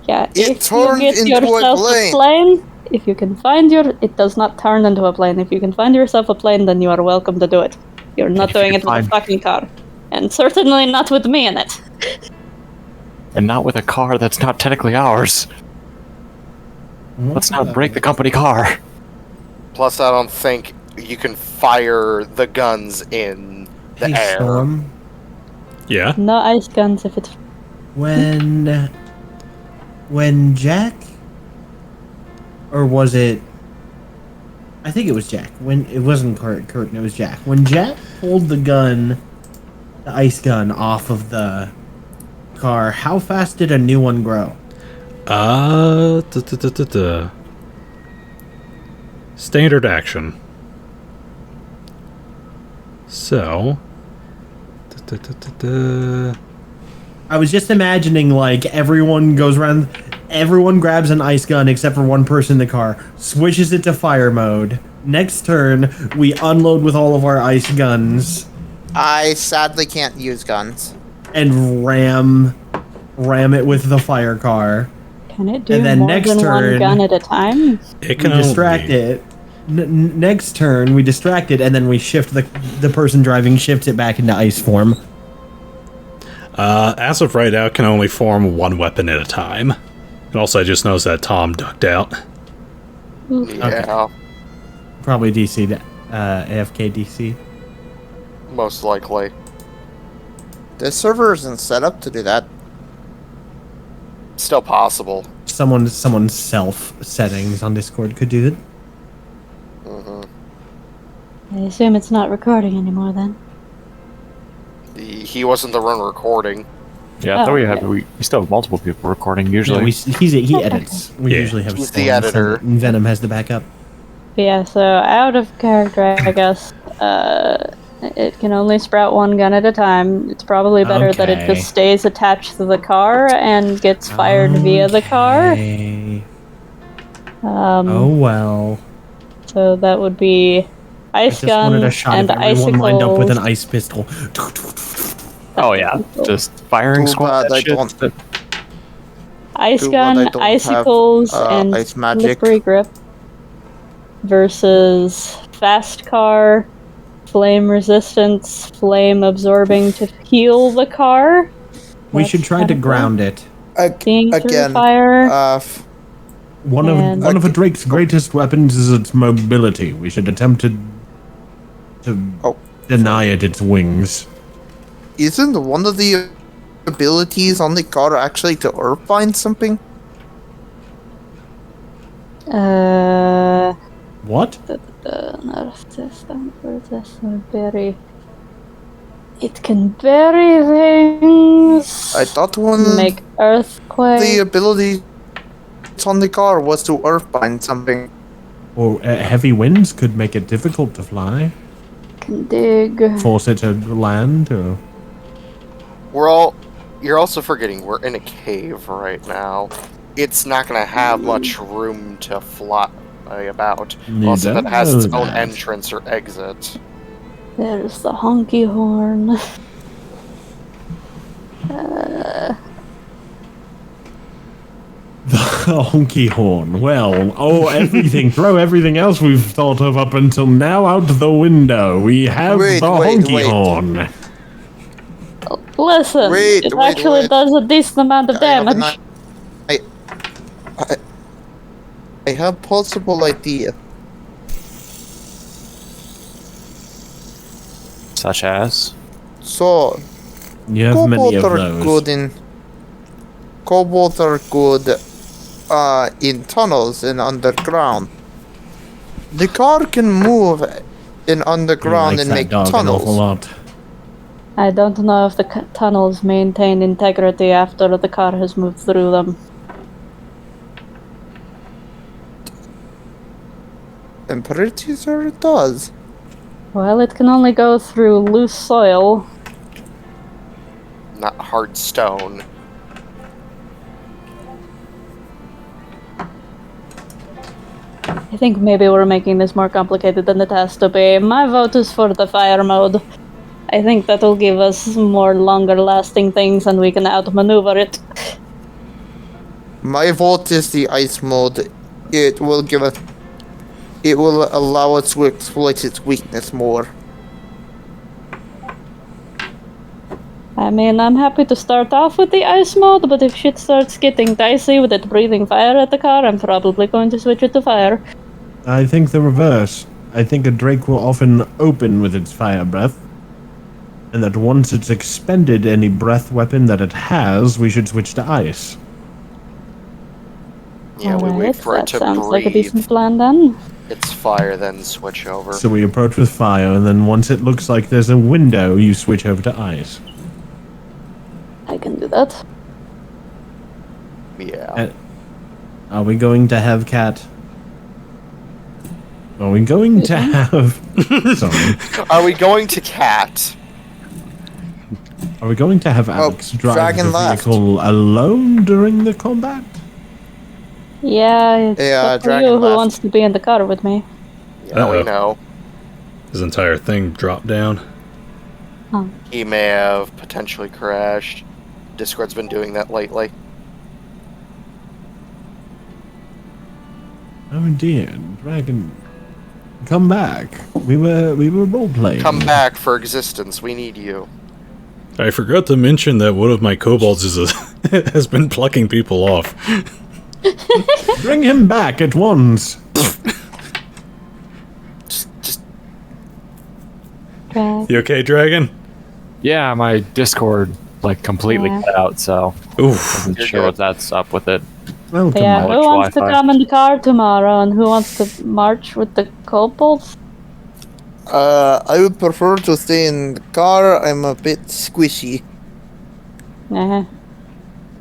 Yeah, It if you turned get into yourself a plane. If you can find it does not turn into a plane. If you can find yourself a plane, then you are welcome to do it. You're not doing it with a fucking car. And certainly not with me in it. And not with a car that's not technically ours. Let's not break the company car. Plus, I don't think you can fire the guns in The Hey, air. Storm. Yeah. No ice guns if it's. When Jack, or was it? I think it was Jack. When it wasn't Khurtin, it was Jack. When Jack pulled the ice gun off of the car, how fast did a new one grow? Standard action. So. I was just imagining like everyone goes around, everyone grabs an ice gun except for one person in the car, switches it to fire mode. Next turn, we unload with all of our ice guns I sadly can't use guns. and ram it with the fire car. Can it do And then more next than one turn- gun at a time? It We can distract only... it. Next turn, we distract it, and then we shift the person driving shifts it back into ice form. As of right now, it can only form one weapon at a time. And also, I just noticed that Tom ducked out. Yeah, Probably DC, AFK DC. most likely. This server isn't set up to do that. Still possible. Someone's self settings on Discord could do it. I assume it's not recording anymore then. He wasn't the one recording. Yeah, I thought Oh, we had okay. we still have multiple people recording usually. Yeah, he edits. We Yeah. usually have He's the Storm, editor. and Venom has the backup. But yeah, so out of character, I guess, it can only sprout one gun at a time. It's probably better that it Okay. just stays attached to the car and gets fired via the car. Okay. Um, Oh well. So that would be I ice just gun wanted a shot and of everyone icicles. lined up with an ice pistol. Oh yeah, just firing Too squad. bad I That shit. don't- That- Ice Too bad I gun, don't icicles, have, and ice magic. slippery grip versus fast car, flame resistance, flame absorbing to heal the car. We That's should try to kind of ground it. Seeing through Again, fire. One And- of a Drake's greatest weapons is its mobility. We should attempt to Oh. deny it its wings. Isn't one of the abilities on the car actually to earthbind something? What? Nerf system for this one. Bury. It can bury things. I thought one Make of earthquake. the abilities on the car was to earthbind something. Or heavy winds could make it difficult to fly. Can dig. Force it to land. Or... You're also forgetting we're in a cave right now. It's not gonna have much room to fly about. You Also, if don't it has its know own that. entrance or exit. There's the honky horn. The honky horn. Well, everything. Throw everything else we've thought of up until now out the window. We have Wait, the wait, honky wait. horn. Listen, Wait, it wait, actually wait. does a decent amount of damage. I have possible idea. Such as So, You have many of kobolds are those. good in. Kobolds are good in tunnels and underground. The car can move in He underground likes and that make dog an awful tunnels. lot. I don't know if the tunnels maintain integrity after the car has moved through them. I'm pretty sure it does. Well, it can only go through loose soil. Not hard stone. I think maybe we're making this more complicated than it has to be. My vote is for the fire mode. I think that'll give us more longer lasting things and we can outmaneuver it. My vote is the ice mode. It will give us. It will allow us to exploit its weakness more. I mean, I'm happy to start off with the ice mode, but if shit starts getting dicey with it breathing fire at the car, I'm probably going to switch it to fire. I think the reverse. I think a Drake will often open with its fire breath. And that once it's expended any breath weapon that it has, we should switch to ice. Yeah, we wait for it that to sounds breathe. like a decent plan then. It's fire, then switch over. So we approach with fire, and then once it looks like there's a window, you switch over to ice. I can do that. Yeah. Are we going to have Cat? Are we going to have... Sorry. Are we going to cat? Are we going to have Alex drive Dragon the left. vehicle alone during the combat? Yeah, it's up to Dragon you who left. wants to be in the car with me. Yeah, we Uh-oh. know. His entire thing dropped down. He may have potentially crashed. Discord's been doing that lately. Oh dear, Dragon, come back. We were role playing. Come back for existence. We need you. I forgot to mention that one of my kobolds is has been plucking people off. Bring him back at once. Just Okay. You okay, Dragon? Yeah, my Discord like completely Yeah. cut out, so Oof. wasn't You're sure good. what that's up with it. Welcome. Yeah, back. who wants to Wi-Fi. come in the car tomorrow and who wants to march with the kobolds? I would prefer to stay in the car. I'm a bit squishy. Uh-huh.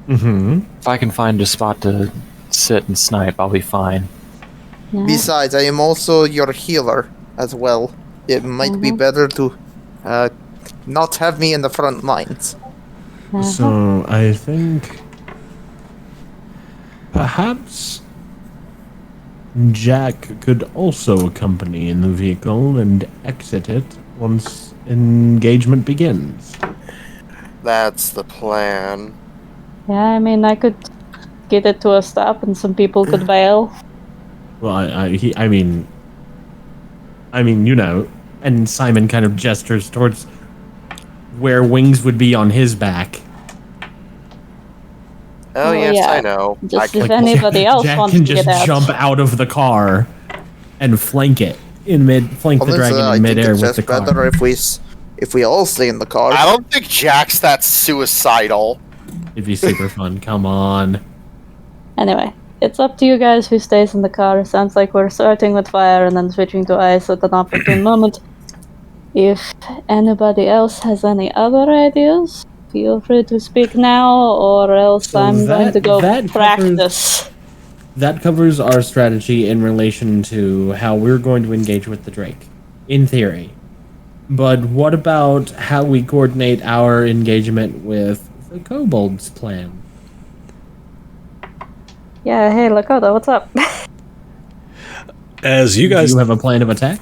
Mm-hmm. If I can find a spot to sit and snipe, I'll be fine. Yeah. Besides, I am also your healer as well. It might be better to not have me in the front lines. So I think perhaps Jack could also accompany in the vehicle and exit it once engagement begins. that's the plan. Yeah, I mean, I could get it to a stop and some people could bail. Well, I mean, you know, and Simon kind of gestures towards where wings would be on his back. Oh Well, yes, yeah. I know. Just I if can, anybody else Jack wants can to just get out. jump out of the car and flank it flank the Honestly, dragon I in think midair it's with just the car. better if we all stay in the car. I don't think Jack's that suicidal. It'd be super fun. Come on. Anyway, it's up to you guys who stays in the car. Sounds like we're starting with fire and then switching to ice at an opportune moment. If anybody else has any other ideas, feel free to speak now, or else So I'm going to go that practice. That covers our strategy in relation to how we're going to engage with the Drake, in theory. But what about how we coordinate our engagement with the Kobold's plan? Yeah, hey Lakota, what's up? As you guys Do you have a plan of attack?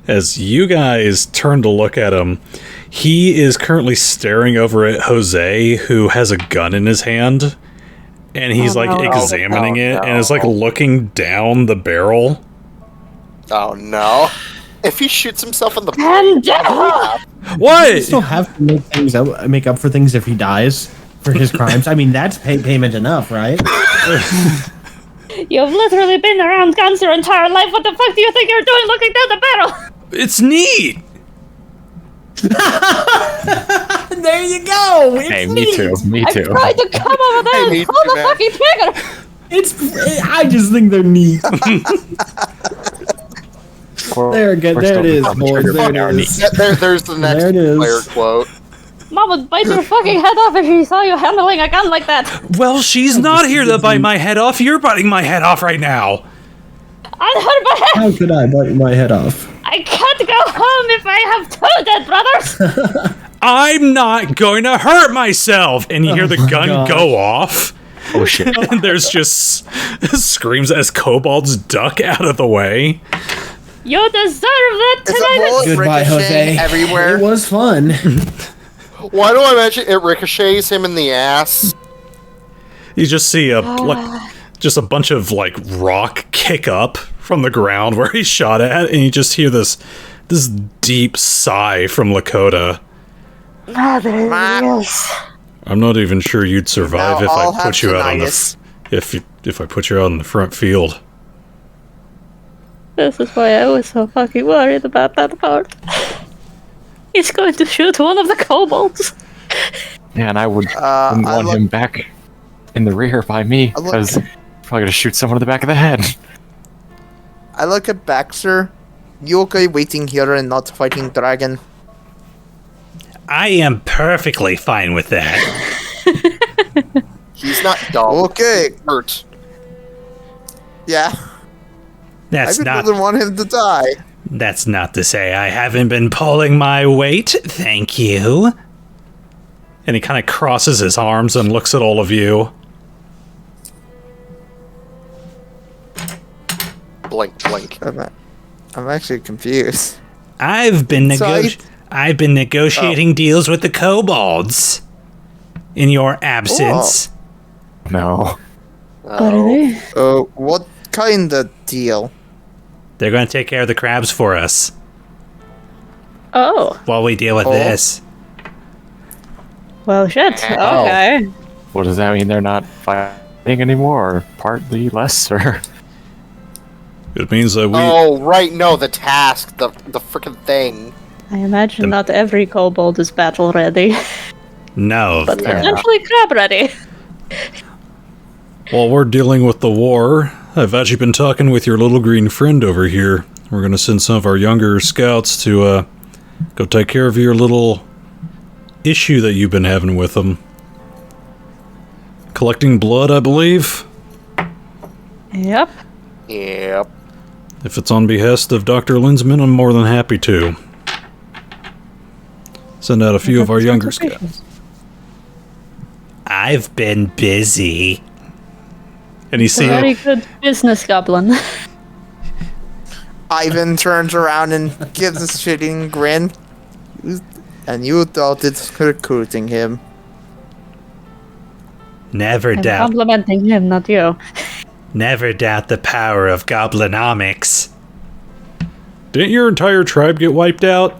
As you guys turn to look at him, he is currently staring over at Jose, who has a gun in his hand, and he's Oh, like no. examining Oh, it, and is like no. looking down the barrel. Oh no! If he shoots himself in the And We What? still have to make up for things if he dies for his crimes. I mean, that's payment enough, right? You've literally been around guns your entire life. What the fuck do you think you're doing looking down the barrel? It's neat. There you go. It's Hey, me too. Me I too. tried to come over there Hey, me and pull too, the man. fucking trigger. I just think they're neat. There it is, boys. There it is. There's the next There it is. player quote. Mom would bite your fucking head off if she saw you handling a gun like that. Well, she's not here to bite my head off. You're biting my head off right now. I hurt my head. How could I bite my head off? I can't go home if I have two dead brothers. I'm not going to hurt myself. And you hear the gun gosh. go off. Oh shit. And there's just screams as kobolds duck out of the way. You deserve that It's a tonight. bullet Goodbye, ricocheting Jose. everywhere. It was fun. Why do I imagine it ricochets him in the ass? You just see just a bunch of like rock kick up from the ground where he shot at, and you just hear this deep sigh from Lakota. I'm not even sure you'd survive Now if I'll I have put you out on tinnitus. if I put you out in the front field. This is why I was so fucking worried about that part. He's going to shoot one of the kobolds. Yeah, and I wouldn't I want look- him back in the rear by me, I look- because probably gonna shoot someone in the back of the head. I look at Baxter. You okay waiting here and not fighting dragon? I am perfectly fine with that. He's not dumb. Okay. He's hurt. Yeah. That's I not didn't want him to die. That's not to say I haven't been pulling my weight. Thank you. And he kind of crosses his arms and looks at all of you. Blink, blink. I'm actually confused. I've been So negotiating deals with the kobolds in your absence. No. What are they? What kind of deal? They're going to take care of the crabs for us Oh, while we deal with this. well, shit. Okay. What does that mean? They're not fighting anymore, or partly less, or? It means that Oh, right, no, the task, the freaking thing. I imagine not every kobold is battle ready, No. but potentially crab ready. While we're dealing with the war, I've actually been talking with your little green friend over here. We're going to send some of our younger scouts to go take care of your little issue that you've been having with them. Collecting blood, I believe. Yep. Yep. If it's on behest of Dr. Linsman, I'm more than happy to. Send out a few of our younger scouts. I've been busy. And you see Very good business, goblin. Ivan turns around and gives a shitting grin. And you thought it's recruiting him. never I'm doubt, complimenting him, not you. never doubt the power of goblinomics. Didn't your entire tribe get wiped out?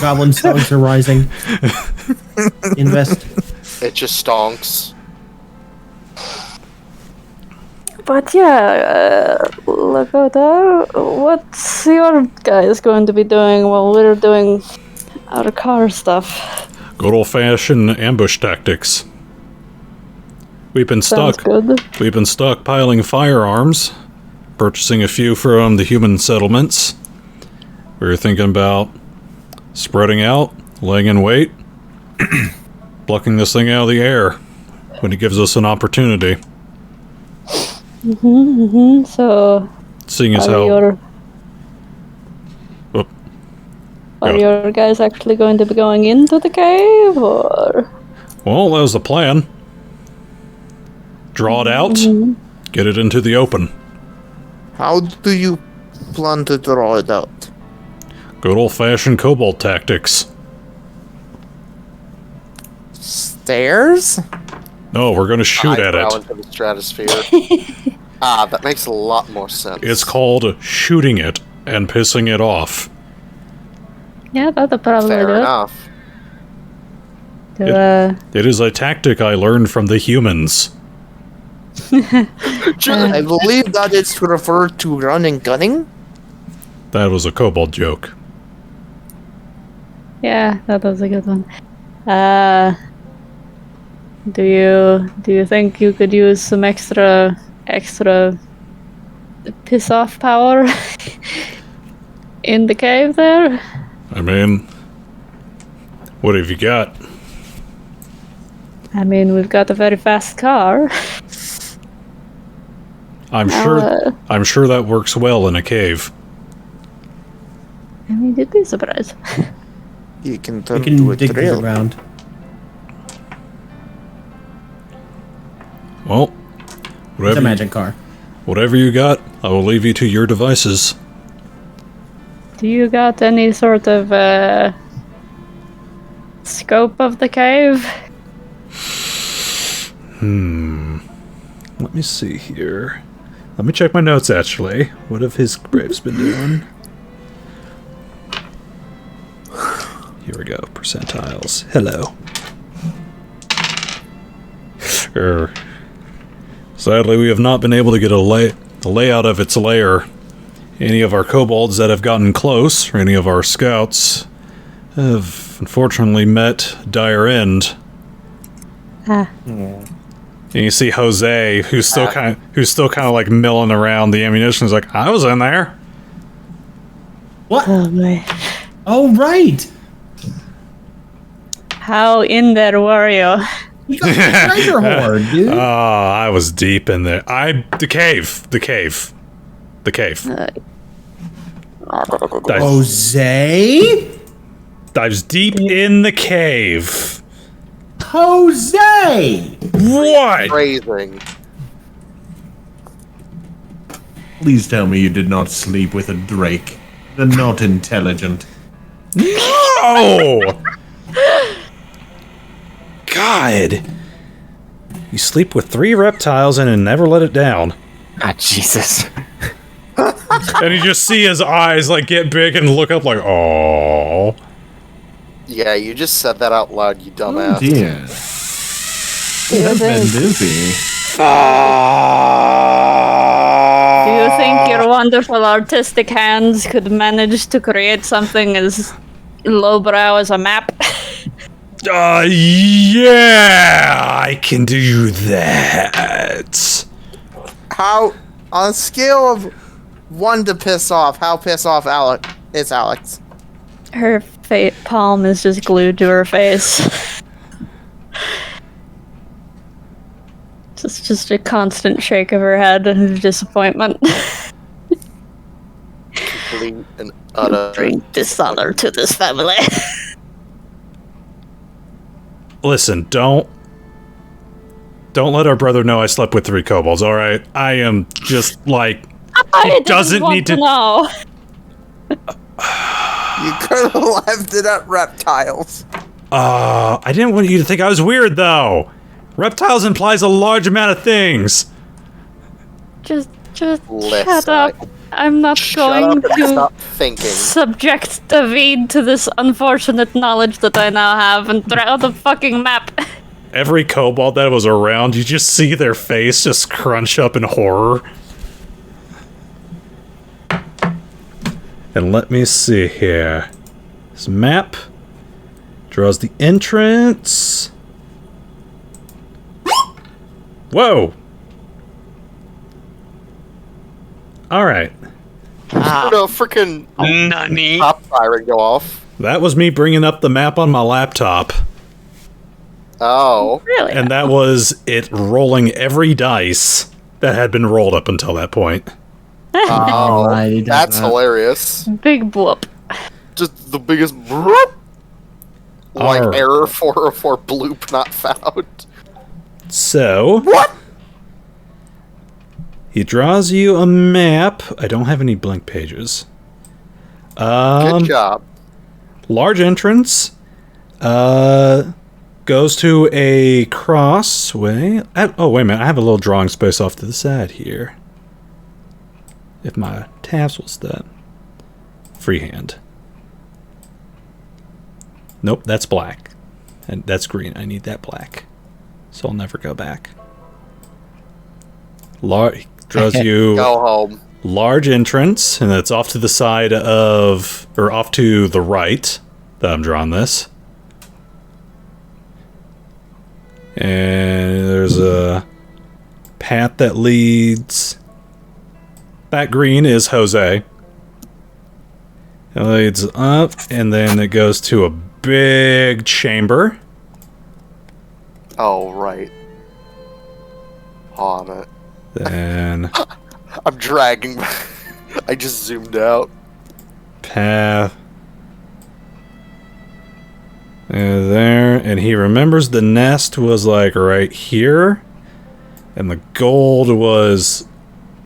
Goblin stocks are rising. Invest. It just stonks. But yeah, Lakota, what's your guys going to be doing while we're doing our car stuff? Good old-fashioned ambush tactics. We've been Sounds stuck. good. We've been stockpiling firearms, purchasing a few from the human settlements. We were thinking about spreading out, laying in wait, plucking this thing out of the air when it gives us an opportunity. So, Seeing as are how your Oh, are yeah. your guys actually going to be going into the cave, or? Well, that was the plan. Draw it out, get it into the open. How do you plan to draw it out? Good old-fashioned kobold tactics. Stairs? No, we're gonna shoot at Eyebrow it. into the stratosphere. That makes a lot more sense. It's called shooting it and pissing it off. Yeah, that'll probably Fair do it. enough. It is a tactic I learned from the humans. I believe that it's referred to run and gunning. That was a kobold joke. Yeah, that was a good one. Do you think you could use some extra piss off power in the cave there? I mean, what have you got? I mean, we've got a very fast car. I'm sure that works well in a cave. I mean, you'd be surprised. You can You turn can to a dig through the trail. ground. Well, It's a magic car. whatever you got, I will leave you to your devices. Do you got any sort of scope of the cave? Let me see here. Let me check my notes, actually. What have his braves been doing? Here we go. Percentiles. Hello. Sadly, we have not been able to get the layout of its lair any of our kobolds that have gotten close, or any of our scouts, have unfortunately met dire end. And you see Jose, who's still kind of like milling around the ammunition. Is like, I was in there. What? Oh my. Oh, right. How in there were you? You got the treasure hoard, dude. Oh, I was deep in there. The cave. Jose? Dives deep in the cave. Jose! What? Phrasing. Please tell me you did not sleep with a drake. They're not intelligent. No! God. You sleep with 3 reptiles and never let it down. Ah, Jesus. And you just see his eyes like get big and look up like, oh. Yeah, you just said that out loud, you dumbass. Oh dear. I've been busy. Do you think your wonderful artistic hands could manage to create something as lowbrow as a map? Yeah, I can do that. How, on a scale of 1 to piss off, how pissed off is Alex? Her palm is just glued to her face. Just a constant shake of her head of disappointment. Complete and utter Bring dishonor to this family. Listen, don't let our brother know I slept with 3 kobolds, alright? I am just like... I doesn't want need to- know. You could have left it at reptiles. I didn't want you to think I was weird, though. Reptiles implies a large amount of things. Just Listen, shut up. I'm not Shut going up and to stop thinking. subject David to this unfortunate knowledge that I now have and throw the fucking map. Every kobold that was around, you just see their face just crunch up in horror. And let me see here. This map draws the entrance. Whoa! Alright. No, freaking Nani? top siren go off. That was me bringing up the map on my laptop. Oh. Really? And that was it rolling every dice that had been rolled up until that point. Oh, Alrighty, that's hilarious. Big whoop. Just the biggest bloop. Like Alright. error 404 bloop not found. So... What? He draws you a map. I don't have any blank pages. Good job. Large entrance. Goes to a crossway. Oh, wait a minute. I have a little drawing space off to the side here. If my tabs will step. Freehand. Nope, that's black. And that's green. I need that black. So I'll never go back. Draws you Go home. large entrance, and that's off to the side of, or off to the right that I'm drawing this. And there's a path that leads. That green is Jose. It leads up, and then it goes to a big chamber. Oh, right. On it. Then I'm dragging. I just zoomed out. path. And there, and he remembers the nest was like right here, and the gold was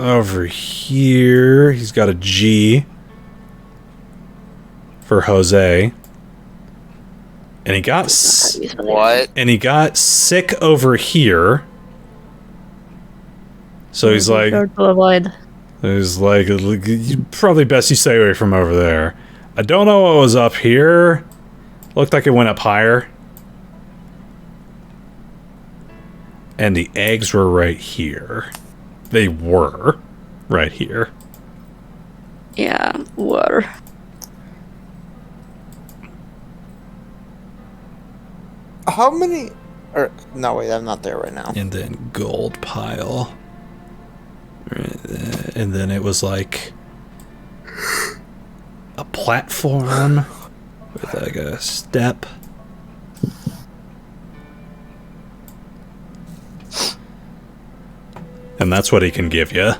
over here. He's got a G for Jose, and he got What? and he got sick over here. So he's like, probably best you stay away from over there. I don't know what was up here. Looked like it went up higher. And the eggs were right here. They were right here. Yeah, water. How many? Or no, wait, I'm not there right now. And then gold pile. Right there. And then it was like a platform with like a step. And that's what he can give you.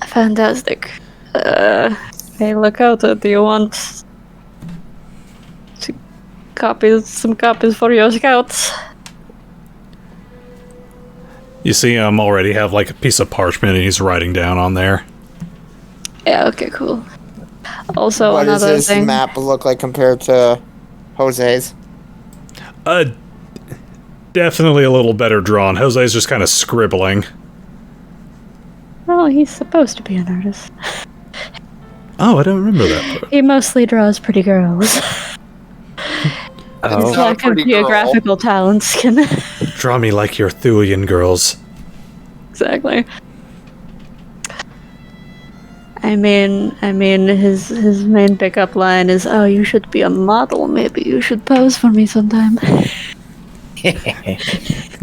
Fantastic. Hey, look out! Do you want some copies for your scouts? You see him already have like a piece of parchment and he's writing down on there. Yeah. Okay. Cool. Also, What does another this thing. map look like compared to Jose's? Definitely a little better drawn. Jose's just kind of scribbling. Well, he's supposed to be an artist. Oh, I don't remember that part. He mostly draws pretty girls. Oh. His lack of pretty girl. geographical talents can. Draw me like your Thulian girls. Exactly. I mean, his main pickup line is, "Oh, you should be a model. Maybe you should pose for me sometime."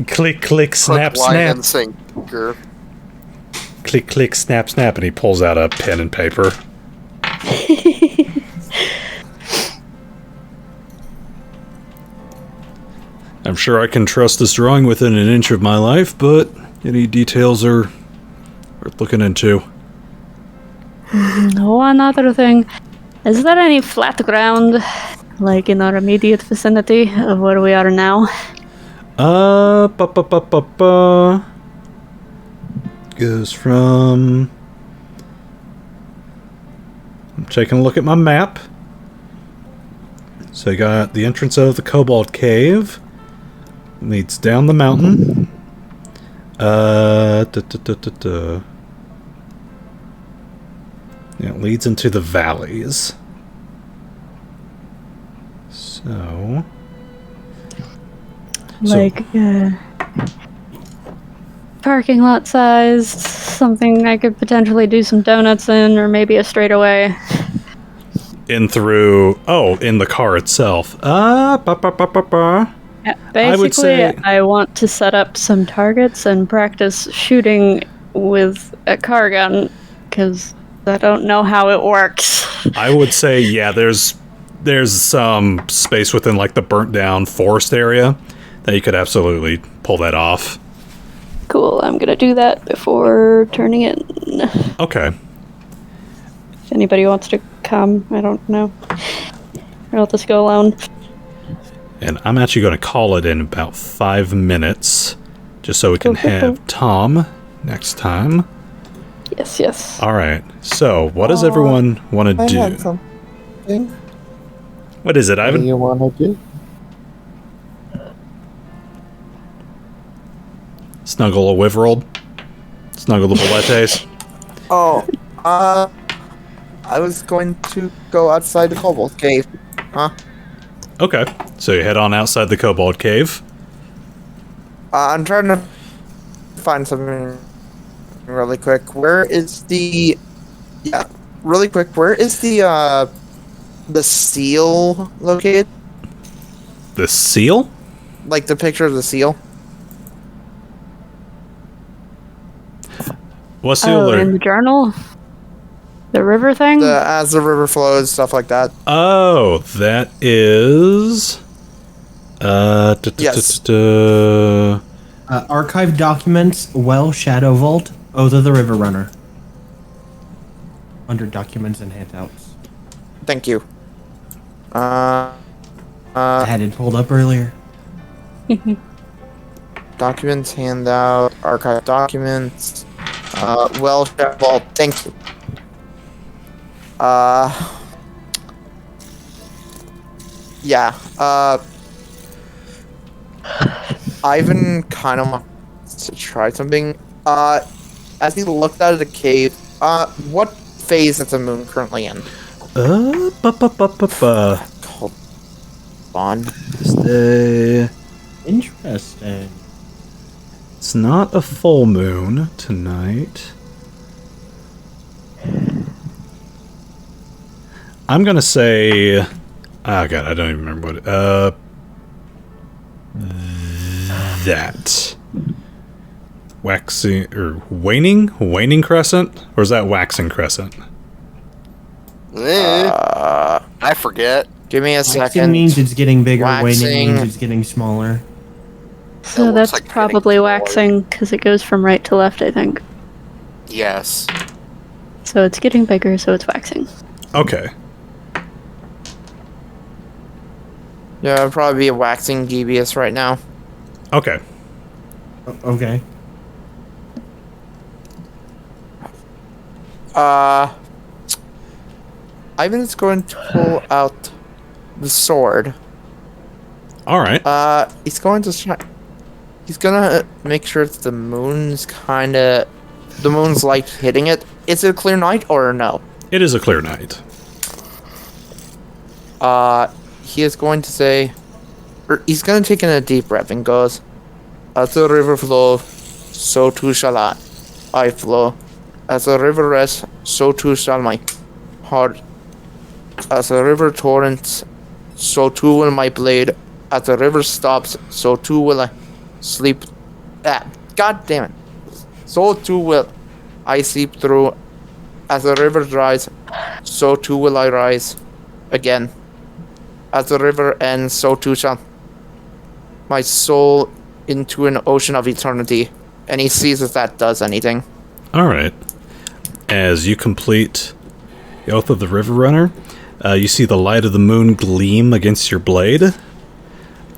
Click, click, snap, Hook, line, snap. and sinker. Click, click, snap, snap. And he pulls out a pen and paper. I'm sure I can trust this drawing within an inch of my life, but any details are worth looking into. One other thing. Is there any flat ground, like in our immediate vicinity of where we are now? Goes from... I'm taking a look at my map. So you got the entrance of the Cobalt Cave. Leads down the mountain. It leads into the valleys. So... Like, parking lot size, something I could potentially do some donuts in, or maybe a straightaway. In through... Oh, in the car itself. Yeah, basically, I would say- I want to set up some targets and practice shooting with a car gun, because I don't know how it works. I would say, yeah, there's some space within, like, the burnt-down forest area that you could absolutely pull that off. Cool, I'm gonna do that before turning in. Okay. If anybody wants to come, I don't know. Or I'll just go alone. And I'm actually going to call it in about 5 minutes, just so we can have Tom next time. Yes. Alright, so what does everyone want to I do? had something. What is it, What do Ivan? you want to do? Snuggle a Wiverold? Snuggle the Boletes? Oh, I was going to go outside the Cobalt Cave. Huh? Okay, so you head on outside the Cobalt Cave. I'm trying to find something really quick. Where is the... Yeah, really quick. Where is the seal located? The seal? Like the picture of the seal? What seal? In the journal? The river thing? As the river flows, stuff like that. Oh, that is... Yes. Archive documents, Well Shadow Vault, Oath of the River Runner. Under documents and handouts. Thank you. I had it pulled up earlier. Documents, handout, archive documents. Well, Vault. Thank you. Yeah. Ivan kind of wants to try something. As he looked out of the cave, what phase is the moon currently in? Hold on. Interesting. It's not a full moon tonight. I'm gonna say... Oh god, I don't even remember what... that. Waxing... or waning? Waning crescent? Or is that waxing crescent? I forget. Give me a Waxing second. means it's getting bigger, waning Waxing. means it's getting smaller. So It looks that's like getting probably smaller. waxing, because it goes from right to left, I think. Yes. So it's getting bigger, so it's waxing. Okay. Yeah, it'll probably be a waxing devious right now. Okay. Okay. Ivan's going to pull out the sword. Alright. He's going to try. He's gonna make sure that the moon's the moon's light hitting it. Is it a clear night or no? It is a clear night. He is going to say, or he's going to take in a deep breath and goes, "As the river flows, so too shall I flow. As the river rests, so too shall my heart. As the river torrents, so too will my blade. As the river stops, so too will I sleep." God damn it. So too will I sleep through. As the river dries, so too will I rise again. As the river ends, so too shall my soul into an ocean of eternity. And he sees if that does anything. Alright. As you complete the Oath of the River Runner, you see the light of the moon gleam against your blade.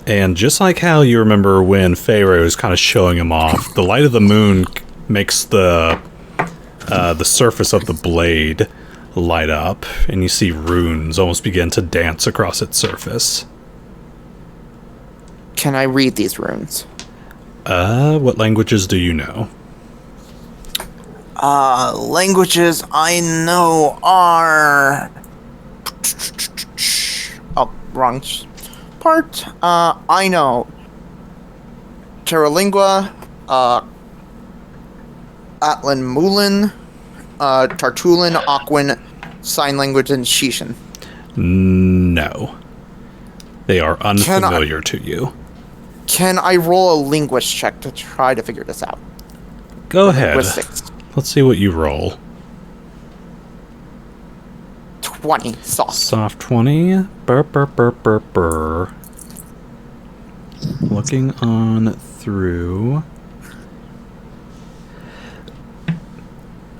And just like how you remember when Pharaoh was kind of showing him off, the light of the moon makes the surface of the blade light up, and you see runes almost begin to dance across its surface. Can I read these runes? What languages do you know? Languages I know are... Oh, wrong part. I know Terralingua, Atlan Mulin, Tartulin, Aquan, Sign Language, and Shishan. No. They are unfamiliar to you. Can I roll a linguist check to try to figure this out? Go ahead. Linguistics. Let's see what you roll. 20. Soft. Soft 20. Burr, burr, burr, burr, burr. Looking on through.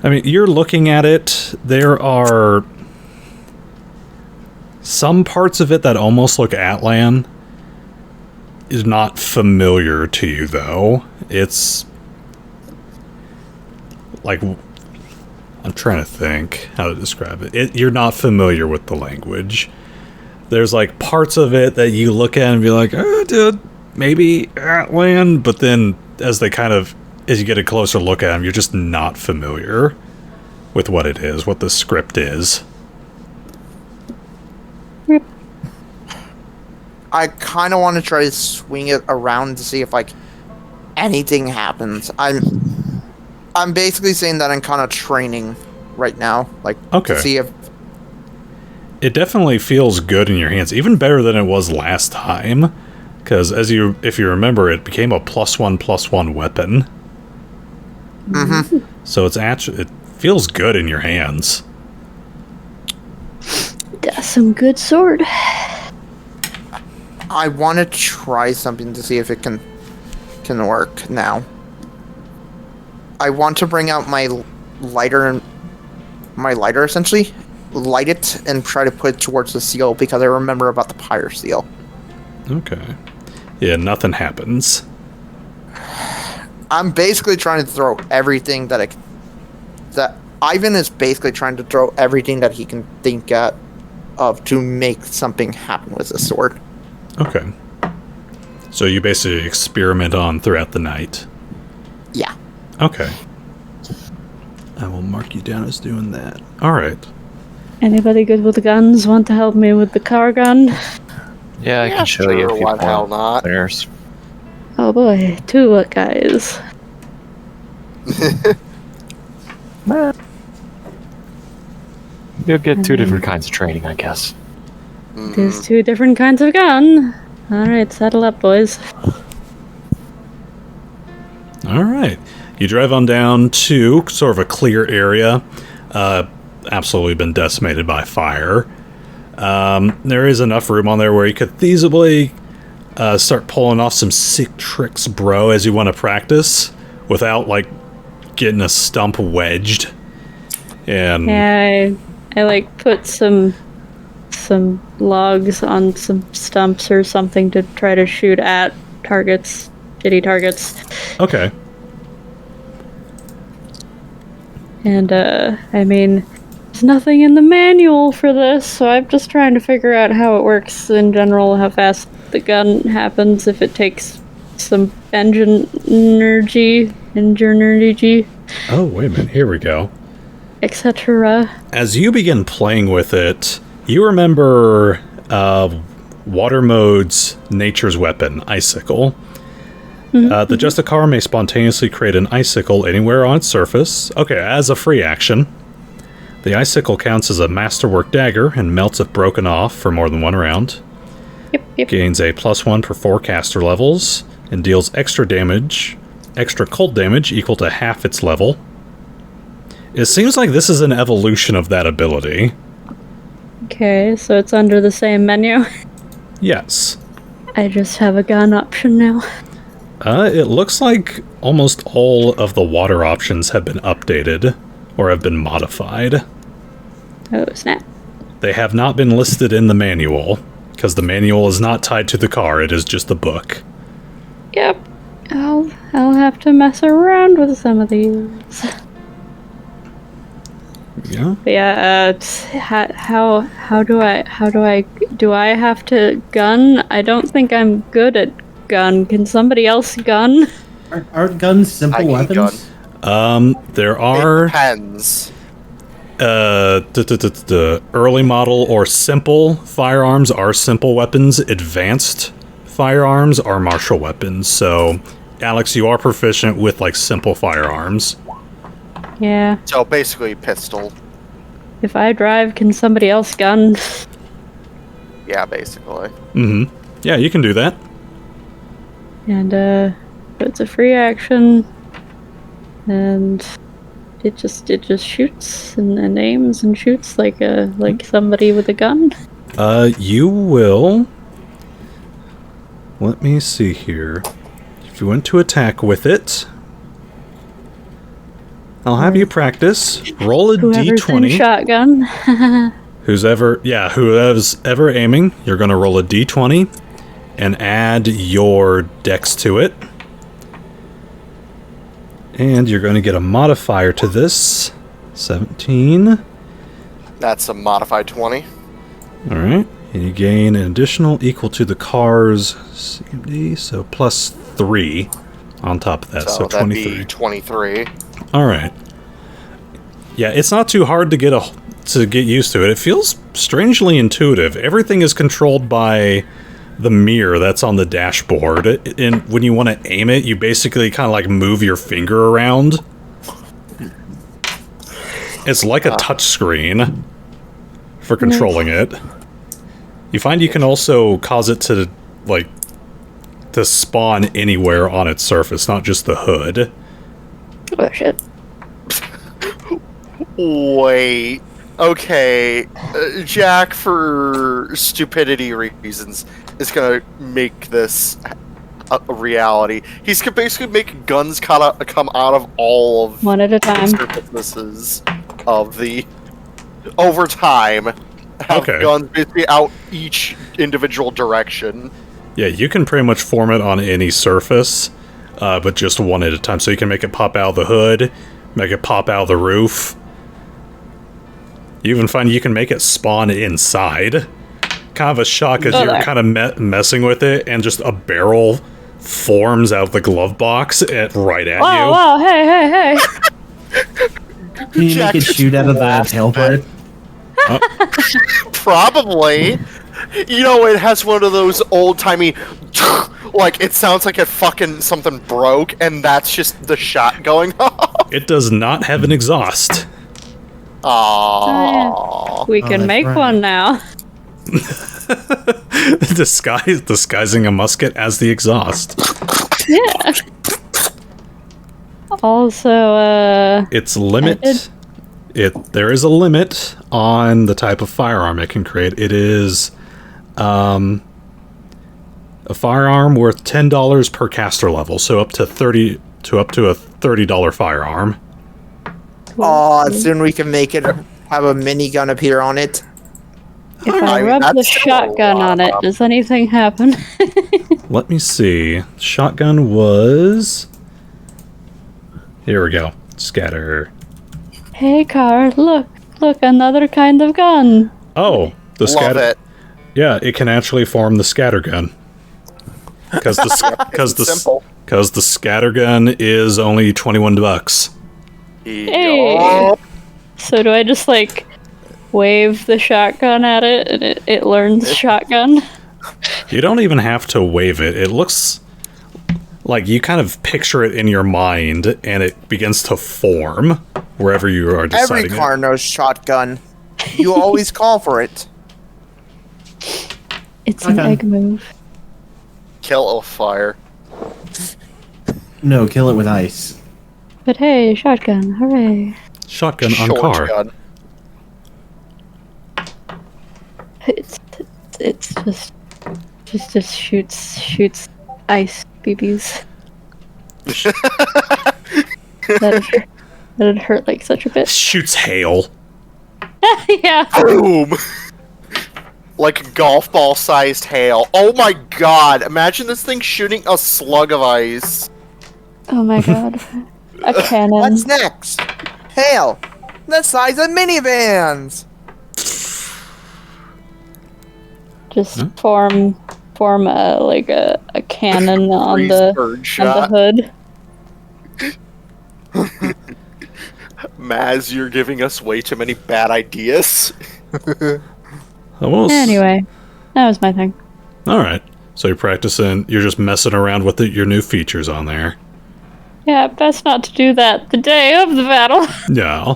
I mean, you're looking at it. There are some parts of it that almost look Atlan. Is not familiar to you, though. It's like, I'm trying to think how to describe it. You're not familiar with the language. There's like parts of it that you look at and be like, oh, dude, maybe Atlan, but then as you get a closer look at them, you're just not familiar with what it is, what the script is. I kind of want to try to swing it around to see if like anything happens. I'm basically saying that I'm kind of training right now, like Okay. to see if It definitely feels good in your hands, even better than it was last time. Because if you remember, it became a +1/+1 weapon. Mm-hmm. So it feels good in your hands. That's some good sword. I want to try something to see if it can work now. I want to bring out my lighter essentially, light it and try to put it towards the seal because I remember about the pyre seal. Okay. Yeah, nothing happens. I'm basically trying to throw everything that Ivan is basically trying to throw everything that he can think of to make something happen with the sword. Okay. So you basically experiment on throughout the night. Yeah. Okay. I will mark you down as doing that. Alright. Anybody good with guns want to help me with the car gun? Yeah, I can show you if you why the hell not? There's Oh boy, two guys. You'll get two different kinds of training, I guess. There's two different kinds of gun. Alright, saddle up, boys. Alright. You drive on down to sort of a clear area. Absolutely been decimated by fire. There is enough room on there where you could feasibly start pulling off some sick tricks, bro, as you want to practice, without, like, getting a stump wedged. And Yeah, I like put some logs on some stumps or something to try to shoot at targets, shitty targets. okay. And I mean, there's nothing in the manual for this, so I'm just trying to figure out how it works in general, how fast the gun happens, if it takes some engine energy, Oh, wait a minute. Here we go. etc. As you begin playing with it, you remember Water Mode's nature's weapon, Icicle. The Justicar may spontaneously create an icicle anywhere on its surface. Okay, as a free action. The icicle counts as a masterwork dagger and melts if broken off for more than one round. Yep. Gains a +1 per 4 caster levels and deals extra cold damage equal to half its level. It seems like this is an evolution of that ability. Okay, so it's under the same menu. Yes. I just have a gun option now. It looks like almost all of the water options have been updated or have been modified. Oh, snap. They have not been listed in the manual, because the manual is not tied to the car, it is just a book. Yep. I'll have to mess around with some of these. Yeah. But yeah, how do I have to gun? I don't think I'm good at gun. Can somebody else gun? Aren't guns simple I can weapons? There are It depends. early model or simple firearms are simple weapons. Advanced firearms are martial weapons. So, Alex, you are proficient with, like, simple firearms. Yeah. So basically, pistol. If I drive, can somebody else gun? Yeah, basically. Mm-hmm. Yeah, you can do that. And it's a free action, and it just shoots and aims and shoots like somebody with a gun. You will... Let me see here. If you want to attack with it, I'll have you practice. Roll a Whoever's d20. in shotgun. Who's ever aiming, you're going to roll a d20 and add your dex to it. And you're going to get a modifier to this. 17. That's a modified 20. Alright. And you gain an additional equal to the car's CMD, so +3 on top of that, so that'd 23. be 23. Alright. Yeah, it's not too hard to get used to it. It feels strangely intuitive. Everything is controlled by the mirror that's on the dashboard. And when you want to aim it, you basically kind of like move your finger around. It's like a touch screen for controlling it. You find you can also cause it to, like, to spawn anywhere on its surface, not just the hood. Oh shit. Wait. Okay. Jack, for stupidity reasons, is gonna make this a reality. He's gonna basically make guns come out of all of One at a time. the surfaces of the... Over time, have Okay. guns basically out each individual direction. Yeah, you can pretty much form it on any surface, but just one at a time. So you can make it pop out of the hood, make it pop out of the roof. You even find you can make it spawn inside. Kind of a shock as you're kind of messing with it, and just a barrel forms out of the glove box right at you. Wow, hey. Can you Jack make it just shoot out of the laughs tailpipe? Probably. You know, it has one of those old-timey... Like, it sounds like something broke, and that's just the shot going off. It does not have an exhaust. Aww. We can that's make right. one now. Disguising a musket as the exhaust. Yeah. Also, Its limit. There is a limit on the type of firearm it can create. It is a firearm worth $10 per caster level, so up to a $30 firearm. Oh, soon we can make it have a minigun appear on it. if I rub the that's still a shotgun lot. on it, does anything happen? Let me see. Shotgun was. Here we go. Scatter. Hey, car, look, another kind of gun. Oh, the Love scatter. it. Yeah, it can actually form the scattergun. Because the Simple. scattergun is only $21. Hey. Yup. So do I just like wave the shotgun at it and it learns shotgun? You don't even have to wave it. It looks like you kind of picture it in your mind, and it begins to form wherever you are deciding. Every car knows shotgun. You always call for it. It's an Okay. egg move. Kill it with fire. No, kill it with ice. But hey, shotgun, hooray. Shotgun on Short car. gun. It's just shoots ice BBs. That'd hurt like such a bit. Shoots hail. Yeah. Boom! Like a golf ball sized hail. Oh my god! Imagine this thing shooting a slug of ice. Oh my god. A cannon. What's next? Hail! The size of minivans! Just form a cannon on Freeze the birdshot. hood. Maz, you're giving us way too many bad ideas. Almost. Anyway, that was my thing. Alright. So you're practicing, you're just messing around with your new features on there. Yeah, best not to do that the day of the battle. Yeah.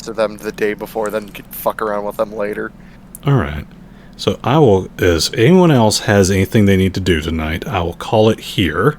To them the day before, then you can fuck around with them later. Alright. So I will, if anyone else has anything they need to do tonight, I will call it here.